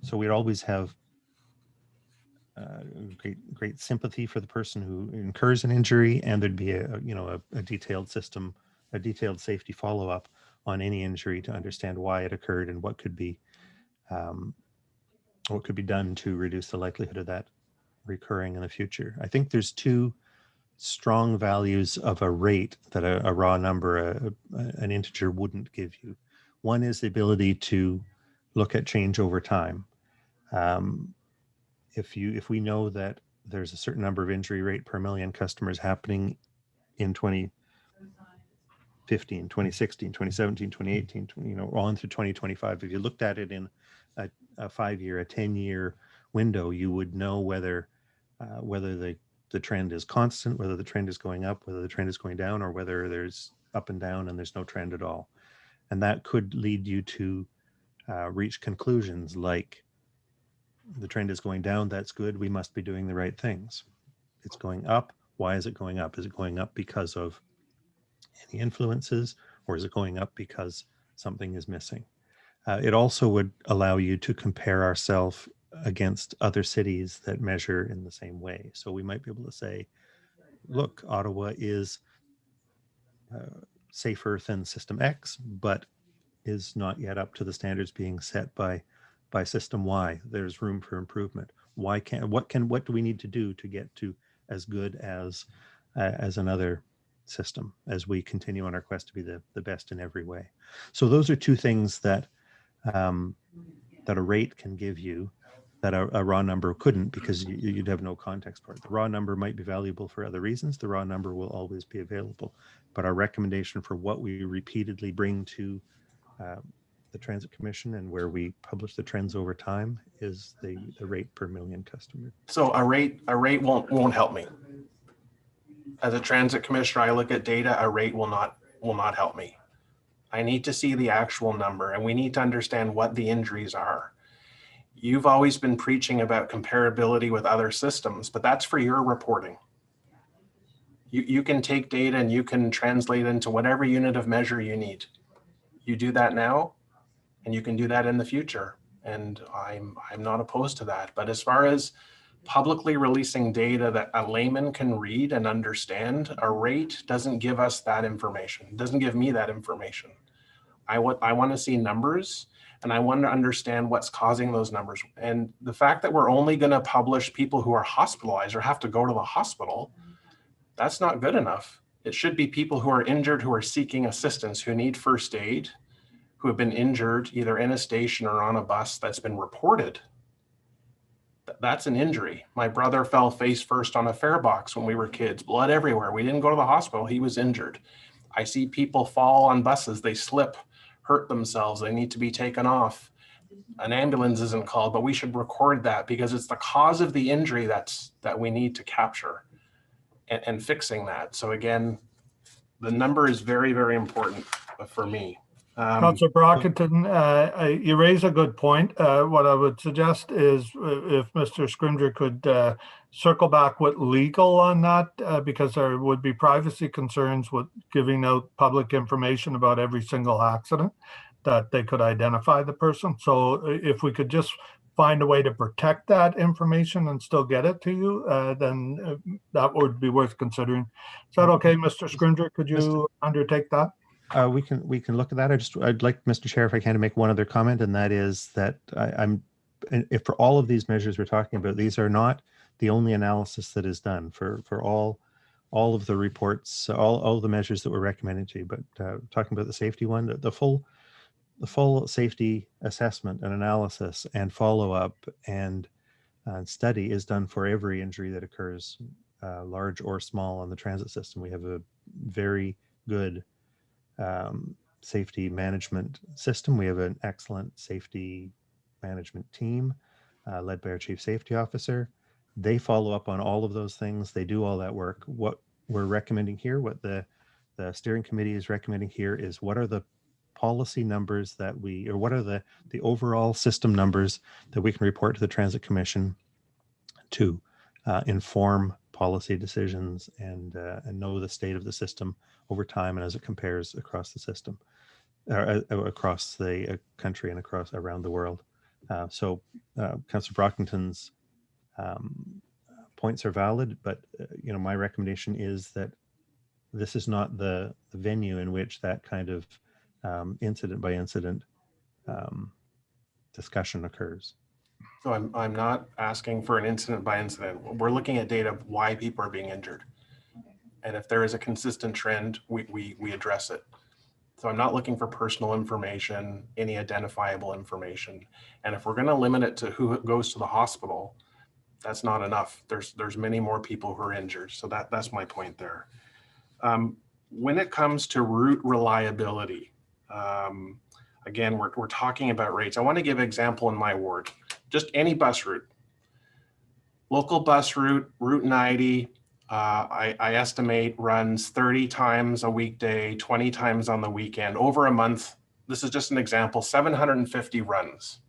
So we'd always have great sympathy for the person who incurs an injury, and there'd be a detailed system, a detailed safety follow-up on any injury to understand why it occurred and what could be done to reduce the likelihood of that recurring in the future. I think there's two strong values of a rate that a raw number, an integer, wouldn't give you. One is the ability to look at change over time. If we know that there's a certain number of injury rate per million customers happening in 2015, 2016, 2017, 2018, on through 2025, if you looked at it in a 5-year, a 10-year window, you would know whether the trend is constant, whether the trend is going up, whether the trend is going down, or whether there's up and down and there's no trend at all. And that could lead you to reach conclusions like the trend is going down, that's good, we must be doing the right things. It's going up, why is it going up? Is it going up because of any influences, or is it going up because something is missing? It also would allow you to compare ourselves against other cities that measure in the same way. So we might be able to say, look, Ottawa is safer than System X, but is not yet up to the standards being set by System Y. There's room for improvement. What do we need to do to get to as good as another system as we continue on our quest to be the best in every way? So those are two things that that a rate can give you that a raw number couldn't, because you'd have no context for it. The raw number might be valuable for other reasons. The raw number will always be available. But our recommendation for what we repeatedly bring to the Transit Commission and where we publish the trends over time is the rate per million customer. So a rate won't help me. As a transit commissioner, I look at data, a rate will not help me. I need to see the actual number, and we need to understand what the injuries are. You've always been preaching about comparability with other systems, but that's for your reporting. You can take data and you can translate into whatever unit of measure you need. You do that now, and you can do that in the future. And I'm not opposed to that. But as far as publicly releasing data that a layman can read and understand, a rate doesn't give us that information. It doesn't give me that information. I want to see numbers, and I want to understand what's causing those numbers. And the fact that we're only going to publish people who are hospitalized or have to go to the hospital, that's not good enough. It should be people who are injured, who are seeking assistance, who need first aid, who have been injured either in a station or on a bus that's been reported. That's an injury. My brother fell face first on a fare box when we were kids, blood everywhere. We didn't go to the hospital, he was injured. I see people fall on buses, they slip, hurt themselves, they need to be taken off. An ambulance isn't called, but we should record that because it's the cause of the injury that we need to capture and fixing that. So again, the number is very, very important for me. Councillor Brockington, you raise a good point. What I would suggest is if Mr. Scrimger could circle back with legal on that, because there would be privacy concerns with giving out public information about every single accident, that they could identify the person. So if we could just find a way to protect that information and still get it to you, then that would be worth considering. Is that okay, Mr. Scrimger? Could you undertake that? We can look at that. I'd like, Mr. Chair, if I can, to make one other comment, and that is that if for all of these measures we're talking about, these are not the only analysis that is done for all of the reports, all the measures that we're recommending to you. But talking about the safety one, the full safety assessment and analysis and follow-up and study is done for every injury that occurs, large or small, on the transit system. We have a very good safety management system. We have an excellent safety management team led by our chief safety officer. They follow up on all of those things. They do all that work. What we're recommending here, what the steering committee is recommending here, is what are the policy numbers that what are the overall system numbers that we can report to the Transit Commission to inform policy decisions and know the state of the system over time and as it compares across the system, across the country and around the world. So Councillor Brockington's points are valid, but my recommendation is that this is not the venue in which that kind of incident by incident discussion occurs. So I'm not asking for an incident by incident. We're looking at data of why people are being injured. And if there is a consistent trend, we address it. So I'm not looking for personal information, any identifiable information. And if we're going to limit it to who goes to the hospital, that's not enough. There's many more people who are injured. So that's my point there. When it comes to route reliability, again, we're talking about rates. I want to give an example in my ward. Just any bus route. Local bus route, Route 90, I estimate runs 30 times a weekday, 20 times on the weekend, over a month, this is just an example, 750 runs.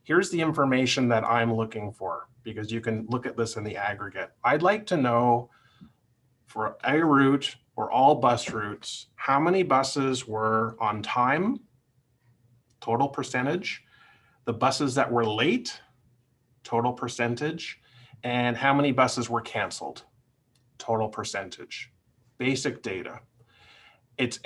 Here's the information that I'm looking for, because you can look at this in the aggregate. I'd like to know for a route or all bus routes, how many buses were on time, total percentage, the buses that were late, total percentage, and how many buses were canceled, total percentage. Basic data. It's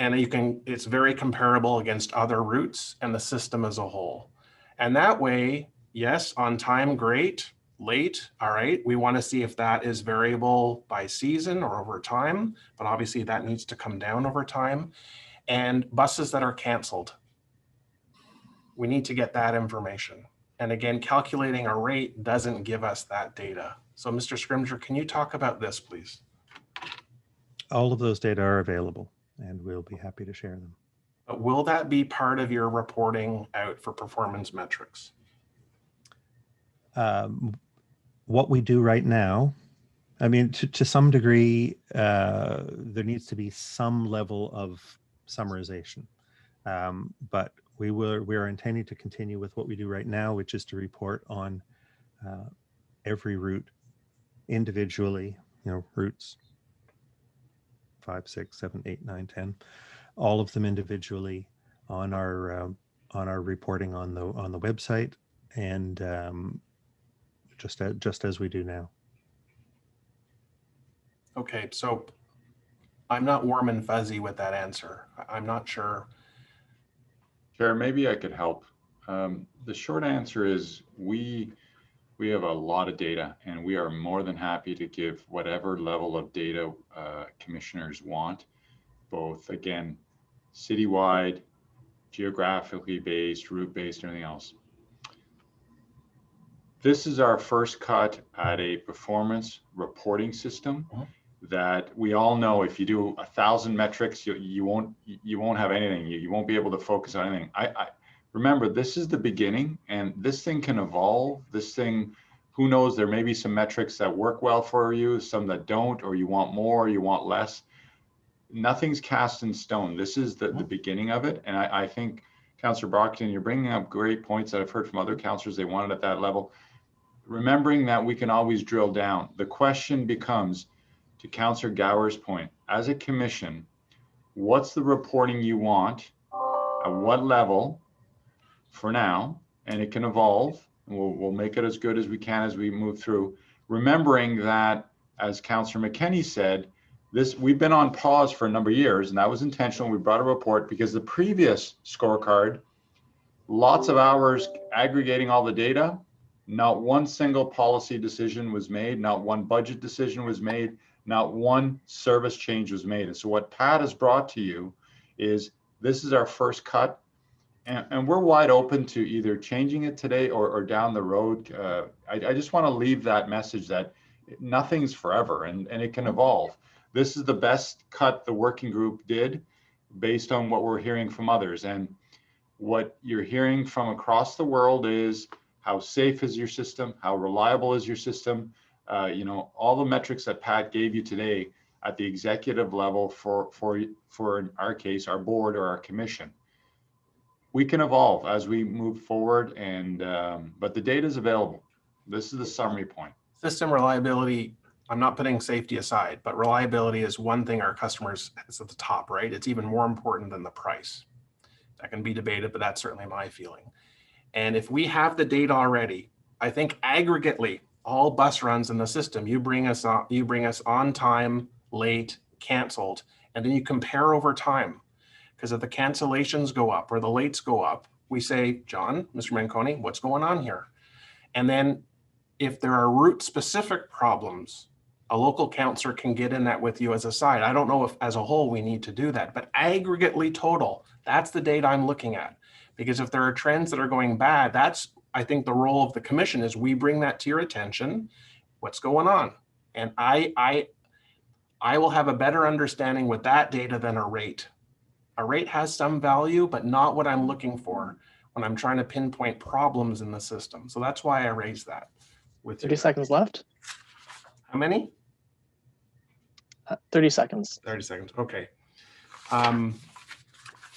very comparable against other routes and the system as a whole. And that way, yes, on time, great. Late, all right. We want to see if that is variable by season or over time, but obviously that needs to come down over time. And buses that are canceled, we need to get that information. And again, calculating a rate doesn't give us that data. So Mr. Scrimger, can you talk about this, please? All of those data are available, and we'll be happy to share them. But will that be part of your reporting out for performance metrics? What we do right now, I mean, to some degree, there needs to be some level of summarization. But we are intending to continue with what we do right now, which is to report on every route individually, routes 5, 6, 7, 8, 9, 10, all of them individually on our reporting on the website, and just as we do now. Okay, so I'm not warm and fuzzy with that answer. I'm not sure. Chair, maybe I could help. The short answer is we have a lot of data, and we are more than happy to give whatever level of data commissioners want, both, again, citywide, geographically based, route based, everything else. This is our first cut at a performance reporting system that we all know if you do 1,000 metrics, you won't have anything. You won't be able to focus on anything. I remember, this is the beginning, and this thing can evolve. This thing, who knows, there may be some metrics that work well for you, some that don't, or you want more, or you want less. Nothing's cast in stone. This is the beginning of it. And I think, Councillor Brockton, you're bringing up great points that I've heard from other councillors. They want it at that level. Remembering that we can always drill down. The question becomes, to Councillor Gower's point, as a commission, what's the reporting you want? At what level for now? And it can evolve. And we'll make it as good as we can as we move through. Remembering that, as Councillor McKenney said, we've been on pause for a number of years, and that was intentional. We brought a report because the previous scorecard, lots of hours aggregating all the data, not one single policy decision was made, not one budget decision was made, not one service change was made. And so what Pat has brought to you is, this is our first cut, and we're wide open to either changing it today or down the road. I just want to leave that message that nothing's forever, and it can evolve. This is the best cut the working group did based on what we're hearing from others. And what you're hearing from across the world is, how safe is your system? How reliable is your system? All the metrics that Pat gave you today at the executive level for in our case, our board or our commission. We can evolve as we move forward, and but the data is available. This is the summary point. System reliability, I'm not putting safety aside, but reliability is one thing our customers is at the top, right? It's even more important than the price. That can be debated, but that's certainly my feeling. And if we have the data already, I think aggregately, all bus runs in the system, you bring us on time, late, canceled, and then you compare over time. Because if the cancellations go up or the lates go up, we say, John, Mr. Manconi, what's going on here? And then if there are route specific problems, a local counselor can get in that with you as a side. I don't know if as a whole we need to do that, but aggregately total, that's the data I'm looking at. Because if there are trends that are going bad, that's, I think, the role of the commission is we bring that to your attention. What's going on? And I will have a better understanding with that data than a rate. A rate has some value, but not what I'm looking for when I'm trying to pinpoint problems in the system. So that's why I raised that. With 30 seconds left. How many? 30 seconds. 30 seconds. Okay.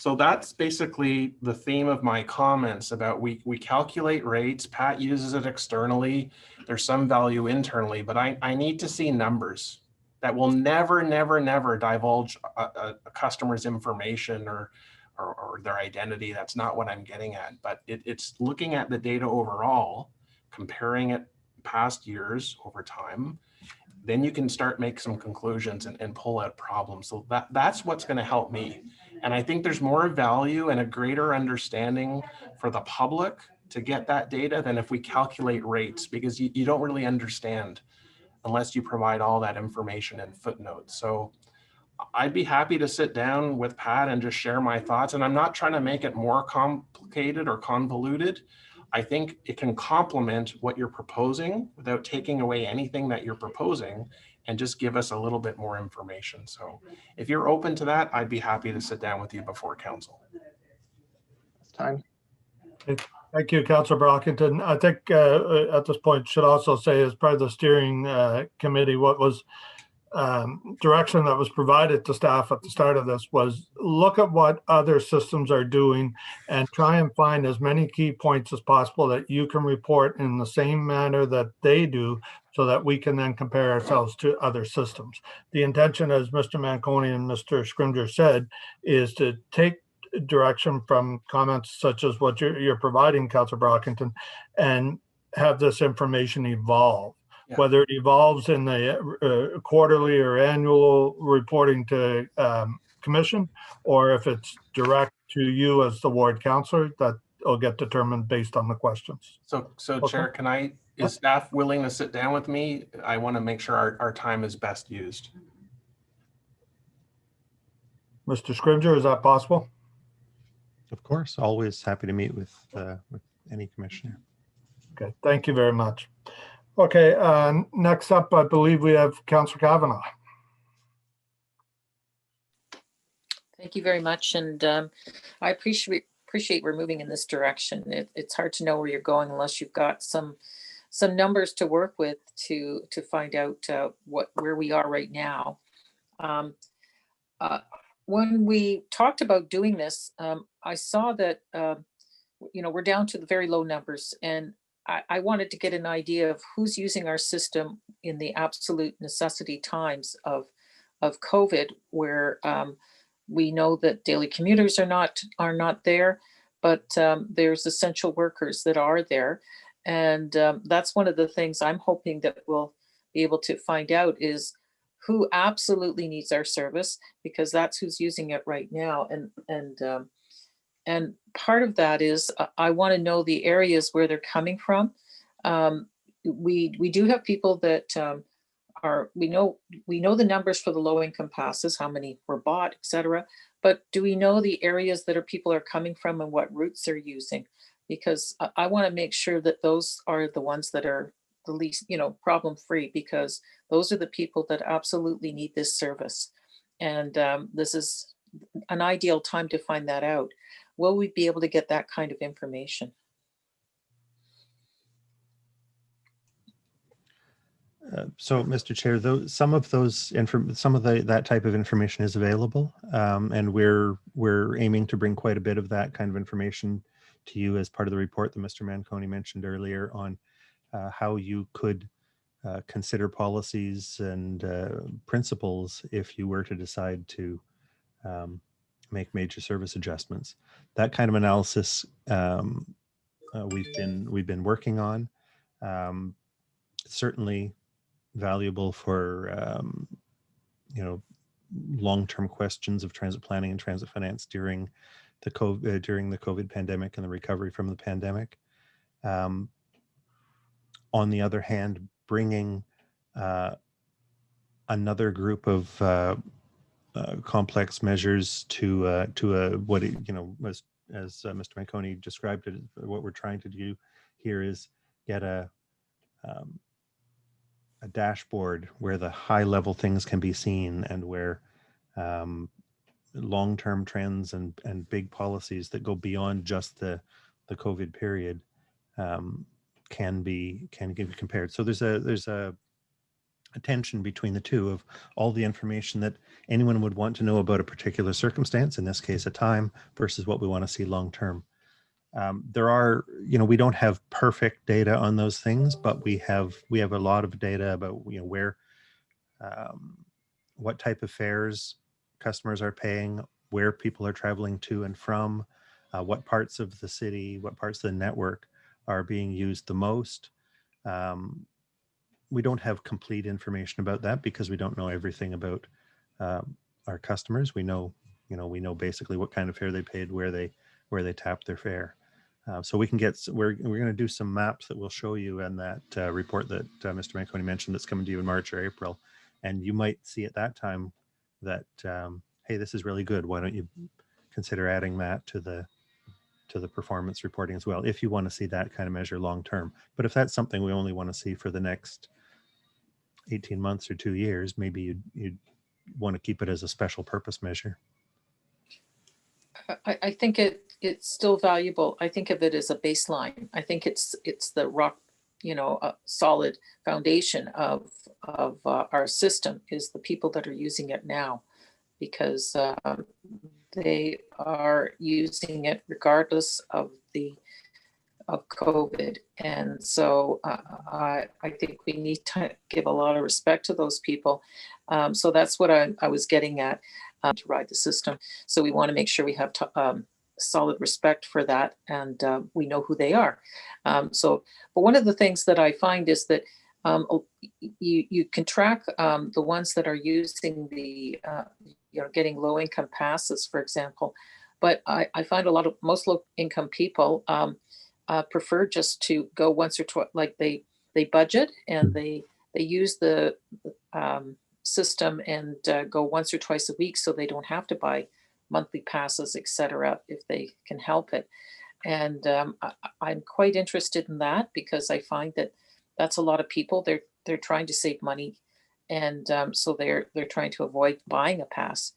So that's basically the theme of my comments about we calculate rates. Pat uses it externally. There's some value internally, but I need to see numbers that will never, never, never divulge a customer's information or their identity. That's not what I'm getting at, but it's looking at the data overall, comparing it past years over time. Then you can start make some conclusions and pull out problems. So that's what's going to help me. And I think there's more value and a greater understanding for the public to get that data than if we calculate rates, because you don't really understand unless you provide all that information in footnotes. So I'd be happy to sit down with Pat and just share my thoughts. And I'm not trying to make it more complicated or convoluted. I think it can complement what you're proposing without taking away anything that you're proposing and just give us a little bit more information. So if you're open to that, I'd be happy to sit down with you before council. It's time. Thank you, Councillor Brockington. I think at this point should also say, as part of the steering committee, what was direction that was provided to staff at the start of this was look at what other systems are doing and try and find as many key points as possible that you can report in the same manner that they do, so that we can then compare ourselves to other systems. The intention, as Mr. Manconi and Mr. Scrimger said, is to take direction from comments such as what you're providing, Councillor Brockington, and have this information evolve. Yeah. Whether it evolves in the quarterly or annual reporting to commission, or if it's direct to you as the ward councillor, that will get determined based on the questions. So okay. Chair, is staff willing to sit down with me? I want to make sure our time is best used. Mr. Scrimger, is that possible? Of course, always happy to meet with any commissioner. Okay, thank you very much. Okay, next up, I believe we have Councillor Kavanagh. Thank you very much, and I appreciate we're moving in this direction. It's hard to know where you're going unless you've got some numbers to work with to find out where we are right now. When we talked about doing this, I saw that we're down to the very low numbers, and I wanted to get an idea of who's using our system in the absolute necessity times of COVID, where we know that daily commuters are not there, but there's essential workers that are there. And that's one of the things I'm hoping that we'll be able to find out is who absolutely needs our service, because that's who's using it right now. And part of that is I want to know the areas where they're coming from. We do have people that we know the numbers for the low income passes, how many were bought, etc. But do we know the areas that people are coming from and what routes they're using? Because I want to make sure that those are the ones that are the least, problem free, because those are the people that absolutely need this service. And this is an ideal time to find that out. Will we be able to get that kind of information? So, Mr. Chair, some of that type of information is available, and we're aiming to bring quite a bit of that kind of information to you as part of the report that Mr. Manconi mentioned earlier on how you could consider policies and principles if you were to decide to make major service adjustments. That kind of analysis we've been working on. Certainly valuable for long-term questions of transit planning and transit finance during the COVID pandemic and the recovery from the pandemic. On the other hand, bringing another group of complex measures to what as Mr. Manconi described it, what we're trying to do here is get a dashboard where the high level things can be seen, and where long-term trends and big policies that go beyond just the COVID period can be compared. So there's a a tension between the two of all the information that anyone would want to know about a particular circumstance, in this case, a time, versus what we want to see long term. There are, we don't have perfect data on those things, but we have a lot of data about, where, what type of fares customers are paying, where people are traveling to and from, what parts of the city, what parts of the network are being used the most. We don't have complete information about that because we don't know everything about our customers. We know basically what kind of fare they paid, where they tapped their fare. So we can we're going to do some maps that we'll show you in that report that Mr. Manconi mentioned that's coming to you in March or April. And you might see at that time that, hey, this is really good. Why don't you consider adding that to the performance reporting as well, if you want to see that kind of measure long term. But if that's something we only want to see for the next 18 months or 2 years, maybe you'd want to keep it as a special purpose measure. I think it's still valuable. I think of it as a baseline. I think it's the rock, a solid foundation of our system is the people that are using it now, because they are using it regardless of COVID. And so I think we need to give a lot of respect to those people. So that's what I was getting at, to ride the system. So we want to make sure we have solid respect for that, and we know who they are. But one of the things that I find is that you can track the ones that are using the getting low income passes, for example. But I find most low income people prefer just to go once or twice, like they budget and they use the system and go once or twice a week, so they don't have to buy monthly passes, etc., if they can help it. And I'm quite interested in that, because I find that that's a lot of people. They're trying to save money, and so they're trying to avoid buying a pass.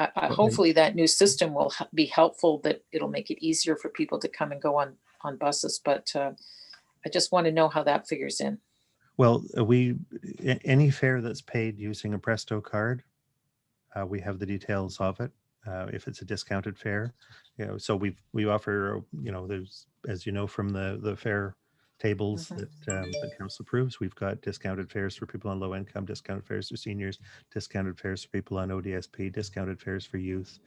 Hopefully that new system will be helpful, that it'll make it easier for people to come and go on buses. But I just want to know how that figures in. Well, any fare that's paid using a Presto card, we have the details of it. If it's a discounted fare, so we offer, there's, as you know, from the fare tables that council approves, we've got discounted fares for people on low income, discounted fares for seniors, discounted fares for people on ODSP, discounted fares for youth.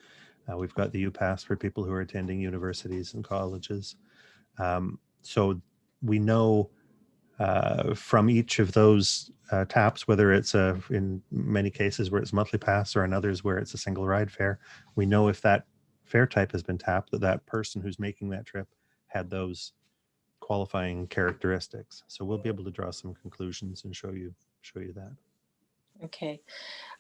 We've got the UPass for people who are attending universities and colleges. So we know from each of those taps, whether it's in many cases where it's monthly pass, or in others where it's a single ride fare, we know if that fare type has been tapped, that person who's making that trip had those qualifying characteristics. So we'll be able to draw some conclusions and show you that. Okay.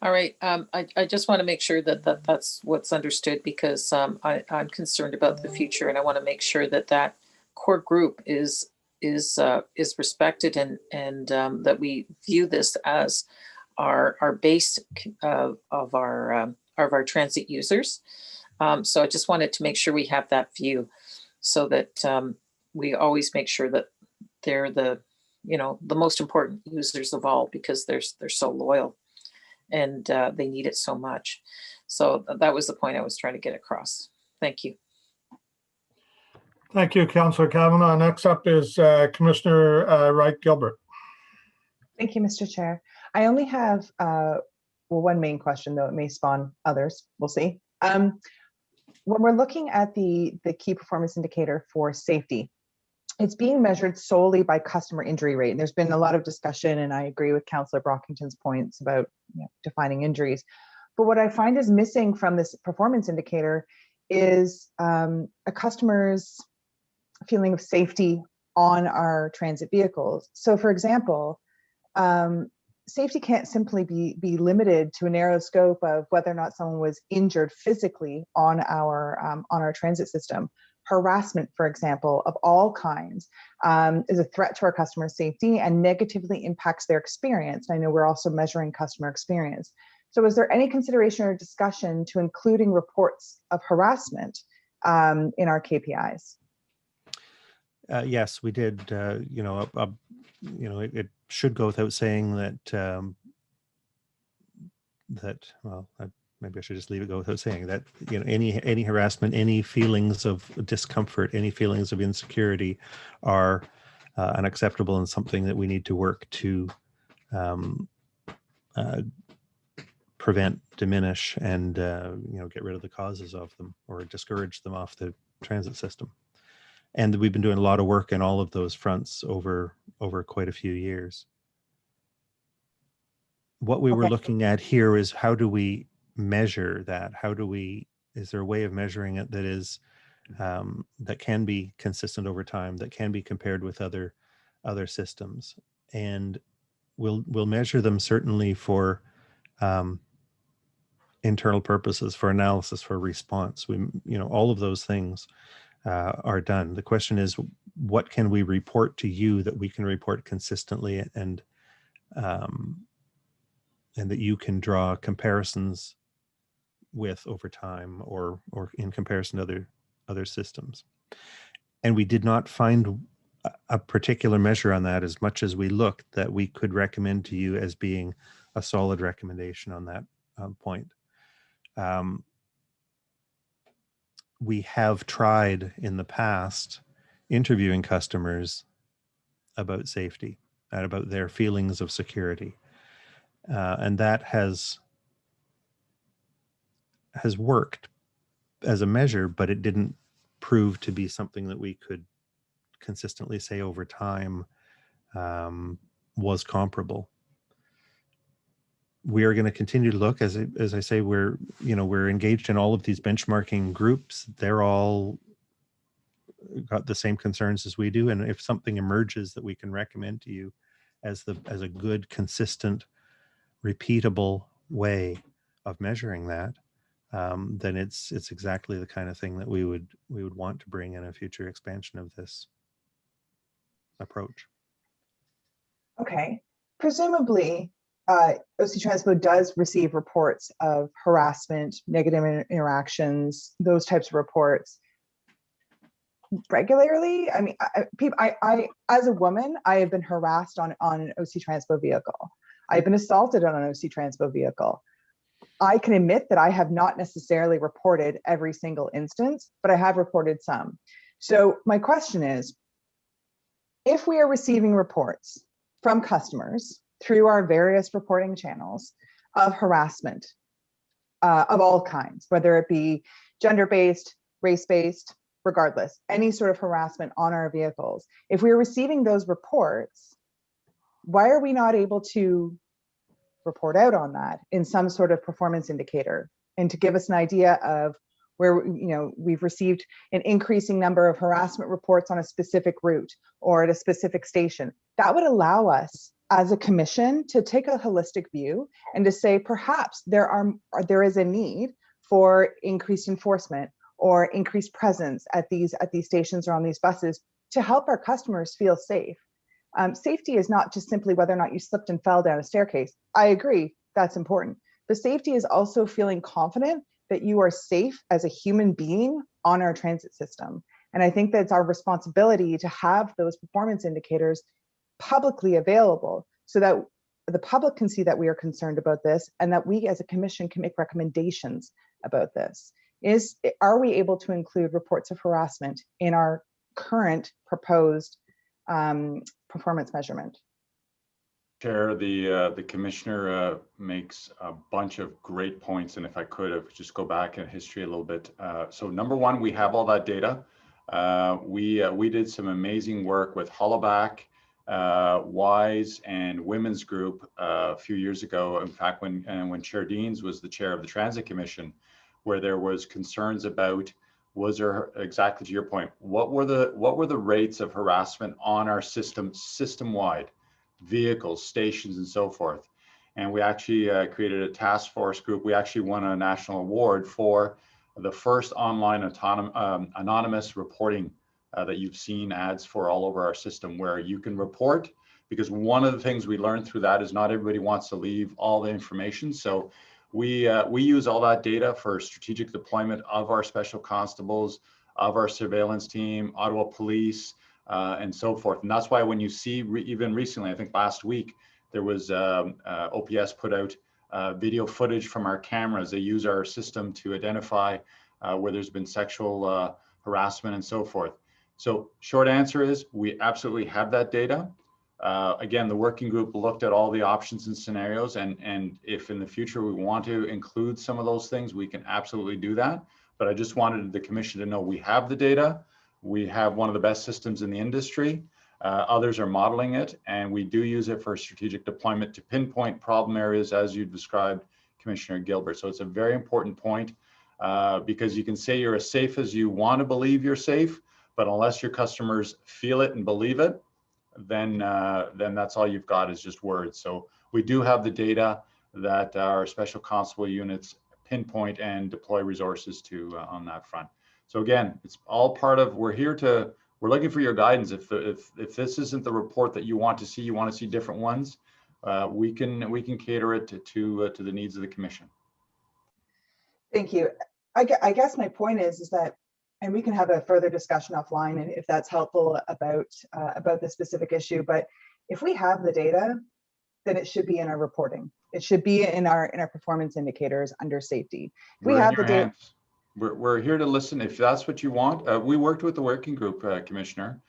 All right. I just want to make sure that's what's understood, because I'm concerned about the future, and I want to make sure that core group is respected, and that we view this as our base of our transit users. So I just wanted to make sure we have that view, so that we always make sure that they're the most important users of all, because they're so loyal, and they need it so much. So that was the point I was trying to get across. Thank you. Thank you, Councillor Kavanagh. Next up is Commissioner Wright-Gilbert. Thank you, Mr. Chair. I only have one main question, though it may spawn others. We'll see. When we're looking at the key performance indicator for safety, it's being measured solely by customer injury rate. And there's been a lot of discussion, and I agree with Councillor Brockington's points about defining injuries. But what I find is missing from this performance indicator is a customer's feeling of safety on our transit vehicles. So, for example, safety can't simply be limited to a narrow scope of whether or not someone was injured physically on our transit system. Harassment, for example, of all kinds, is a threat to our customer safety and negatively impacts their experience. I know we're also measuring customer experience. So is there any consideration or discussion to including reports of harassment in our KPIs? Yes, we did. it should go without saying that maybe I should just leave it go without saying that any harassment, any feelings of discomfort, any feelings of insecurity are unacceptable and something that we need to work to prevent, diminish, and get rid of the causes of them or discourage them off the transit system. And we've been doing a lot of work in all of those fronts over quite a few years. What we were looking at here is how do we measure that? Is there a way of measuring it that is that can be consistent over time, that can be compared with other systems? And we'll measure them certainly for internal purposes, for analysis, for response. All of those things are done. The question is, what can we report to you that we can report consistently and that you can draw comparisons with over time or in comparison to other systems. And we did not find a particular measure on that, as much as we looked, that we could recommend to you as being a solid recommendation on that point. We have tried in the past interviewing customers about safety and about their feelings of security. And that has worked as a measure, but it didn't prove to be something that we could consistently say over time was comparable. We are going to continue to look, as I say, we're engaged in all of these benchmarking groups. They're all got the same concerns as we do, and if something emerges that we can recommend to you as a good, consistent, repeatable way of measuring that, then it's exactly the kind of thing that we would want to bring in a future expansion of this approach. Okay, presumably OC Transpo does receive reports of harassment, negative interactions, those types of reports regularly. I mean, I as a woman, I have been harassed on an OC Transpo vehicle. I've been assaulted on an OC Transpo vehicle. I can admit that I have not necessarily reported every single instance, but I have reported some. So my question is, if we are receiving reports from customers through our various reporting channels of harassment of all kinds, whether it be gender-based, race-based, regardless, any sort of harassment on our vehicles, if we are receiving those reports, why are we not able to report out on that in some sort of performance indicator, and to give us an idea of where we've received an increasing number of harassment reports on a specific route or at a specific station? That would allow us as a commission to take a holistic view and to say perhaps there is a need for increased enforcement or increased presence at these stations or on these buses to help our customers feel safe. Safety is not just simply whether or not you slipped and fell down a staircase. I agree, that's important. But safety is also feeling confident that you are safe as a human being on our transit system. And I think that it's our responsibility to have those performance indicators publicly available so that the public can see that we are concerned about this and that we as a commission can make recommendations about this. Are we able to include reports of harassment in our current proposed performance measurement? Chair, the commissioner makes a bunch of great points, and if I could just go back in history a little bit. So number one, we have all that data. We did some amazing work with Hollaback, WISE, and Women's Group a few years ago. In fact, when Chair Deans was the chair of the Transit Commission, where there was concerns about, was there, exactly to your point, what were the rates of harassment on our system-wide, vehicles, stations, and so forth. And we actually created a task force group. We actually won a national award for the first online anonymous reporting that you've seen ads for all over our system, where you can report, because one of the things we learned through that is not everybody wants to leave all the information. So we use all that data for strategic deployment of our special constables, of our surveillance team, Ottawa Police, and so forth. And that's why when you see even recently, I think last week, there was OPS put out video footage from our cameras. They use our system to identify where there's been sexual harassment and so forth. So short answer is we absolutely have that data. Again, the working group looked at all the options and scenarios, and if in the future we want to include some of those things, we can absolutely do that. But I just wanted the commission to know we have the data. We have one of the best systems in the industry. Others are modeling it, and we do use it for strategic deployment to pinpoint problem areas, as you described, Commissioner Gilbert. So it's a very important point, because you can say you're as safe as you want to believe you're safe, but unless your customers feel it and believe it, then that's all you've got is just words. So we do have the data that our special constable units pinpoint and deploy resources to on that front. So again, it's all part of, we're looking for your guidance. If this isn't the report that you want to see different ones, we can cater it to the needs of the commission. Thank you. I guess my point is that, and we can have a further discussion offline, and if that's helpful about the specific issue. But if we have the data, then it should be in our reporting. It should be in our performance indicators under safety. If we have the data. We're here to listen if that's what you want. We worked with the working group, Commissioner.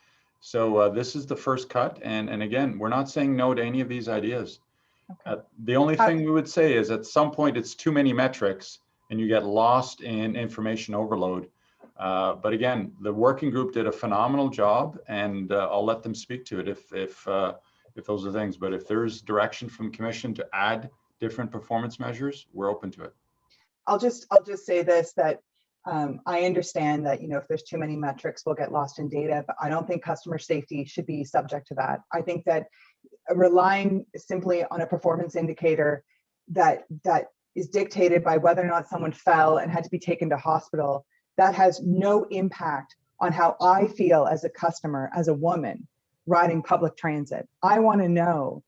So this is the first cut. And again, we're not saying no to any of these ideas. Okay. The only thing we would say is at some point it's too many metrics and you get lost in information overload. But again, the working group did a phenomenal job, and I'll let them speak to it if those are things. But if there's direction from Commission to add different performance measures, we're open to it. I'll just say this, that I understand that, if there's too many metrics, we'll get lost in data, but I don't think customer safety should be subject to that. I think that relying simply on a performance indicator that is dictated by whether or not someone fell and had to be taken to hospital, that has no impact on how I feel as a customer, as a woman riding public transit. I want to know,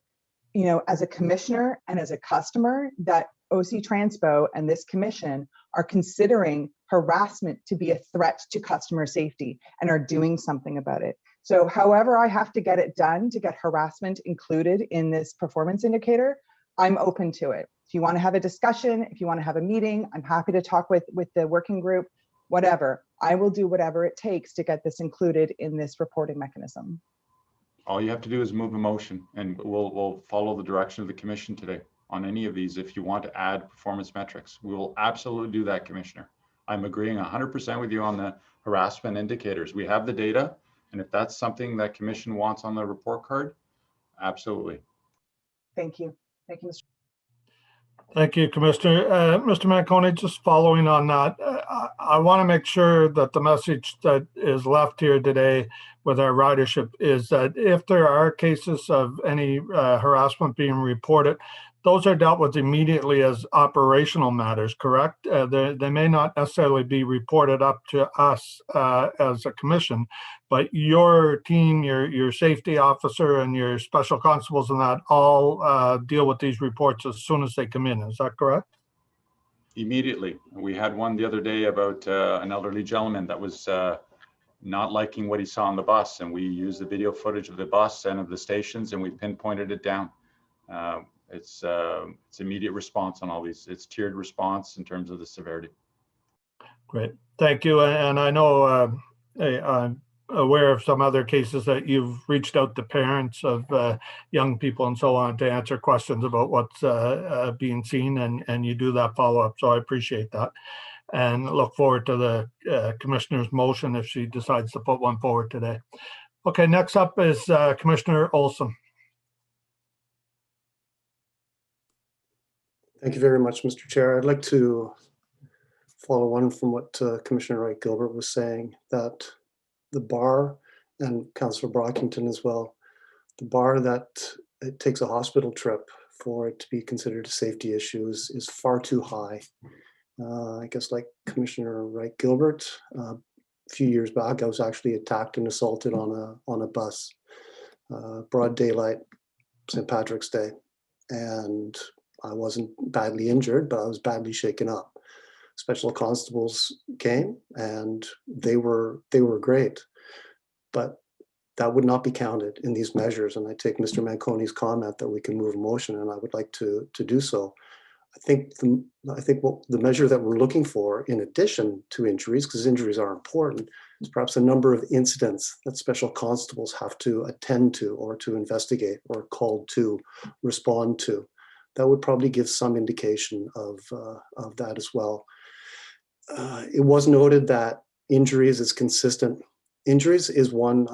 as a commissioner and as a customer, that OC Transpo and this commission are considering harassment to be a threat to customer safety and are doing something about it. So however I have to get it done to get harassment included in this performance indicator, I'm open to it. If you want to have a discussion, if you want to have a meeting, I'm happy to talk with the working group, whatever. I will do whatever it takes to get this included in this reporting mechanism. All you have to do is move a motion, and we'll follow the direction of the commission today on any of these. If you want to add performance metrics, we will absolutely do that, Commissioner. I'm agreeing 100% with you on the harassment indicators. We have the data, and if that's something that commission wants on the report card, absolutely. Thank you. Thank you, Mr. Thank you, Commissioner. Mr. Manconi, just following on that, I want to make sure that the message that is left here today with our ridership is that if there are cases of any harassment being reported, those are dealt with immediately as operational matters, correct? They may not necessarily be reported up to us as a commission, but your team, your safety officer and your special constables and that all deal with these reports as soon as they come in. Is that correct? Immediately. We had one the other day about an elderly gentleman that was not liking what he saw on the bus, and we used the video footage of the bus and of the stations, and we pinpointed it down. It's immediate response on all these. It's tiered response in terms of the severity. Great, thank you. And I know I'm aware of some other cases that you've reached out to parents of young people and so on to answer questions about what's being seen, and you do that follow-up. So I appreciate that, and look forward to the commissioner's motion if she decides to put one forward today. Okay, next up is Commissioner Olson. Thank you very much, Mr. Chair. I'd like to follow on from what Commissioner Wright-Gilbert was saying, that the bar, and Councillor Brockington as well, the bar that it takes a hospital trip for it to be considered a safety issue is far too high. I guess like Commissioner Wright-Gilbert, a few years back, I was actually attacked and assaulted on a bus, broad daylight, St. Patrick's Day. And I wasn't badly injured, but I was badly shaken up. Special constables came and they were great. But that would not be counted in these measures. And I take Mr. Manconi's comment that we can move a motion, and I would like to do so. I think what the measure that we're looking for, in addition to injuries, because injuries are important, is perhaps a number of incidents that special constables have to attend to, or to investigate, or called to respond to. That would probably give some indication of that as well. It was noted that injuries is consistent. Injuries is one,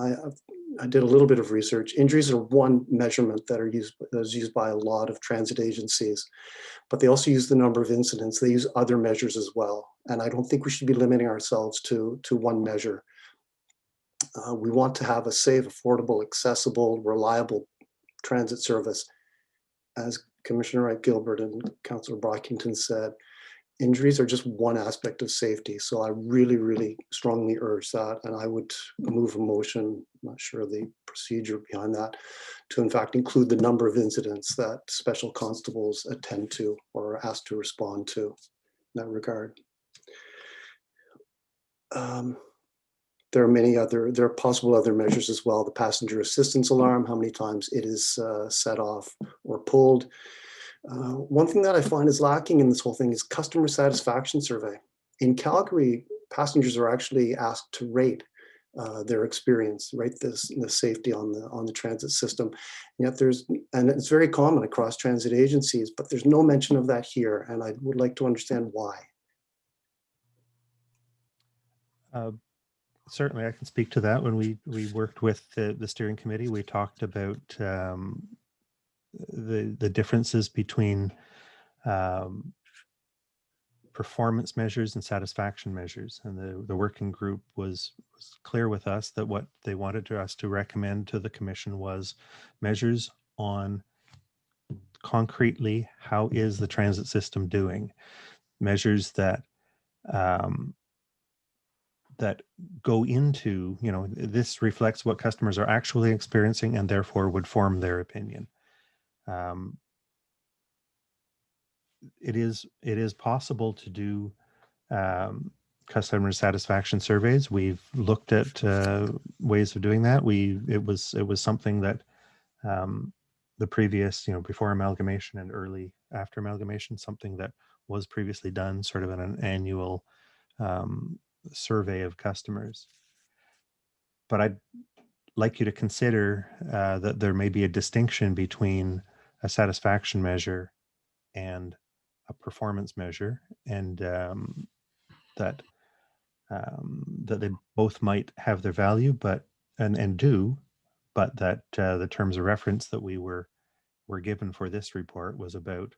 I did a little bit of research. Injuries are one measurement that is used by a lot of transit agencies, but they also use the number of incidents. They use other measures as well. And I don't think we should be limiting ourselves to one measure. We want to have a safe, affordable, accessible, reliable transit service. As Commissioner Wright-Gilbert and Councillor Brockington said, injuries are just one aspect of safety. So I really, really strongly urge that. And I would move a motion, I'm not sure the procedure behind that, to in fact include the number of incidents that special constables attend to or are asked to respond to in that regard. There are possible other measures as well. The passenger assistance alarm, how many times it is set off or pulled. One thing that I find is lacking in this whole thing is customer satisfaction survey. In Calgary, passengers are actually asked to rate their experience, rate the safety on the transit system. And yet and it's very common across transit agencies, but there's no mention of that here. And I would like to understand why. Certainly, I can speak to that. When we worked with the steering committee, we talked about the differences between performance measures and satisfaction measures, and the working group was clear with us that what they wanted us to recommend to the commission was measures on concretely how is the transit system doing, measures that that go into, this reflects what customers are actually experiencing and therefore would form their opinion. It is possible to do customer satisfaction surveys. We've looked at ways of doing that. It was something that the previous, before amalgamation and early after amalgamation, something that was previously done sort of in an annual survey of customers. But I'd like you to consider that there may be a distinction between a satisfaction measure and a performance measure, and that they both might have their value, but that the terms of reference that we were given for this report was about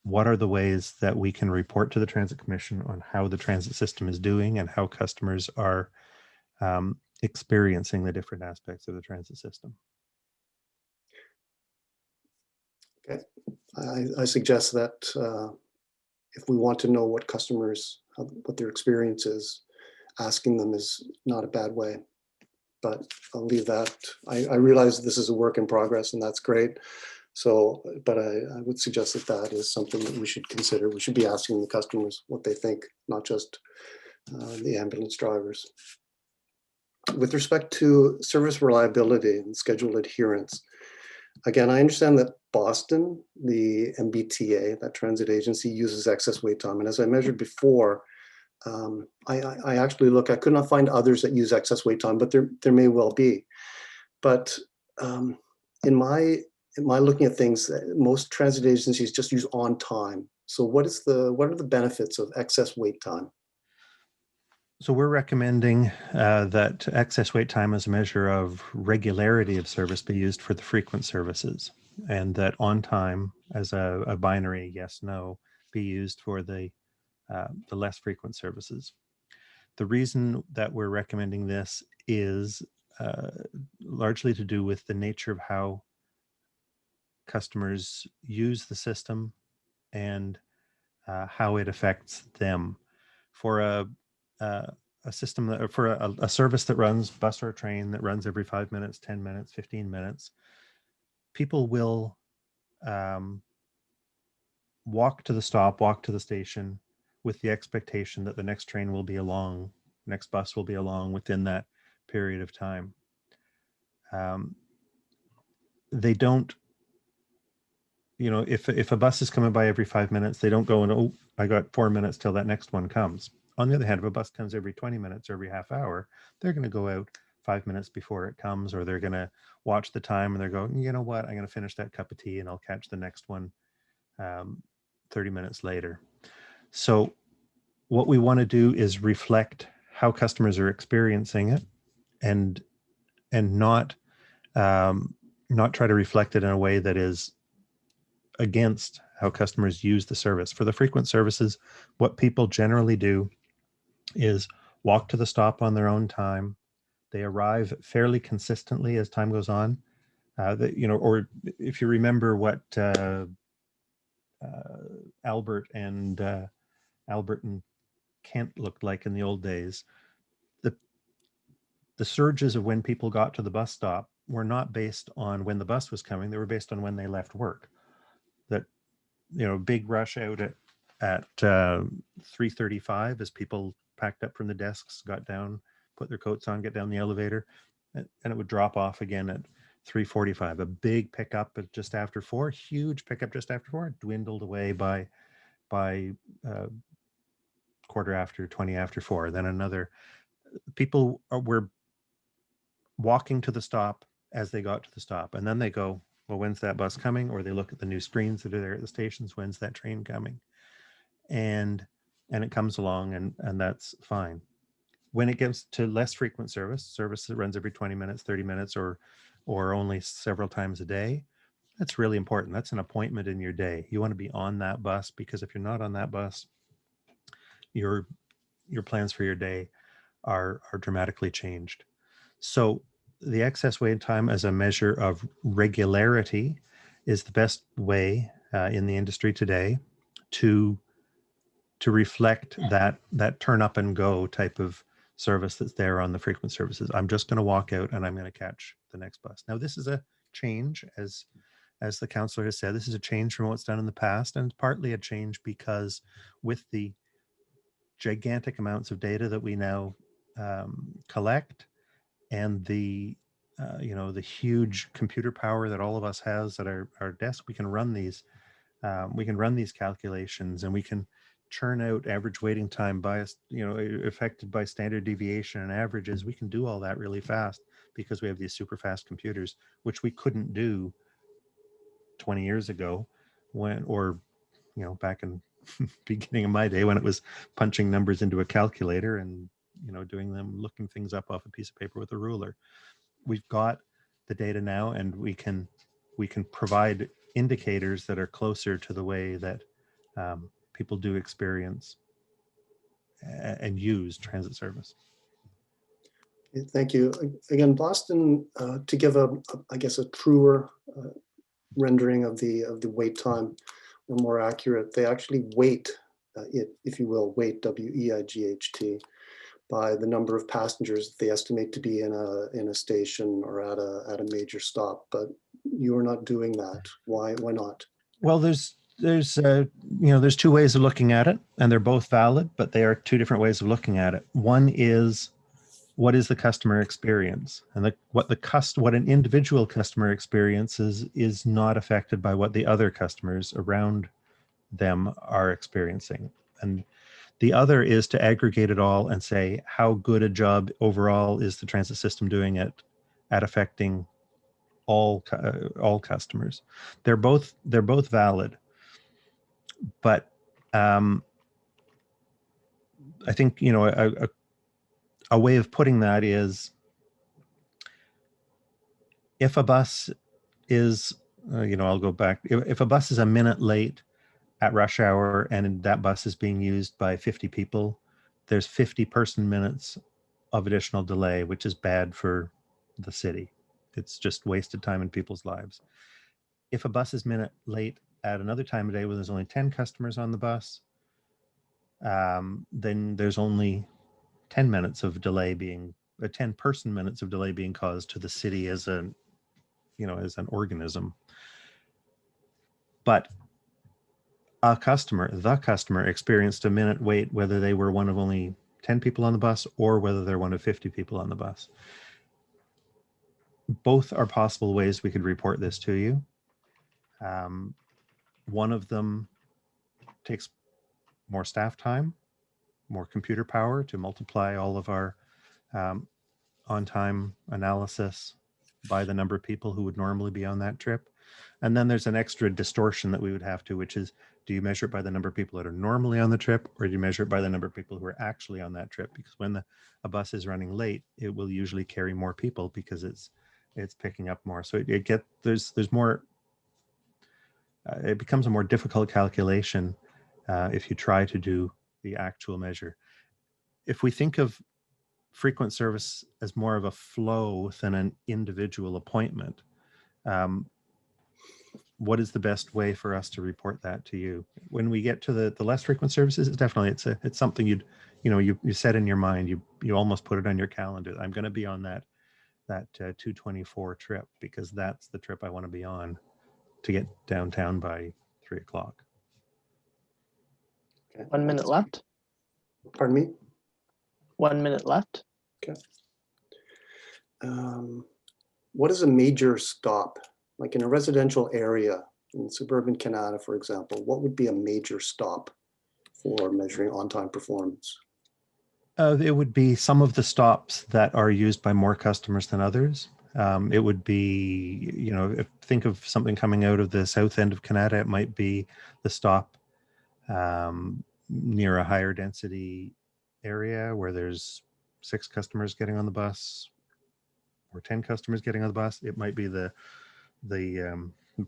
what are the ways that we can report to the Transit Commission on how the transit system is doing and how customers are experiencing the different aspects of the transit system. Okay, I suggest that if we want to know what customers, what their experience is, asking them is not a bad way. But I'll leave that. I realize this is a work in progress, and that's great. So, but I would suggest that is something that we should consider. We should be asking the customers what they think, not just the ambulance drivers. With respect to service reliability and schedule adherence, again, I understand that Boston, the MBTA, that transit agency, uses excess wait time. And as I measured before, I actually I could not find others that use excess wait time, but there may well be. But in my looking at things, most transit agencies just use on time. So what are the benefits of excess wait time? So we're recommending that excess wait time as a measure of regularity of service be used for the frequent services, and that on time as a binary yes, no be used for the less frequent services. The reason that we're recommending this is largely to do with the nature of how customers use the system and how it affects them. For a system that, for a service that runs, bus or train that runs every 5 minutes, 10 minutes, 15 minutes, people will walk to the stop, walk to the station with the expectation that the next train will be along, next bus will be along within that period of time. they don't, you know, if a bus is coming by every 5 minutes, they don't go and, oh, I got 4 minutes till that next one comes. On the other hand, if a bus comes every 20 minutes or every half hour, they're going to go out 5 minutes before it comes, or they're going to watch the time and they're going, you know what, I'm going to finish that cup of tea and I'll catch the next one 30 minutes later. So what we want to do is reflect how customers are experiencing it, and not try to reflect it in a way that is against how customers use the service. For the frequent services, what people generally do is walk to the stop on their own time. They arrive fairly consistently as time goes on. You know, or if you remember what Albert and Kent looked like in the old days, the surges of when people got to the bus stop were not based on when the bus was coming. They were based on when they left work. That, you know, big rush out at 3:35 as people packed up from the desks, got down, put their coats on, get down the elevator, and it would drop off again at 3:45. A big pickup at just after 4, huge pickup just after 4, dwindled away by quarter after, 20 after 4. Then another. People were walking to the stop as they got to the stop, and then they go, well, when's that bus coming? Or they look at the new screens that are there at the stations, when's that train coming? And it comes along, and that's fine. When it gets to less frequent service that runs every 20 minutes, 30 minutes, or only several times a day, that's really important. That's an appointment in your day. You want to be on that bus, because if you're not on that bus, your plans for your day are dramatically changed. So the excess wait time as a measure of regularity is the best way in the industry today to reflect that turn up and go type of service that's there on the frequent services. I'm just going to walk out and I'm going to catch the next bus. Now, this is a change, as the counselor has said, this is a change from what's done in the past, and partly a change because with the gigantic amounts of data that we now collect, and the the huge computer power that all of us has at our desk, we can run these calculations, and we can churn out average waiting time bias, affected by standard deviation and averages. We can do all that really fast because we have these super fast computers, which we couldn't do 20 years ago back in beginning of my day, when it was punching numbers into a calculator and looking things up off a piece of paper with a ruler. We've got the data now, and we can provide indicators that are closer to the way that people do experience and use transit service. Thank you. Again, Boston, to give a truer rendering of the wait time, or more accurate, they actually weight it, if you will, weight, W-E-I-G-H-T, by the number of passengers that they estimate to be in a station or at a major stop. But you are not doing that. Why not? Well, there's two ways of looking at it, and they're both valid, but they are two different ways of looking at it. One is, what is the customer experience? And what an individual customer experiences is not affected by what the other customers around them are experiencing. And the other is to aggregate it all and say, how good a job overall is the transit system doing at affecting all customers. They're both valid, but I think a way of putting that is, if a bus is I'll go back. If a bus is a minute late at rush hour and that bus is being used by 50 people, there's 50 person minutes of additional delay, which is bad for the city. It's just wasted time in people's lives. If a bus is minute late at another time of day when there's only 10 customers on the bus, then there's only 10 minutes of delay 10 person minutes of delay being caused to the city as an organism. But the customer experienced a minute wait, whether they were one of only 10 people on the bus or whether they're one of 50 people on the bus. both are possible ways we could report this to you. One of them takes more staff time, more computer power to multiply all of our on-time analysis by the number of people who would normally be on that trip. And then there's an extra distortion that we would have to, which is, do you measure it by the number of people that are normally on the trip, or do you measure it by the number of people who are actually on that trip? Because when a bus is running late, it will usually carry more people because it's picking up more. So there's more, it becomes a more difficult calculation if you try to do the actual measure. If we think of frequent service as more of a flow than an individual appointment, what is the best way for us to report that to you? When we get to the less frequent services, it's something you set in your mind. You almost put it on your calendar. I'm going to be on that 224 trip because that's the trip I want to be on to get downtown by 3 o'clock. Okay. 1 minute left. Pardon me? 1 minute left. Okay. What is a major stop? Like in a residential area in suburban Canada, for example, what would be a major stop for measuring on-time performance? It would be some of the stops that are used by more customers than others. It would be, think of something coming out of the south end of Canada, it might be the stop near a higher density area where there's 6 customers getting on the bus or 10 customers getting on the bus. It might be the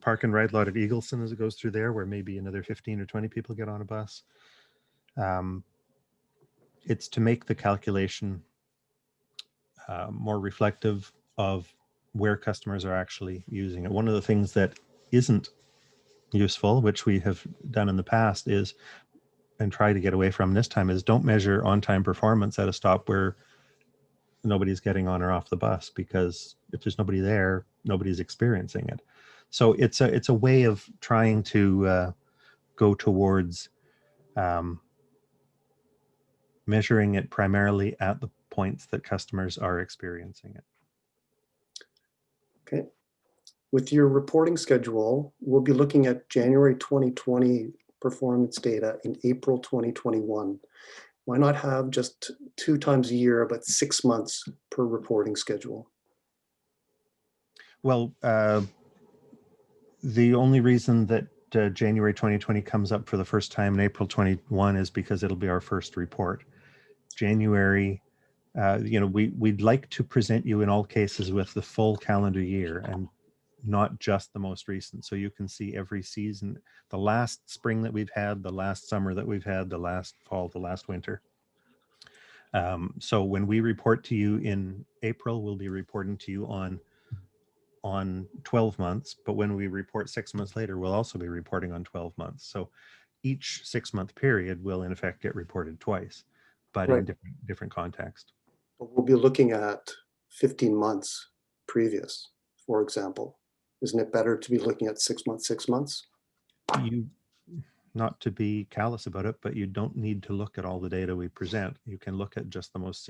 park and ride lot at Eagleson as it goes through there, where maybe another 15 or 20 people get on a bus. It's to make the calculation more reflective of where customers are actually using it. One of the things that isn't useful, which we have done in the past, is, and try to get away from this time, is don't measure on-time performance at a stop where nobody's getting on or off the bus, because if there's nobody there, nobody's experiencing it. So it's a way of trying to go towards measuring it primarily at the points that customers are experiencing it. Okay. With your reporting schedule, we'll be looking at January 2020 performance data in April 2021. Why not have just 2 times a year, but 6 months per reporting schedule? Well, the only reason that January 2020 comes up for the first time in April 21 is because it'll be our first report. January, we'd like to present you in all cases with the full calendar year and not just the most recent. So you can see every season, the last spring that we've had, the last summer that we've had, the last fall, the last winter. So when we report to you in April, we'll be reporting to you on 12 months, but when we report 6 months later, we'll also be reporting on 12 months. So each 6-month period will in effect get reported twice, but right. in different context. But we'll be looking at 15 months previous, for example. Isn't it better to be looking at 6 months, 6 months? Not to be callous about it, but you don't need to look at all the data we present. You can look at just the most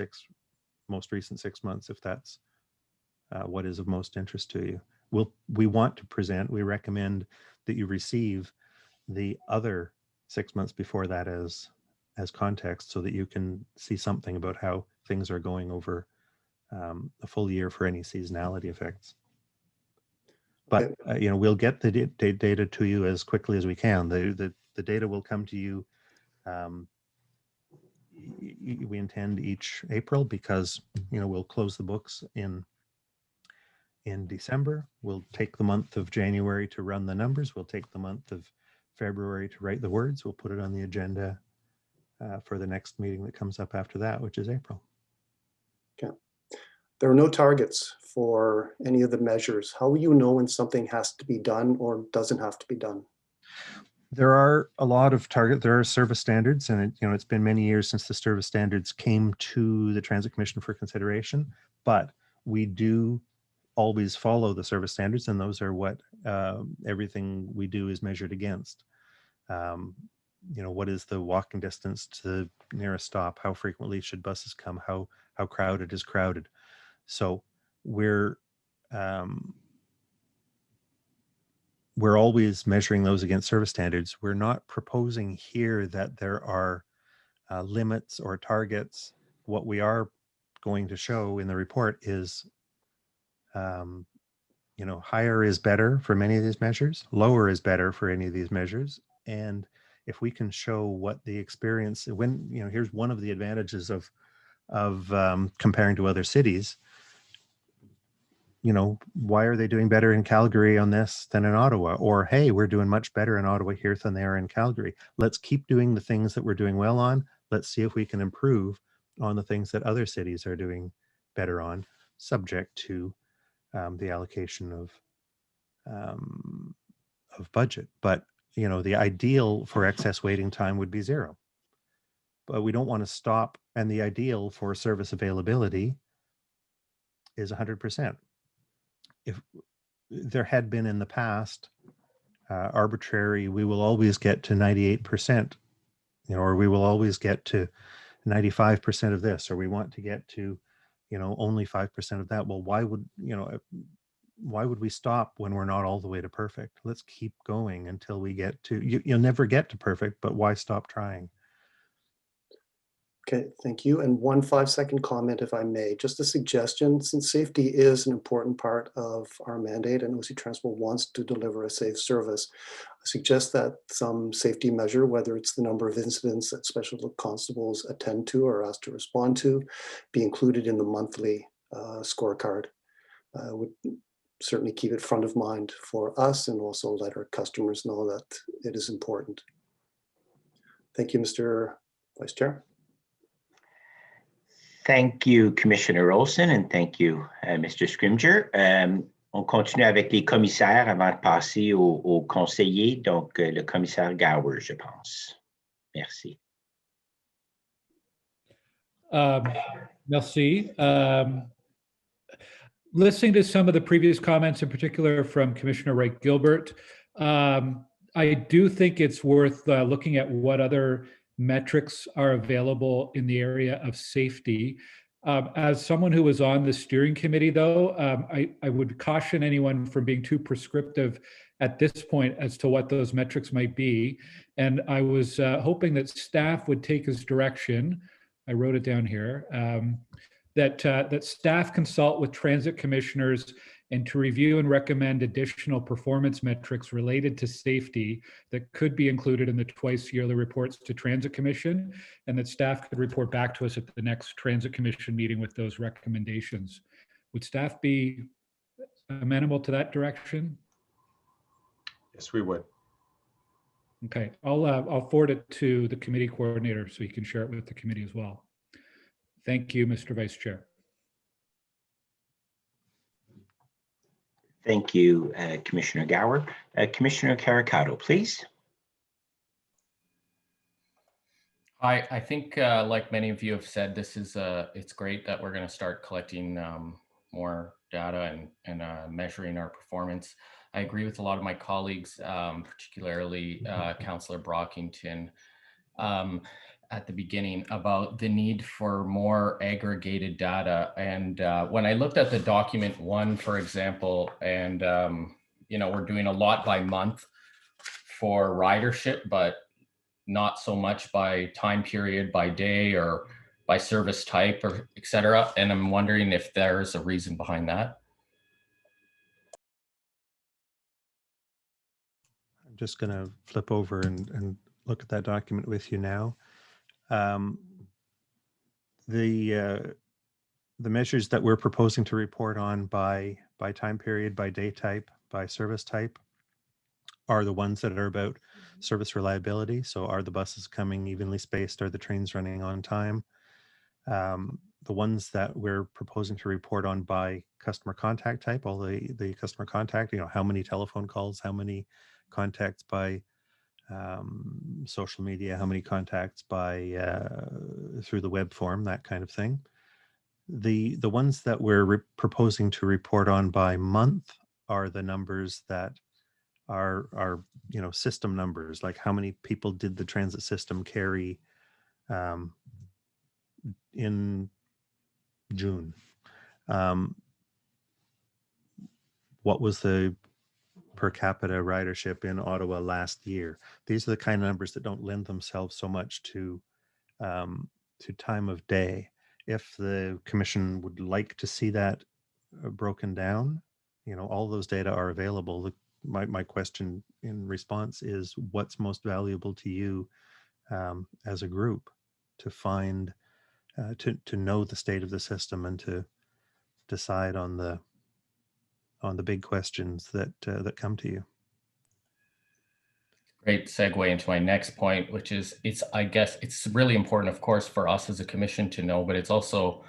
recent 6 months if that's what is of most interest to you. We want to present, we recommend that you receive the other 6 months before that as context, so that you can see something about how things are going over a full year for any seasonality effects. But we'll get the data to you as quickly as we can. The data will come to you. We intend each April, because we'll close the books in December. We'll take the month of January to run the numbers. We'll take the month of February to write the words. We'll put it on the agenda for the next meeting that comes up after that, which is April. Okay. There are no targets for any of the measures. How will you know when something has to be done or doesn't have to be done? There are a lot of targets. There are service standards, and it's been many years since the service standards came to the Transit Commission for consideration, but we do always follow the service standards, and those are what everything we do is measured against. What is the walking distance to the nearest stop? How frequently should buses come? How crowded is crowded? So we're we're always measuring those against service standards. We're not proposing here that there are limits or targets. What we are going to show in the report is, you know, higher is better for many of these measures, lower is better for any of these measures. And if we can show what the experience, when, you know, here's one of the advantages of comparing to other cities. You know, why are they doing better in Calgary on this than in Ottawa? Or, hey, we're doing much better in Ottawa here than they are in Calgary. Let's keep doing the things that we're doing well on. Let's see if we can improve on the things that other cities are doing better on, subject to the allocation of budget. But, you know, the ideal for excess waiting time would be 0. But we don't want to stop. And the ideal for service availability is 100%. If there had been in the past arbitrary, we will always get to 98%, you know, or we will always get to 95% of this, or we want to get to, you know, only 5% of that. Well, why would, you know, why would we stop when we're not all the way to perfect? Let's keep going until we get to, you'll never get to perfect, but why stop trying? Okay, thank you. And one 5-second comment, if I may, just a suggestion, since safety is an important part of our mandate and OC Transport wants to deliver a safe service, I suggest that some safety measure, whether it's the number of incidents that special constables attend to or asked to respond to, be included in the monthly scorecard. Would certainly keep it front of mind for us and also let our customers know that it is important. Thank you, Mr. Vice Chair. Thank you, Commissioner Olson, and thank you, Mr. Scrimger. On continue avec les commissaires avant de passer aux conseillers. Donc, le commissaire Gower, je pense. Merci. Merci. Listening to some of the previous comments, in particular from Commissioner Wright-Gilbert, I do think it's worth looking at what other metrics are available in the area of safety. As someone who was on the steering committee, though, I would caution anyone from being too prescriptive at this point as to what those metrics might be. And I was hoping that staff would take as direction, I wrote it down here, that staff consult with transit commissioners and to review and recommend additional performance metrics related to safety that could be included in the twice yearly reports to Transit Commission, and that staff could report back to us at the next Transit Commission meeting with those recommendations. Would staff be amenable to that direction? Yes, we would. Okay, I'll forward it to the committee coordinator so he can share it with the committee as well. Thank you, Mr. Vice Chair. Thank you, Commissioner Gower. Commissioner Caricato, please. Hi, I think like many of you have said, this is it's great that we're going to start collecting more data and measuring our performance. I agree with a lot of my colleagues, particularly Councillor Brockington, at the beginning about the need for more aggregated data. And when I looked at the document 1, for example, and you know, we're doing a lot by month for ridership, but not so much by time period, by day, or by service type, or et cetera. And I'm wondering if there's a reason behind that. I'm just going to flip over and look at that document with you now. The measures that we're proposing to report on by time period, by day type, by service type are the ones that are about service reliability. So are the buses coming evenly spaced? Are the trains running on time? The ones that we're proposing to report on by customer contact type, all the customer contact, you know, how many telephone calls, how many contacts by social media, how many contacts by through the web form, that kind of thing. The ones that we're proposing to report on by month are the numbers that are you know, system numbers, like how many people did the transit system carry in June. what was the per capita ridership in Ottawa last year? These are the kind of numbers that don't lend themselves so much to time of day. If the commission would like to see that broken down, all those data are available. My question in response is, what's most valuable to you as a group to find, to know the state of the system and to decide on the big questions that come to you? Great segue into my next point, which is I guess it's really important, of course, for us as a commission to know, but it's also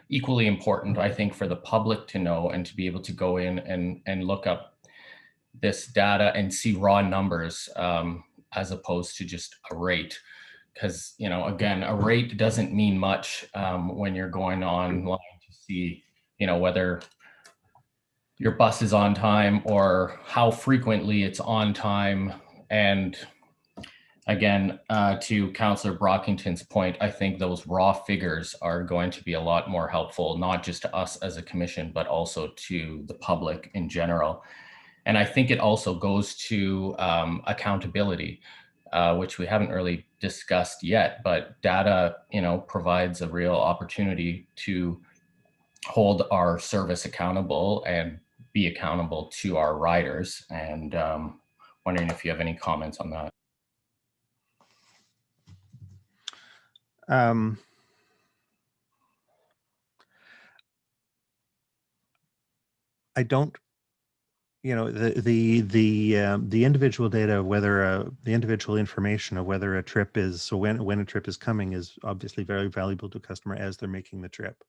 equally important, I think, for the public to know and to be able to go in and look up this data and see raw numbers as opposed to just a rate. Because, again, a rate doesn't mean much when you're going online to see, whether your bus is on time or how frequently it's on time. And again, to Councillor Brockington's point, I think those raw figures are going to be a lot more helpful, not just to us as a commission, but also to the public in general. And I think it also goes to accountability, which we haven't really discussed yet, but data, provides a real opportunity to hold our service accountable and be accountable to our riders. And wondering if you have any comments on that. I don't, the individual data of whether the individual information of whether a trip is, so when a trip is coming is obviously very valuable to a customer as they're making the trip.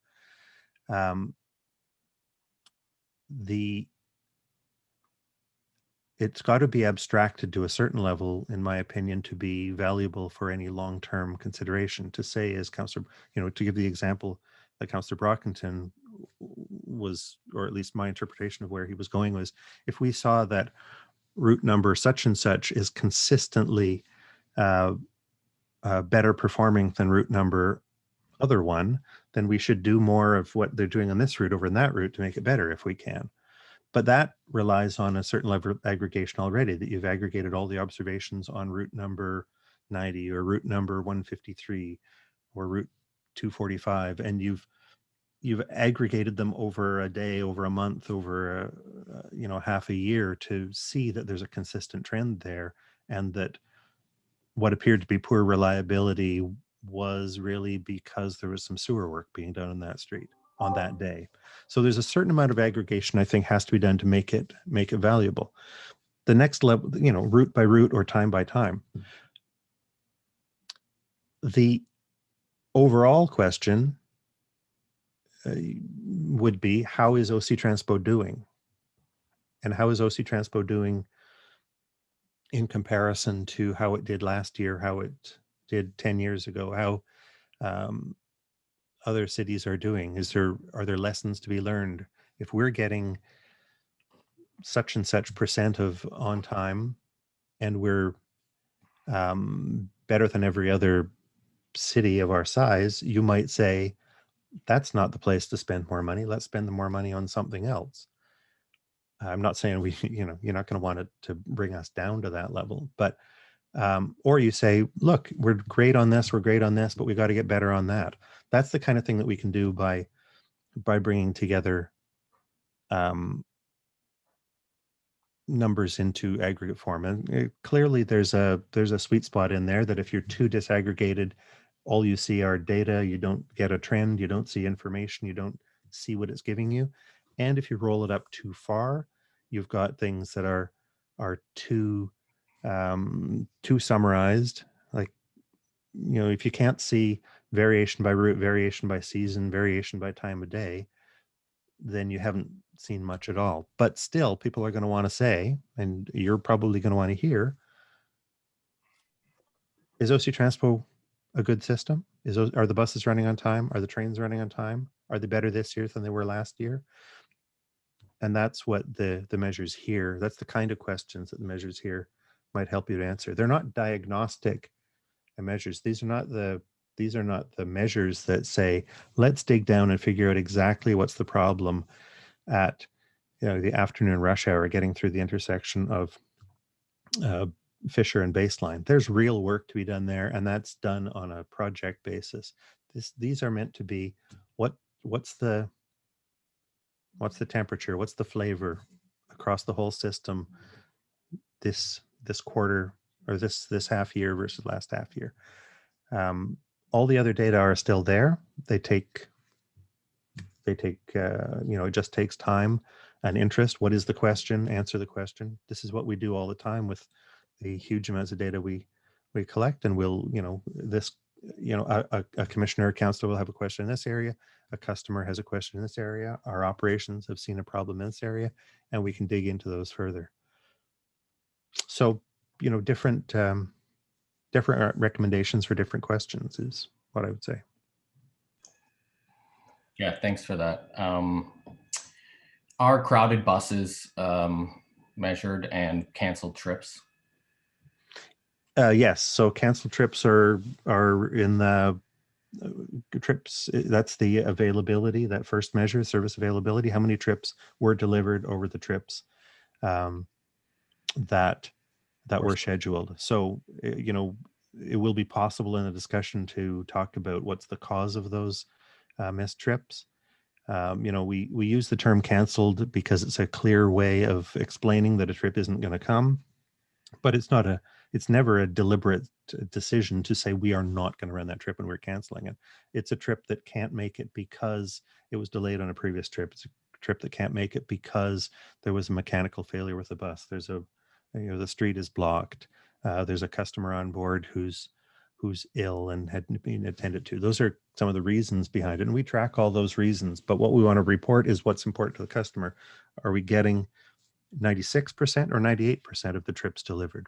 It's got to be abstracted to a certain level, in my opinion, to be valuable for any long-term consideration. To say, as Councillor, to give the example that Councillor Brockington was, or at least my interpretation of where he was going was, if we saw that route number such and such is consistently better performing than route number other one, then we should do more of what they're doing on this route over in that route to make it better if we can. But that relies on a certain level of aggregation already, that you've aggregated all the observations on route number 90 or route number 153 or route 245, and you've aggregated them over a day, over a month, over half a year to see that there's a consistent trend there, and that what appeared to be poor reliability was really because there was some sewer work being done on that street on that day. So there's a certain amount of aggregation I think has to be done to make it valuable. The next level, route by route or time by time. The overall question would be, how is OC Transpo doing? And how is OC Transpo doing in comparison to how it did last year, how it did 10 years ago, how other cities are doing? Are there lessons to be learned? If we're getting such and such percent of on time and we're better than every other city of our size, you might say, that's not the place to spend more money. Let's spend more money on something else. I'm not saying you're not going to want it to bring us down to that level, but, or you say, look, we're great on this, but we got to get better on that. That's the kind of thing that we can do by bringing together numbers into aggregate form. And clearly there's a sweet spot in there that if you're too disaggregated, all you see are data, you don't get a trend, you don't see information, you don't see what it's giving you. And if you roll it up too far, you've got things that are too summarized. Like, if you can't see variation by route, variation by season, variation by time of day, then you haven't seen much at all. But still, people are going to want to say, and you're probably going to want to hear, is OC Transpo a good system? Are the buses running on time? Are the trains running on time? Are they better this year than they were last year? And that's what the measures here, that's the kind of questions that the measures here might help you to answer. They're not diagnostic measures. These are not the measures that say, let's dig down and figure out exactly what's the problem at the afternoon rush hour getting through the intersection of Fisher and Baseline. There's real work to be done there, and that's done on a project basis. These are meant to be what's the temperature, what's the flavor across the whole system this quarter or this half year versus last half year. All the other data are still there. They take it just takes time and interest. What is the question? Answer the question. This is what we do all the time with the huge amounts of data we collect, and we'll a commissioner or council will have a question in this area, a customer has a question in this area, our operations have seen a problem in this area, and we can dig into those further. So different recommendations for different questions is what I would say. Yeah, thanks for that. Are crowded buses measured and canceled trips? Yes. So canceled trips are in the trips. That's the availability, that first measure, service availability. How many trips were delivered over the trips that were scheduled? So, it will be possible in a discussion to talk about what's the cause of those missed trips. We use the term canceled because it's a clear way of explaining that a trip isn't going to come, but it's never a deliberate decision to say we are not going to run that trip and we're canceling it. It's a trip that can't make it because it was delayed on a previous trip. It's a trip that can't make it because there was a mechanical failure with the bus. There's the street is blocked. There's a customer on board who's ill and hadn't been attended to. Those are some of the reasons behind it. And we track all those reasons. But what we want to report is what's important to the customer. Are we getting 96% or 98% of the trips delivered?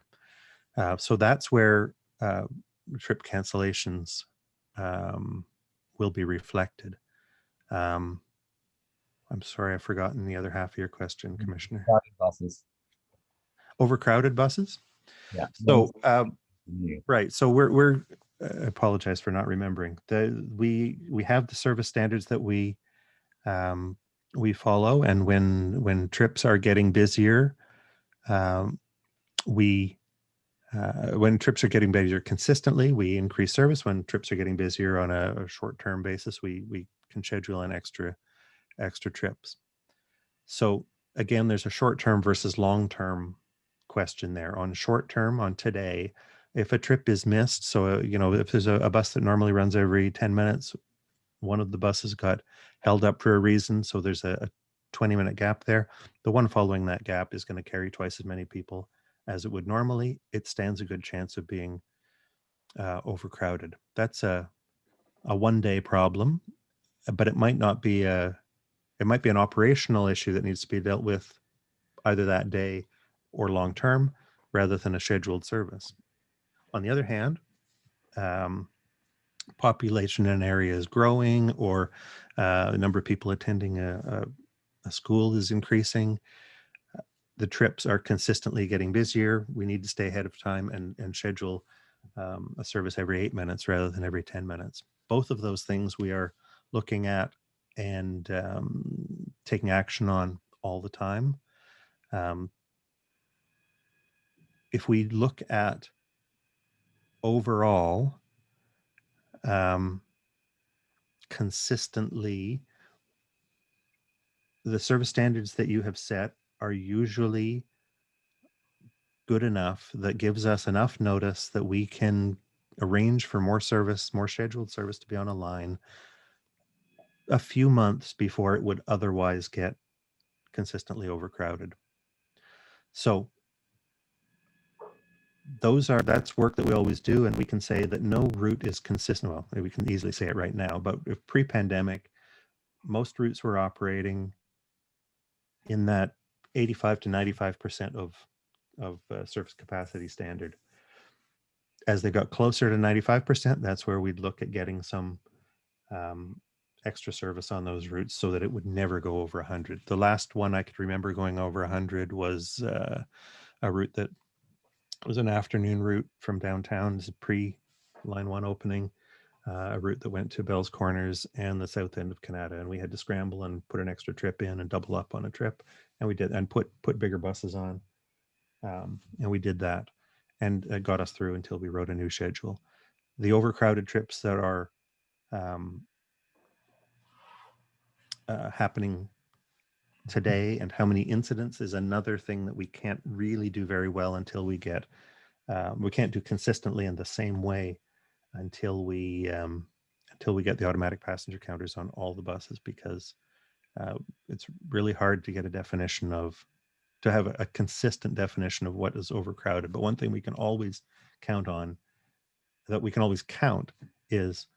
So that's where trip cancellations will be reflected. I'm sorry, I've forgotten the other half of your question, Commissioner. Overcrowded buses. Overcrowded buses? Yeah. So, right. So we're I apologize for not remembering. We have the service standards that we follow, and when trips are getting busier, when trips are getting busier consistently, we increase service. When trips are getting busier on a short-term basis, we can schedule in extra trips. So again, there's a short-term versus long-term question there. On short-term, on today, if a trip is missed, so if there's a bus that normally runs every 10 minutes, one of the buses got held up for a reason, so there's a 20-minute gap there. The one following that gap is going to carry twice as many people as it would normally. It stands a good chance of being overcrowded. That's a one-day problem, but it might not be it might be an operational issue that needs to be dealt with either that day or long-term rather than a scheduled service. On the other hand, population in an area is growing, or the number of people attending a school is increasing. The trips are consistently getting busier. We need to stay ahead of time and schedule a service every 8 minutes rather than every 10 minutes. Both of those things we are looking at and taking action on all the time. If we look at overall, consistently, the service standards that you have set are usually good enough that gives us enough notice that we can arrange for more service, more scheduled service to be on a line a few months before it would otherwise get consistently overcrowded. So that's work that we always do, and we can say that no route is consistent. Well, we can easily say it right now, but if pre-pandemic, most routes were operating in that 85 to 95% of service capacity standard. As they got closer to 95%, that's where we'd look at getting some extra service on those routes so that it would never go over 100. The last one I could remember going over 100 was a route that was an afternoon route from downtown. It's a pre-Line 1 opening, a route that went to Bell's Corners and the south end of Canada, and we had to scramble and put an extra trip in and double up on a trip, and we did, and put bigger buses on, and we did that, and it got us through until we wrote a new schedule. The overcrowded trips that are happening today and how many incidents is another thing that we can't really do very well until we get, we can't do consistently in the same way until we get the automatic passenger counters on all the buses, because it's really hard to get a definition of, to have a consistent definition of what is overcrowded. But one thing we can always count on, that we can always count, is,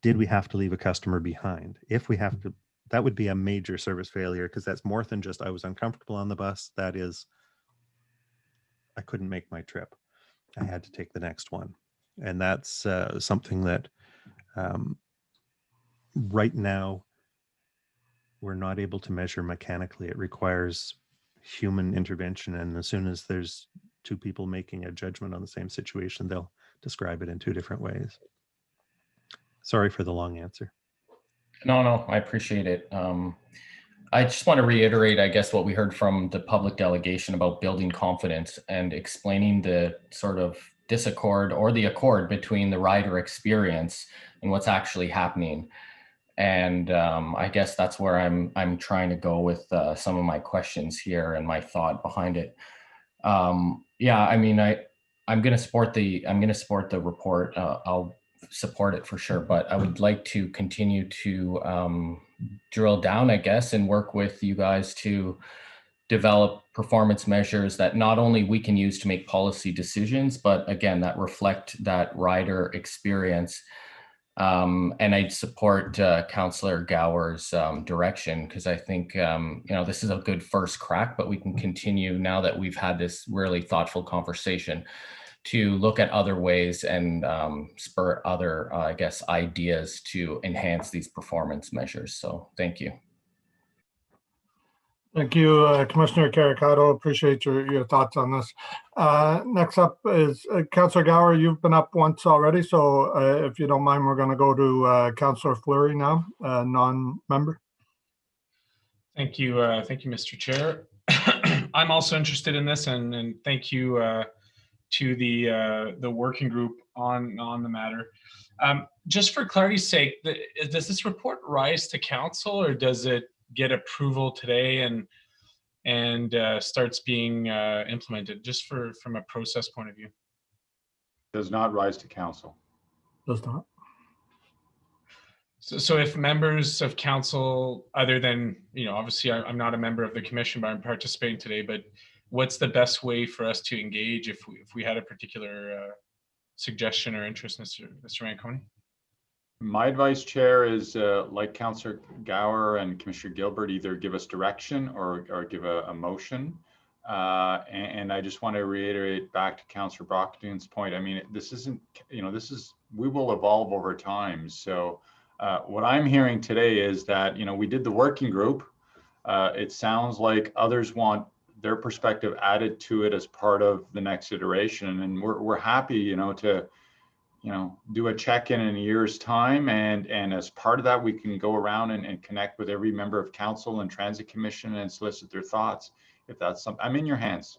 did we have to leave a customer behind? If we have to, that would be a major service failure, because that's more than just I was uncomfortable on the bus. That is, I couldn't make my trip. I had to take the next one. And that's something that right now we're not able to measure mechanically. It requires human intervention. And as soon as there's two people making a judgment on the same situation, they'll describe it in two different ways. Sorry for the long answer. No, I appreciate it. I just want to reiterate, I guess, what we heard from the public delegation about building confidence and explaining the sort of disaccord or the accord between the rider experience and what's actually happening. And I guess that's where I'm trying to go with some of my questions here and my thought behind it. Yeah, I mean, I'm going to support the report. I'll support it for sure, but I would like to continue to drill down, I guess, and work with you guys to develop performance measures that not only we can use to make policy decisions, but again, that reflect that rider experience. And I'd support Councillor Gower's direction, because I think, this is a good first crack, but we can continue now that we've had this really thoughtful conversation to look at other ways and spur other, I guess, ideas to enhance these performance measures. So thank you. Thank you, Commissioner Caricato. Appreciate your thoughts on this. Next up is Councillor Gower. You've been up once already, so if you don't mind, we're going to go to Councillor Fleury now, non-member. Thank you, Mr. Chair. I'm also interested in this, and thank you to the working group on the matter. Just for clarity's sake, does this report rise to council, or does it get approval today and starts being implemented, just from a process point of view? Does not rise to council. Does not. So if members of council, other than, obviously I'm not a member of the commission, but I'm participating today, but what's the best way for us to engage if we had a particular suggestion or interest, Mr. Manconi? My advice, Chair, is like Councillor Gower and Commissioner Gilbert, either give us direction or give a motion. And I just want to reiterate back to Councillor Brockton's point. I mean, this isn't, we will evolve over time. So what I'm hearing today is that, we did the working group. It sounds like others want their perspective added to it as part of the next iteration. And we're happy, to do a check-in a year's time, and as part of that, we can go around and connect with every member of council and transit commission and solicit their thoughts. If that's something, I'm in your hands.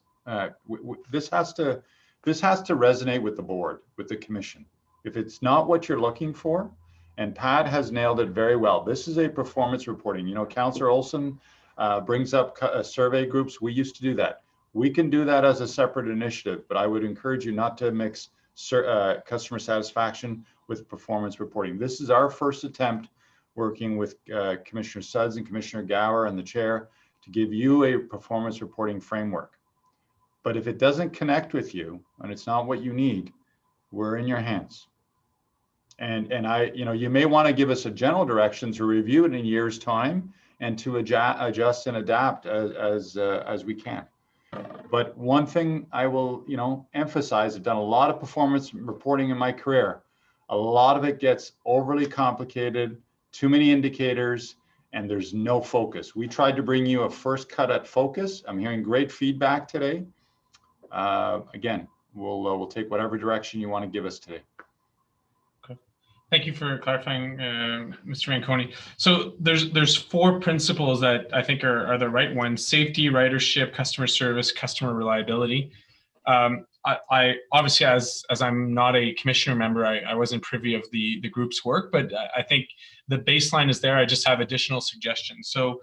This has to resonate with the board, with the commission. If it's not what you're looking for, and Pat has nailed it very well. This is a performance reporting. Councillor Olson brings up survey groups. We used to do that. We can do that as a separate initiative, but I would encourage you not to mix customer satisfaction with performance reporting. This is our first attempt working with Commissioner Suds and Commissioner Gower and the chair to give you a performance reporting framework. But if it doesn't connect with you and it's not what you need, we're in your hands. And you may want to give us a general direction to review it in a year's time and to adjust and adapt as we can. But one thing I will, emphasize, I've done a lot of performance reporting in my career. A lot of it gets overly complicated, too many indicators, and there's no focus. We tried to bring you a first cut at focus. I'm hearing great feedback today. Again, we'll take whatever direction you want to give us today. Okay. Thank you for clarifying, Mr. Manconi. So there's 4 principles that I think are the right ones: safety, ridership, customer service, customer reliability. I obviously, as I'm not a commissioner member, I wasn't privy of the group's work, but I think the baseline is there. I just have additional suggestions. So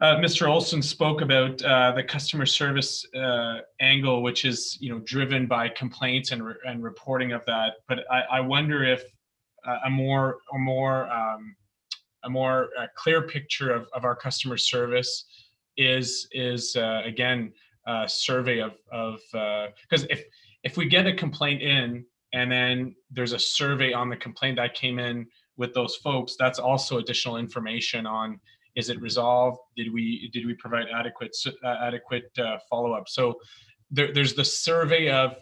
Mr. Olson spoke about the customer service angle, which is driven by complaints and reporting of that. But I wonder if a more clear picture of our customer service is again a survey of because if we get a complaint in and then there's a survey on the complaint that came in with those folks, that's also additional information on, is it resolved? Did we provide adequate follow-up? So there's the survey of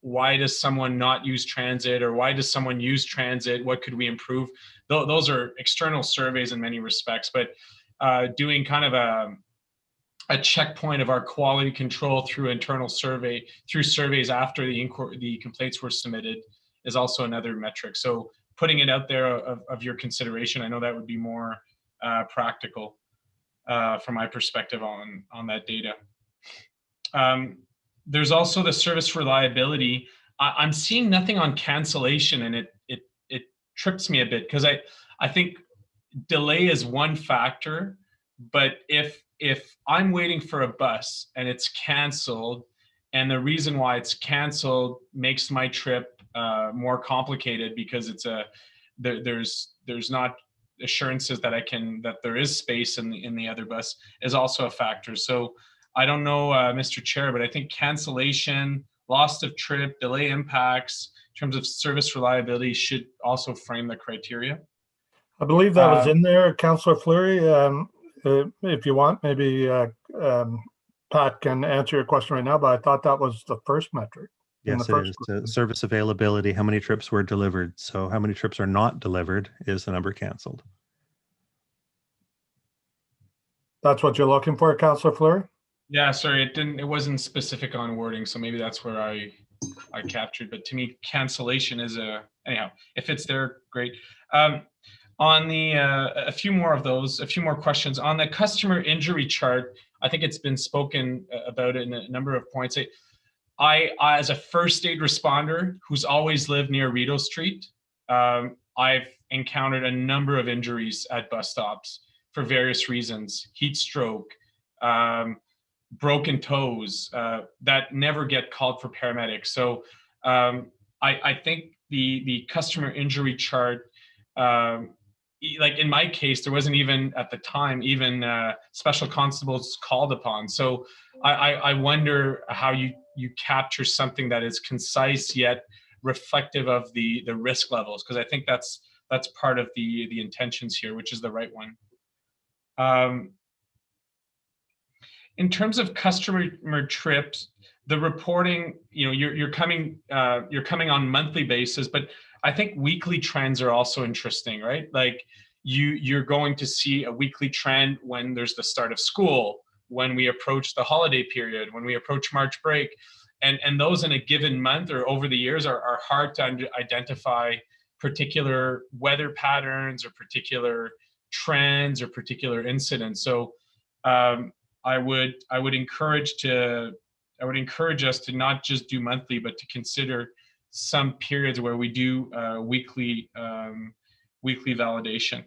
why does someone not use transit, or why does someone use transit? What could we improve? Those are external surveys in many respects, but doing kind of a checkpoint of our quality control through internal survey, through surveys after the complaints were submitted, is also another metric. So putting it out there of your consideration, I know that would be more practical from my perspective on that data. There's also the service reliability. I'm seeing nothing on cancellation, and it trips me a bit, because I think delay is one factor, but if I'm waiting for a bus and it's canceled, and the reason why it's canceled makes my trip more complicated because there's not assurances that there is space in the other bus, is also a factor. So I don't know, Mr. Chair, but I think cancellation, loss of trip, delay impacts in terms of service reliability should also frame the criteria. I believe that was in there, Councillor Fleury. If you want, maybe Pat can answer your question right now, but I thought that was the first metric. Yes, it is. Service availability, how many trips were delivered. So how many trips are not delivered is the number canceled. That's what you're looking for, Councillor Fleury? Yeah, sorry, it wasn't specific on wording, so maybe that's where I captured. But to me, cancellation is anyhow, if it's there, great. On the a few more questions on the customer injury chart. I think it's been spoken about in a number of points. I as a first aid responder who's always lived near Rideau Street, I've encountered a number of injuries at bus stops for various reasons: heat stroke, broken toes, that never get called for paramedics. So I think the customer injury chart, like in my case, there wasn't even at the time special constables called upon. So I wonder how you capture something that is concise yet reflective of the risk levels, because I think that's part of the intentions here, which is the right one. In terms of customer trips, the reporting, you're coming on monthly basis, but I think weekly trends are also interesting, right? Like you're going to see a weekly trend when there's the start of school, when we approach the holiday period, when we approach March break, and those in a given month or over the years are hard to identify particular weather patterns or particular trends or particular incidents. So I would encourage us to not just do monthly, but to consider some periods where we do weekly validation.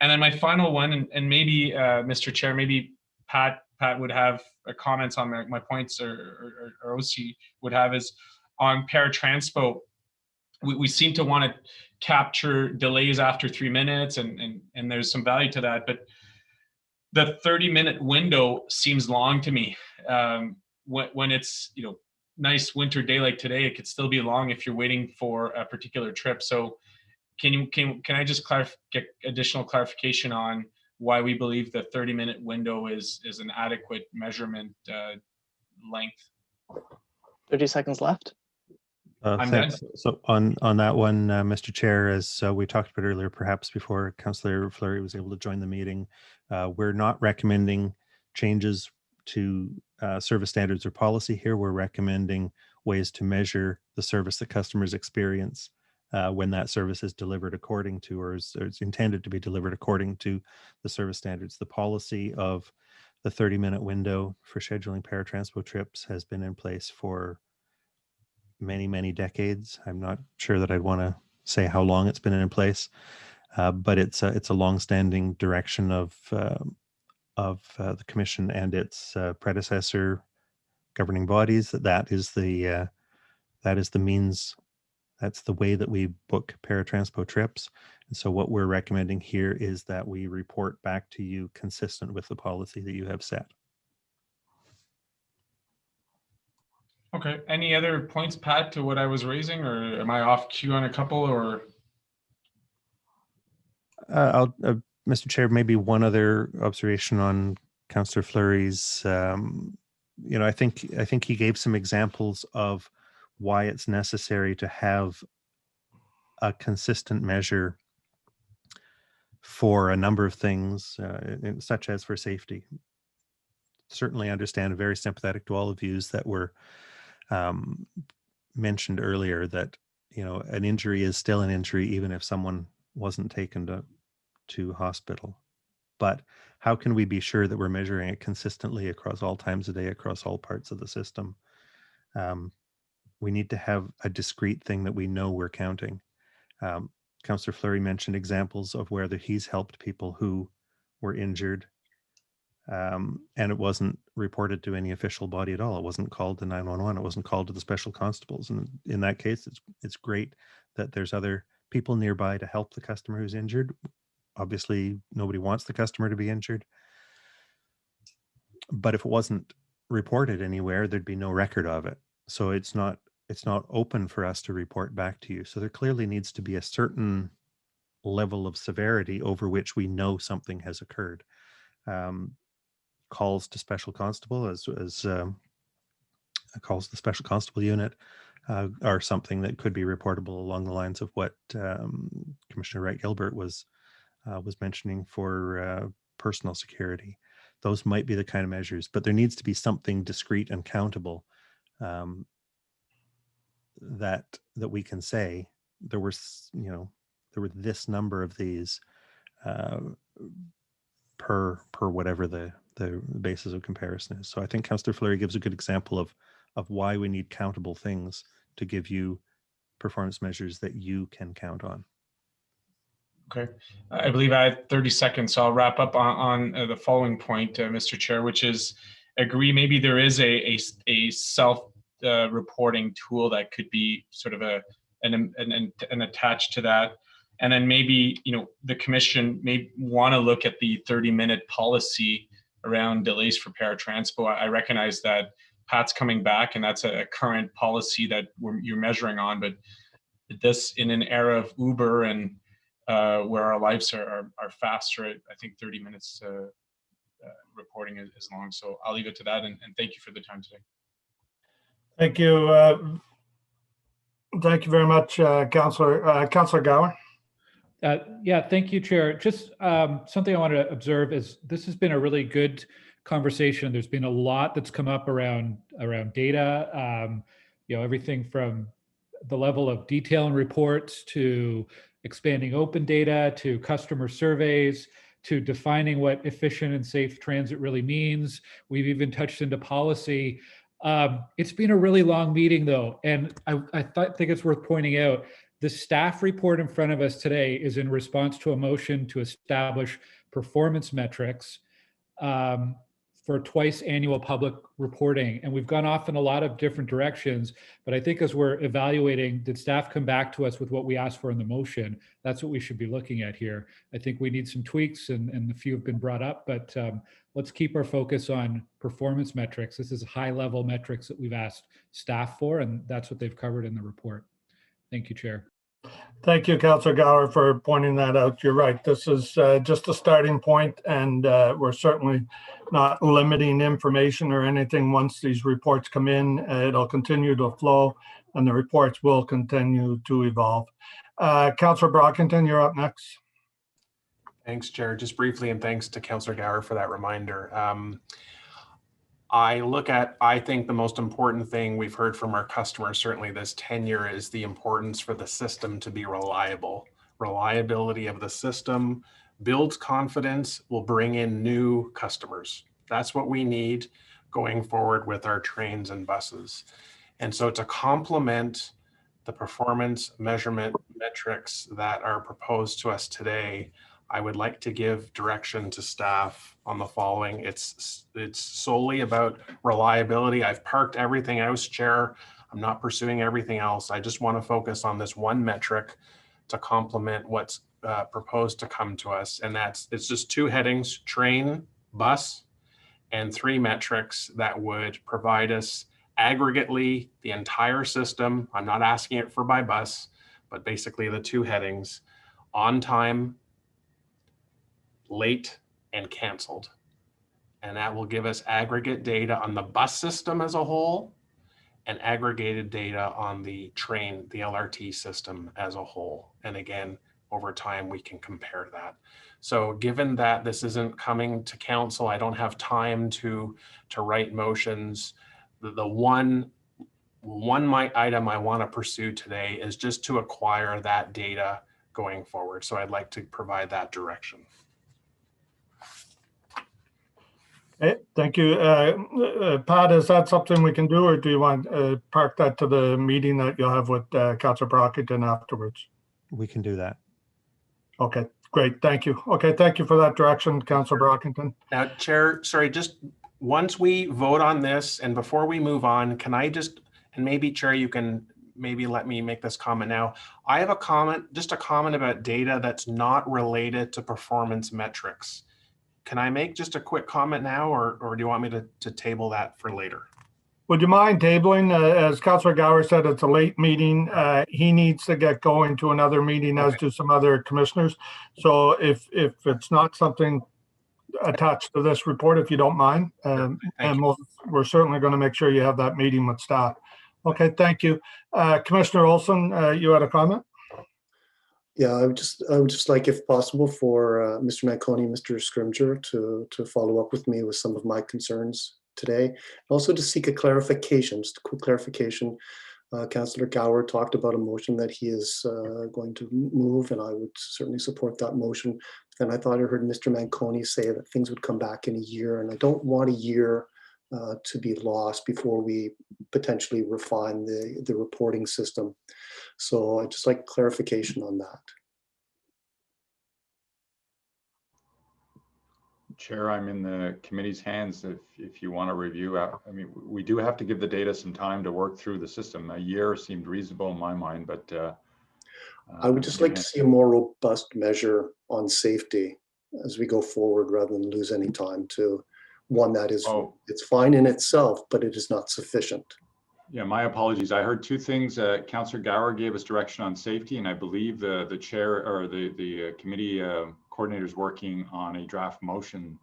And then my final one, and maybe Mr. Chair, maybe Pat would have comments on my points, or OC would have, is on Paratranspo. We seem to want to capture delays after 3 minutes, and there's some value to that, but the 30-minute window seems long to me. When it's nice winter day like today, it could still be long if you're waiting for a particular trip. So can I just get additional clarification on why we believe the 30-minute window is an adequate measurement length? 30 seconds left. Thanks. So on that one, Mr. Chair, as we talked about earlier, perhaps before Councillor Fleury was able to join the meeting, we're not recommending changes to service standards or policy here. We're recommending ways to measure the service that customers experience when that service is delivered according to, or is intended to be delivered according to the service standards. The policy of the 30-minute window for scheduling paratranspo trips has been in place for many, many decades. I'm not sure that I'd want to say how long it's been in place, but it's a long-standing direction of the Commission and its predecessor governing bodies. That is the means. That's the way that we book paratranspo trips. And so what we're recommending here is that we report back to you consistent with the policy that you have set. Okay. Any other points, Pat, to what I was raising, or am I off cue on a couple? Or Mr. Chair, maybe one other observation on Councillor Fleury's. I think he gave some examples of why it's necessary to have a consistent measure for a number of things, such as for safety. Certainly understand, very sympathetic to all of views that were mentioned earlier, that an injury is still an injury even if someone wasn't taken to hospital. But how can we be sure that we're measuring it consistently across all times of day, across all parts of the system? We need to have a discrete thing that we know we're counting. Councillor Fleury mentioned examples of where he's helped people who were injured, and it wasn't reported to any official body at all. It wasn't called to 911. It wasn't called to the special constables. And in that case, it's great that there's other people nearby to help the customer who's injured. Obviously, nobody wants the customer to be injured. But if it wasn't reported anywhere, there'd be no record of it. So it's not open for us to report back to you. So there clearly needs to be a certain level of severity over which we know something has occurred. Calls to special constable as calls to the special constable unit are something that could be reportable along the lines of what Commissioner Wright Gilbert was mentioning for personal security. Those might be the kind of measures, but there needs to be something discrete and countable that we can say there were this number of these per whatever the basis of comparison is. So I think Councillor Fleury gives a good example of why we need countable things to give you performance measures that you can count on. okay, I believe I had 30 seconds, so I'll wrap up on the following point, Mr. Chair, which is agree maybe there is a self reporting tool that could be sort of an attached to that. And then maybe, the Commission may want to look at the 30-minute policy around delays for paratranspo. I recognize that Pat's coming back, and that's a current policy that you're measuring on. But this, in an era of Uber and where our lives are faster, I think 30 minutes reporting is long. So I'll leave it to that. And thank you for the time today. Thank you. Thank you very much, Councillor Gower. Yeah, thank you, Chair. Just something I want to observe is this has been a really good conversation. There's been a lot that's come up around data, everything from the level of detail in reports to expanding open data to customer surveys to defining what efficient and safe transit really means. We've even touched into policy. It's been a really long meeting, though, and I think it's worth pointing out the staff report in front of us today is in response to a motion to establish performance metrics for twice annual public reporting. And we've gone off in a lot of different directions, but I think as we're evaluating, did staff come back to us with what we asked for in the motion? That's what we should be looking at here. I think we need some tweaks, and a few have been brought up, but let's keep our focus on performance metrics. This is high-level metrics that we've asked staff for, and that's what they've covered in the report. Thank you, Chair. Thank you, Councillor Gower, for pointing that out. You're right. This is just a starting point, and we're certainly not limiting information or anything. Once these reports come in, it'll continue to flow, and the reports will continue to evolve. Councillor Brockington, you're up next. Thanks, Chair. Just briefly, and thanks to Councillor Gower for that reminder. I think the most important thing we've heard from our customers, certainly this tenure, is the importance for the system to be reliable. Reliability of the system builds confidence, will bring in new customers. That's what we need going forward with our trains and buses. And so to complement the performance measurement metrics that are proposed to us today, I would like to give direction to staff on the following. It's solely about reliability. I've parked everything else, Chair. I'm not pursuing everything else. I just want to focus on this one metric to complement what's proposed to come to us. And it's just 2 headings, train, bus, and 3 metrics that would provide us aggregately the entire system. I'm not asking it for by bus, but basically the 2 headings: on time, late, and canceled. And that will give us aggregate data on the bus system as a whole and aggregated data on the train, the LRT system as a whole. And again, over time, we can compare that. So given that this isn't coming to council, I don't have time to write motions. The one item I want to pursue today is just to acquire that data going forward. So I'd like to provide that direction. Okay, thank you. Pat, is that something we can do, or do you want to park that to the meeting that you'll have with Councillor Brockington afterwards? We can do that. Okay, great. Thank you. Okay, thank you for that direction, Councillor Brockington. Now, Chair, sorry, just once we vote on this and before we move on, can I just, and maybe Chair, you can maybe let me make this comment now. I have a comment, just a comment about data that's not related to performance metrics. Can I make just a quick comment now, or do you want me to table that for later? Would you mind tabling? As Councillor Gower said, it's a late meeting. He needs to get going to another meeting, as do some other commissioners. So if it's not something attached to this report, if you don't mind, and we're certainly going to make sure you have that meeting with staff. Okay, thank you. Commissioner Olson, you had a comment? Yeah, I would just like, if possible, for Mr. Manconi, Mr. Scrimger to follow up with me with some of my concerns today, and also to seek a clarification, just a quick clarification. Councillor Gower talked about a motion that he is going to move, and I would certainly support that motion. And I thought I heard Mr. Manconi say that things would come back in a year, and I don't want a year to be lost before we potentially refine the reporting system. So I'd just like clarification on that. Chair, I'm in the committee's hands if you want to review. I mean, we do have to give the data some time to work through the system. A year seemed reasonable in my mind, but I would just like to see a more robust measure on safety as we go forward, rather than lose any time to one that is, it's fine in itself, but it is not sufficient. Yeah, my apologies. I heard 2 things. Councillor Gower gave us direction on safety, and I believe the chair or the committee coordinator is working on a draft motion,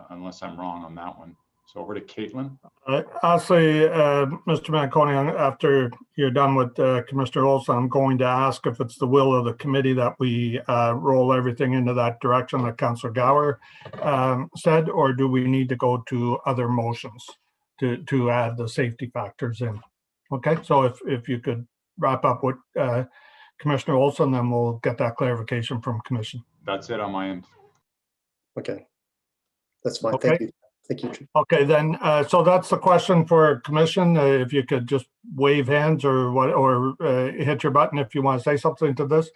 unless I'm wrong on that one. So over to Caitlin. Actually, Mr. Manconi, after you're done with Commissioner Olson, I'm going to ask if it's the will of the committee that we roll everything into that direction that Councillor Gower said, or do we need to go to other motions to add the safety factors in? Okay, so if you could wrap up with Commissioner Olson, then we'll get that clarification from Commission. That's it on my end. Okay, that's fine. Okay. Thank you. Thank you. Okay, then, so that's the question for Commission. If you could just wave hands or what, or hit your button if you want to say something to this.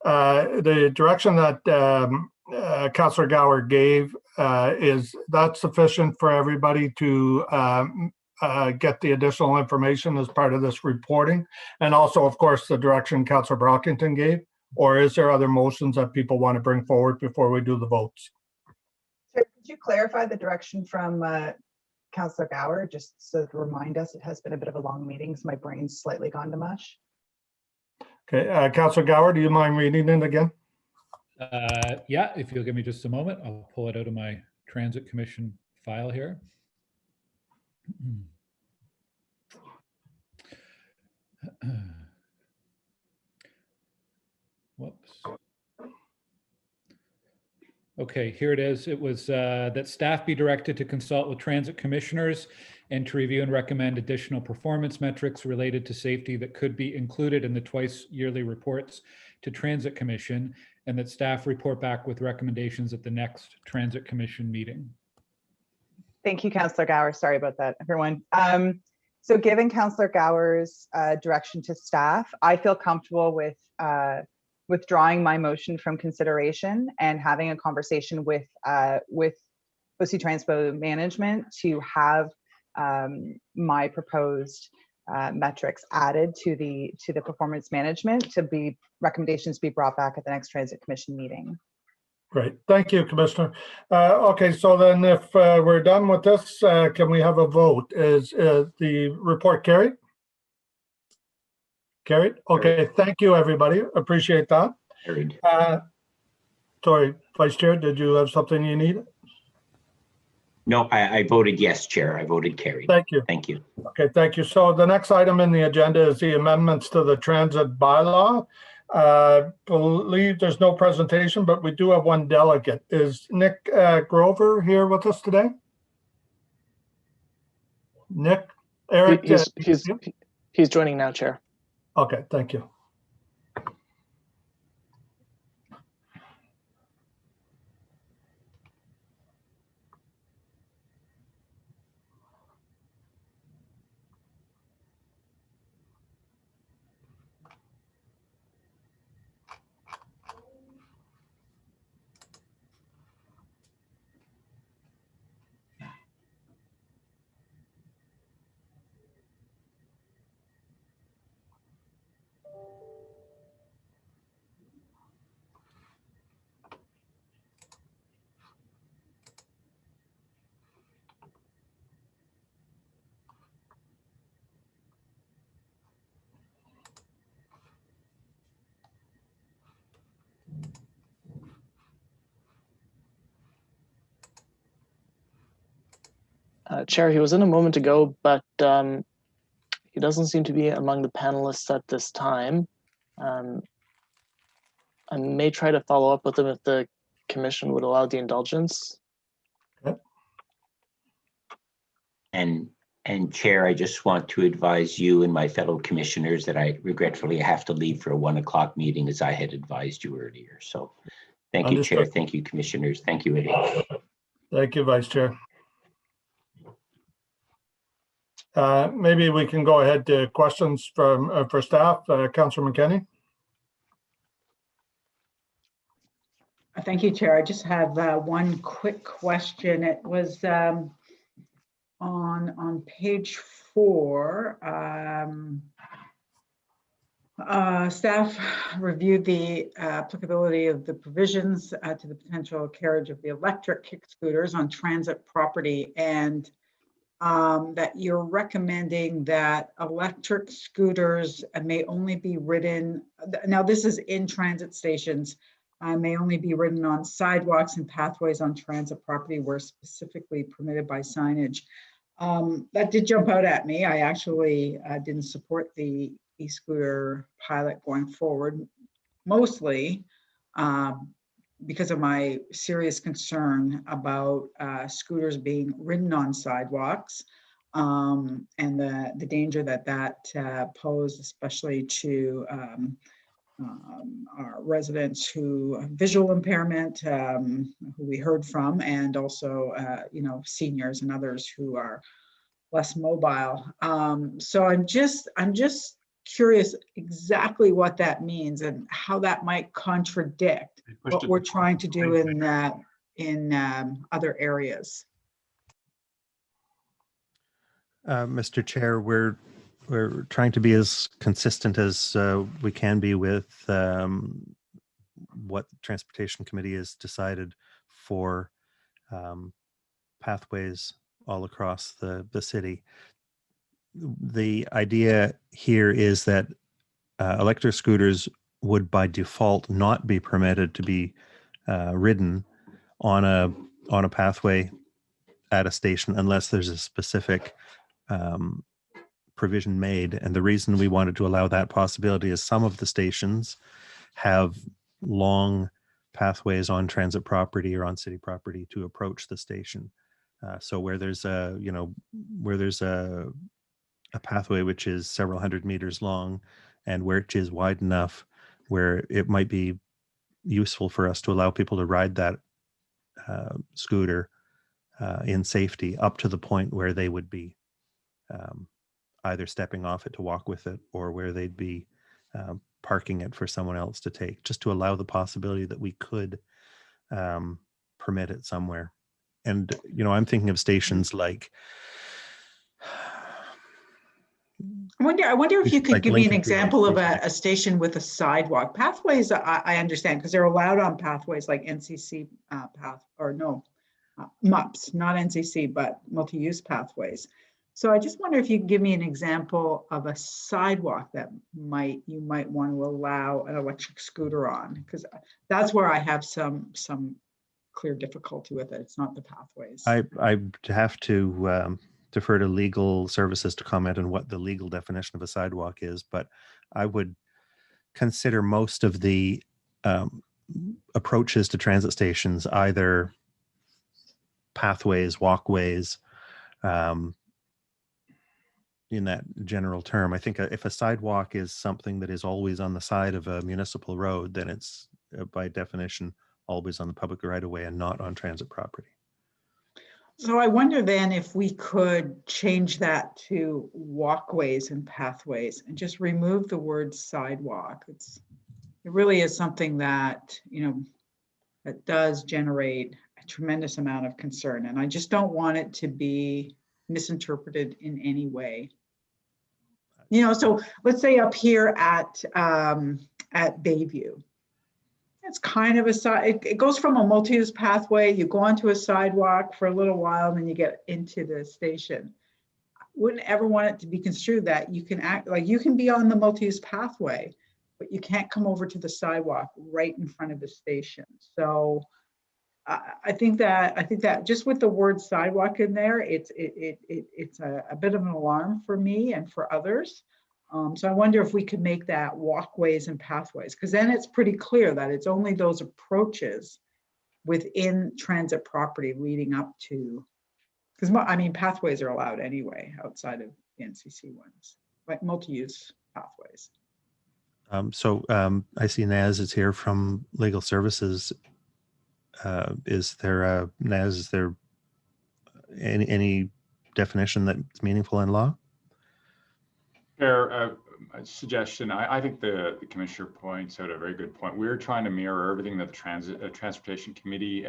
The direction that Councillor Gower gave, is that sufficient for everybody to get the additional information as part of this reporting? And also, of course, the direction Councillor Brockington gave, or is there other motions that people want to bring forward before we do the votes? So could you clarify the direction from Councillor Gower, just so to remind us? It has been a bit of a long meeting, so my brain's slightly gone to mush. Okay, Councillor Gower, do you mind reading it again? Yeah, if you'll give me just a moment, I'll pull it out of my Transit Commission file here. Whoops. Okay, here it is. It was that staff be directed to consult with transit commissioners and to review and recommend additional performance metrics related to safety that could be included in the twice yearly reports to Transit Commission, and that staff report back with recommendations at the next Transit Commission meeting. Thank you, Councillor Gower. Sorry about that, everyone. So given Councillor Gower's direction to staff, I feel comfortable with withdrawing my motion from consideration and having a conversation with OC Transpo management to have my proposed metrics added to the performance management to be recommendations be brought back at the next Transit Commission meeting. Great, thank you, Commissioner. Okay, so then if we're done with this, can we have a vote? Is the report carried? Carried? Okay, thank you, everybody. Appreciate that. Carried. Sorry, Vice Chair, did you have something you need? No, I voted yes, Chair. I voted carried. Thank you. Thank you. Okay, thank you. So the next item in the agenda is the amendments to the transit bylaw. Believe there's no presentation, but we do have one delegate. Is Nick Grover here with us today? Nick, Eric? He's joining now, Chair. Okay, thank you. Chair, he was in a moment ago, but he doesn't seem to be among the panelists at this time. I may try to follow up with him if the commission would allow the indulgence. Okay. And Chair, I just want to advise you and my fellow commissioners that I regretfully have to leave for a 1 o'clock meeting as I had advised you earlier. So thank you, Chair. Thank you, commissioners. Thank you, Eddie. Thank you, Vice Chair. Maybe we can go ahead to questions from for staff. Councillor McKenney. Thank you, Chair. I just have one quick question. It was on page 4. Staff reviewed the applicability of the provisions to the potential carriage of the electric kick scooters on transit property, and that you're recommending that electric scooters may only be ridden, now this is in transit stations, may only be ridden on sidewalks and pathways on transit property where specifically permitted by signage. That did jump out at me. I actually didn't support the e-scooter pilot going forward, mostly because of my serious concern about scooters being ridden on sidewalks and the danger that posed, especially to our residents who have visual impairment, who we heard from, and also seniors and others who are less mobile. So I'm just curious exactly what that means and how that might contradict what we're trying to do in other areas. Mr. Chair, we're trying to be as consistent as we can be with what the Transportation Committee has decided for pathways all across the city. The idea here is that electric scooters would by default not be permitted to be ridden on a pathway at a station unless there's a specific provision made. And the reason we wanted to allow that possibility is some of the stations have long pathways on transit property or on city property to approach the station. So where there's a, where there's a pathway which is several hundred meters long and which is wide enough where it might be useful for us to allow people to ride that scooter in safety up to the point where they would be either stepping off it to walk with it or where they'd be parking it for someone else to take, just to allow the possibility that we could permit it somewhere. And, I'm thinking of stations like, I wonder if you could like give me an Lincoln example of Station. a station with a sidewalk. Pathways, I understand, because they're allowed on pathways like NCC path, or no, MUPs, not NCC, but multi-use pathways. So I just wonder if you could give me an example of a sidewalk that you might want to allow an electric scooter on, because that's where I have some clear difficulty with it. It's not the pathways. I have to defer to legal services to comment on what the legal definition of a sidewalk is, but I would consider most of the approaches to transit stations either pathways, walkways, in that general term. I think if a sidewalk is something that is always on the side of a municipal road, then it's by definition always on the public right of way and not on transit property. So I wonder then if we could change that to walkways and pathways and just remove the word sidewalk. It really is something that, that does generate a tremendous amount of concern. And I just don't want it to be misinterpreted in any way. So let's say up here at Bayview, it's kind of a side, it goes from a multi-use pathway, you go onto a sidewalk for a little while, and then you get into the station. I wouldn't ever want it to be construed that you can act like you can be on the multi-use pathway, but you can't come over to the sidewalk right in front of the station. So I think that just with the word sidewalk in there, it's a bit of an alarm for me and for others. So I wonder if we could make that walkways and pathways, because then it's pretty clear that it's only those approaches within transit property leading up to, because pathways are allowed anyway outside of the NCC ones, like multi-use pathways. I see Naz is here from Legal Services. Is there any definition that's meaningful in law? Chair, suggestion. I think the commissioner points out a very good point. We're trying to mirror everything that the Transportation Committee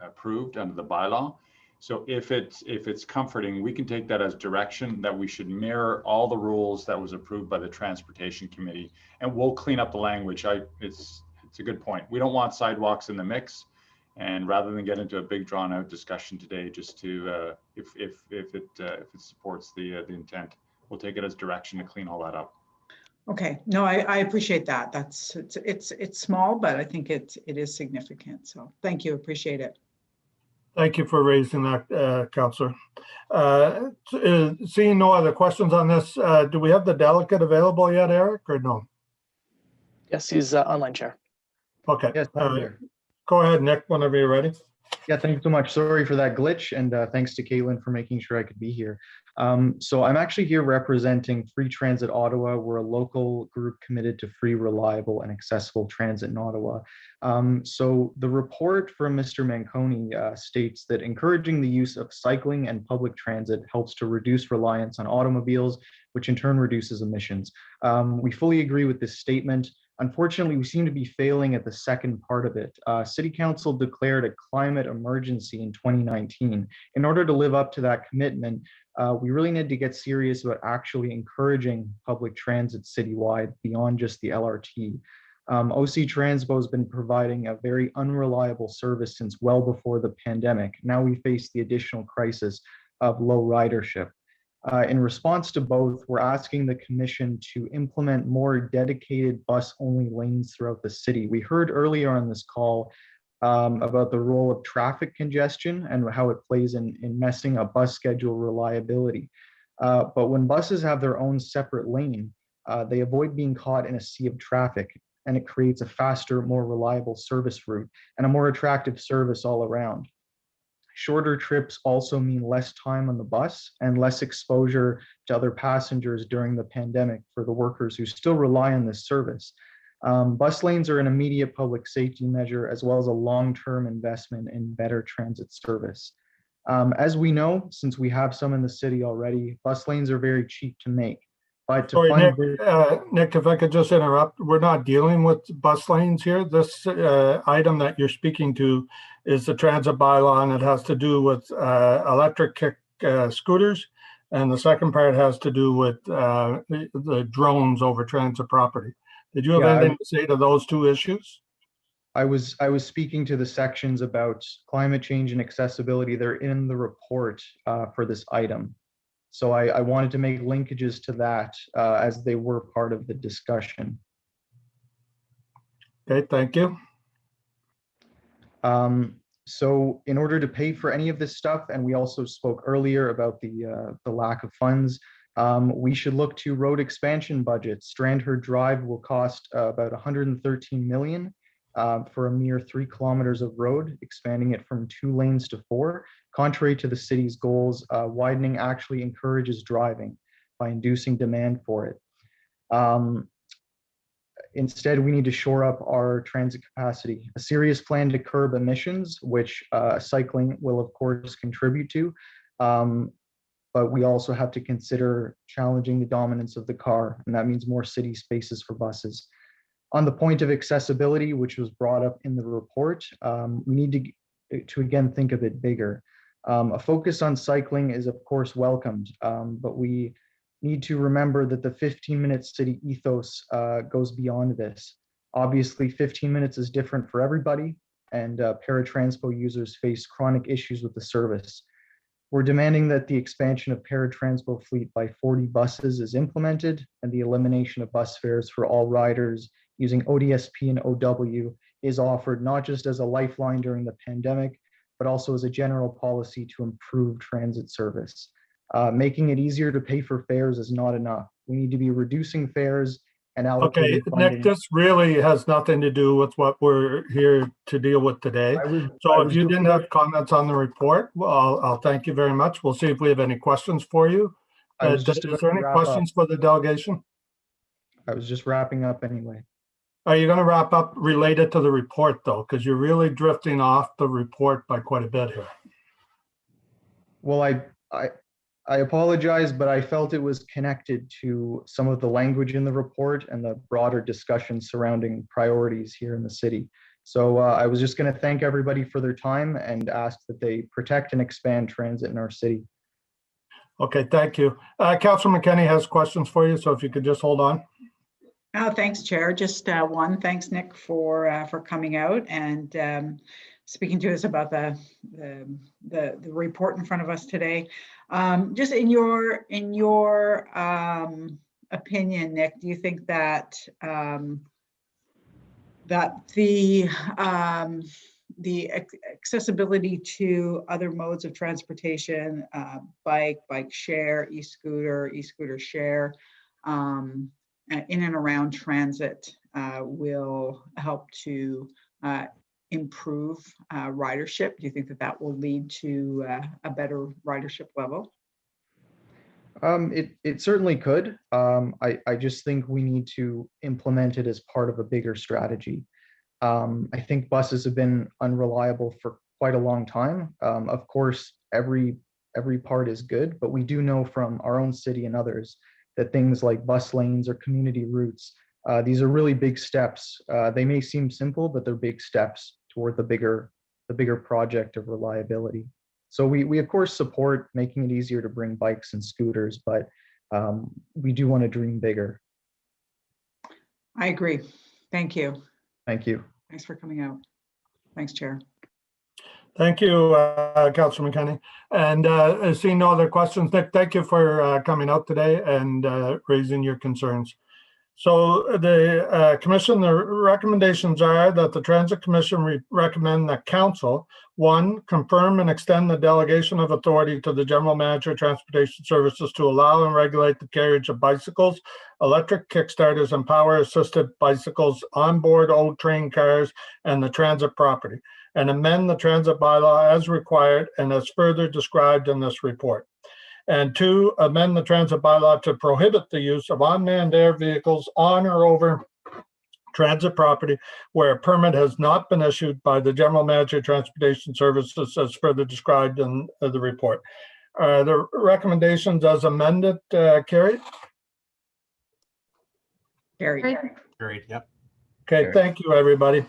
approved under the bylaw. So if it's comforting, we can take that as direction that we should mirror all the rules that was approved by the Transportation Committee, and we'll clean up the language. It's a good point. We don't want sidewalks in the mix, and rather than get into a big drawn-out discussion today, just to if it supports the intent, we'll take it as direction to clean all that up. Okay, no, I appreciate that. It's small, but I think it is significant. So thank you, appreciate it. Thank you for raising that, Councillor. Seeing no other questions on this, do we have the delegate available yet, Eric, or no? Yes, he's online, Chair. Okay. Yes, go ahead, Nick, whenever you're ready. Yeah, thank you so much. Sorry for that glitch, and thanks to Caitlin for making sure I could be here. So I'm actually here representing Free Transit Ottawa. We're a local group committed to free, reliable, and accessible transit in Ottawa. So the report from Mr. Manconi states that encouraging the use of cycling and public transit helps to reduce reliance on automobiles, which in turn reduces emissions. We fully agree with this statement. Unfortunately, we seem to be failing at the second part of it. City Council declared a climate emergency in 2019. In order to live up to that commitment, we really need to get serious about actually encouraging public transit citywide beyond just the LRT. OC Transpo has been providing a very unreliable service since well before the pandemic. Now we face the additional crisis of low ridership. In response to both, we're asking the Commission to implement more dedicated bus-only lanes throughout the city. We heard earlier on this call about the role of traffic congestion and how it plays in messing up bus schedule reliability. But when buses have their own separate lane, they avoid being caught in a sea of traffic. and it creates a faster, more reliable service route and a more attractive service all around. Shorter trips also mean less time on the bus and less exposure to other passengers during the pandemic for the workers who still rely on this service. Bus lanes are an immediate public safety measure as well as a long-term investment in better transit service. As we know, since we have some in the city already, bus lanes are very cheap to make. But to Sorry, fund Nick, if I could just interrupt, we're not dealing with bus lanes here. This item that you're speaking to is the transit bylaw, and it has to do with electric kick scooters. And the second part has to do with the drones over transit property. Did you have anything to say to those two issues? I was speaking to the sections about climate change and accessibility. They're in the report for this item. So I wanted to make linkages to that as they were part of the discussion. Okay, thank you. So in order to pay for any of this stuff, and we also spoke earlier about the lack of funds, we should look to road expansion budgets. Strandherd Drive will cost about 113 million for a mere 3 kilometers of road, expanding it from 2 lanes to 4. Contrary to the city's goals, widening actually encourages driving by inducing demand for it. Instead, we need to shore up our transit capacity. A serious plan to curb emissions, which cycling will of course contribute to, but we also have to consider challenging the dominance of the car, and that means more city spaces for buses. On the point of accessibility, which was brought up in the report, we need to again think a bit bigger. A focus on cycling is of course welcomed, but we need to remember that the 15-minute city ethos goes beyond this. Obviously, 15 minutes is different for everybody, and Paratranspo users face chronic issues with the service. We're demanding that the expansion of Paratranspo fleet by 40 buses is implemented, and the elimination of bus fares for all riders using ODSP and OW is offered not just as a lifeline during the pandemic, but also as a general policy to improve transit service. Making it easier to pay for fares is not enough. We need to be reducing fares and allocating funding. Nick, this really has nothing to do with what we're here to deal with today. So if you didn't have comments on the report, well, I'll thank you very much. We'll see if we have any questions for you. Is there any questions for the delegation? I was just wrapping up anyway. Are you going to wrap up related to the report though? Because you're really drifting off the report by quite a bit here. Well, I apologize, but I felt it was connected to some of the language in the report and the broader discussion surrounding priorities here in the city. So I was just going to thank everybody for their time and ask that they protect and expand transit in our city. Okay, thank you. Councilor McKenney has questions for you, so if you could just hold on. Oh, thanks, Chair. Just one. Thanks, Nick, for coming out and speaking to us about the report in front of us today. Just in your opinion, Nick, do you think that the accessibility to other modes of transportation, bike share, e-scooter share, in and around transit will help to improve ridership? Do you think that will lead to a better ridership level? It certainly could. I just think we need to implement it as part of a bigger strategy. I think buses have been unreliable for quite a long time. Of course, every part is good, but we do know from our own city and others that things like bus lanes or community routes, these are really big steps. They may seem simple, but they're big steps toward the bigger project of reliability. So we of course support making it easier to bring bikes and scooters, but we do want to dream bigger. I agree. Thank you. Thank you. Thanks for coming out. Thanks, Chair. Thank you, Councilor McKenney. And seeing no other questions, Nick, thank you for coming out today and raising your concerns. So the commission, the recommendations are that the Transit Commission recommend that council, one, confirm and extend the delegation of authority to the General Manager of Transportation Services to allow and regulate the carriage of bicycles, electric kickstarters, and power-assisted bicycles, onboard old train cars, and the transit property, and amend the transit bylaw as required and as further described in this report. And two, amend the transit bylaw to prohibit the use of unmanned air vehicles on or over transit property where a permit has not been issued by the General Manager of Transportation Services as further described in the report. The recommendations as amended, carried? Carried. Carried, yep. Okay, thank you, everybody.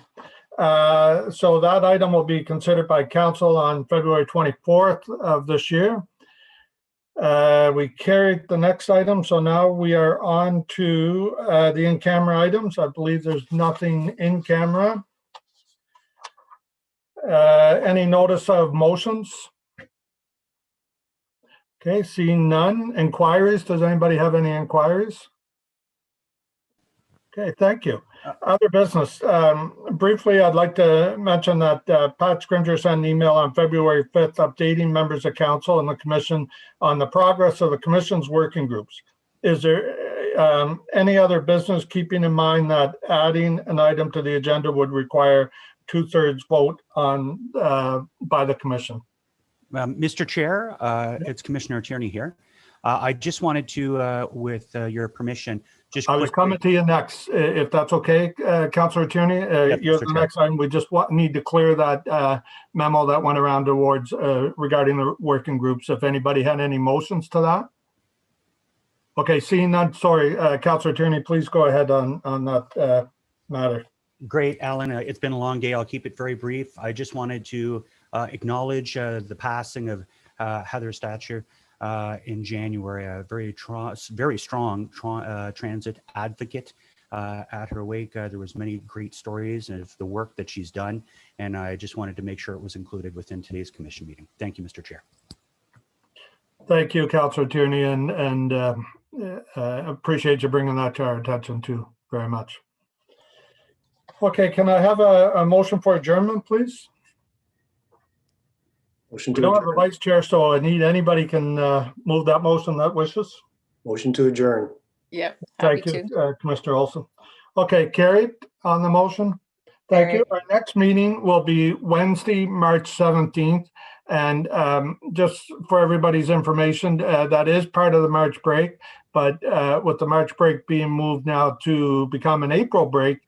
So that item will be considered by council on February 24th of this year. We carried the next item, so now we are on to the in-camera items. I believe there's nothing in camera. Any notice of motions? Okay, seeing none. Inquiries, does anybody have any inquiries? Okay, thank you. Other business. Briefly, I'd like to mention that Pat Scrimger sent an email on February 5th updating members of council and the commission on the progress of the commission's working groups. Is there any other business, keeping in mind that adding an item to the agenda would require 2/3 vote on by the commission? Mr. Chair, it's Commissioner Tierney here. I just wanted to, with your permission, just I was coming to you next, if that's okay, Councillor Tierney. You're the next item. We just need to clear that memo that went around towards regarding the working groups. If anybody had any motions to that. Okay, seeing none, sorry, Councillor Tierney, please go ahead on that matter. Great, Alan. It's been a long day. I'll keep it very brief. I just wanted to acknowledge the passing of Heather Stacher in January, a very strong transit advocate. At her wake, there was many great stories of the work that she's done, and I just wanted to make sure it was included within today's commission meeting. Thank you, Mr. Chair. Thank you, Councillor Tierney, and appreciate you bringing that to our attention too, very much. Okay, can I have a motion for adjournment, please? Motion We to don't have a adjourn. vice chair, so I need anybody can move that motion that wishes. Motion to adjourn. Yep. Thank you, Commissioner Olson. Okay, carried on the motion. Thank you. Our next meeting will be Wednesday, March 17th. And just for everybody's information, that is part of the March break. But with the March break being moved now to become an April break,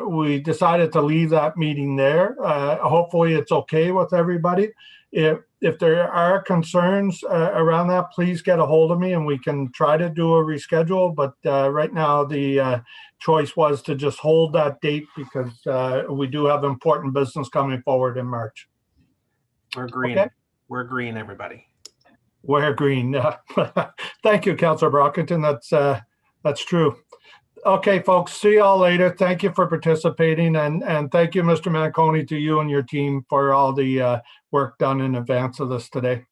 we decided to leave that meeting there. Hopefully it's okay with everybody. If there are concerns around that, please get a hold of me and we can try to do a reschedule. But right now the choice was to just hold that date because we do have important business coming forward in March. We're green. Okay. We're green, everybody. We're green. Thank you, Councillor Brockington. That's true. Okay, folks, see y'all later. Thank you for participating, and thank you, Mr. Manconi, to you and your team for all the work done in advance of this today.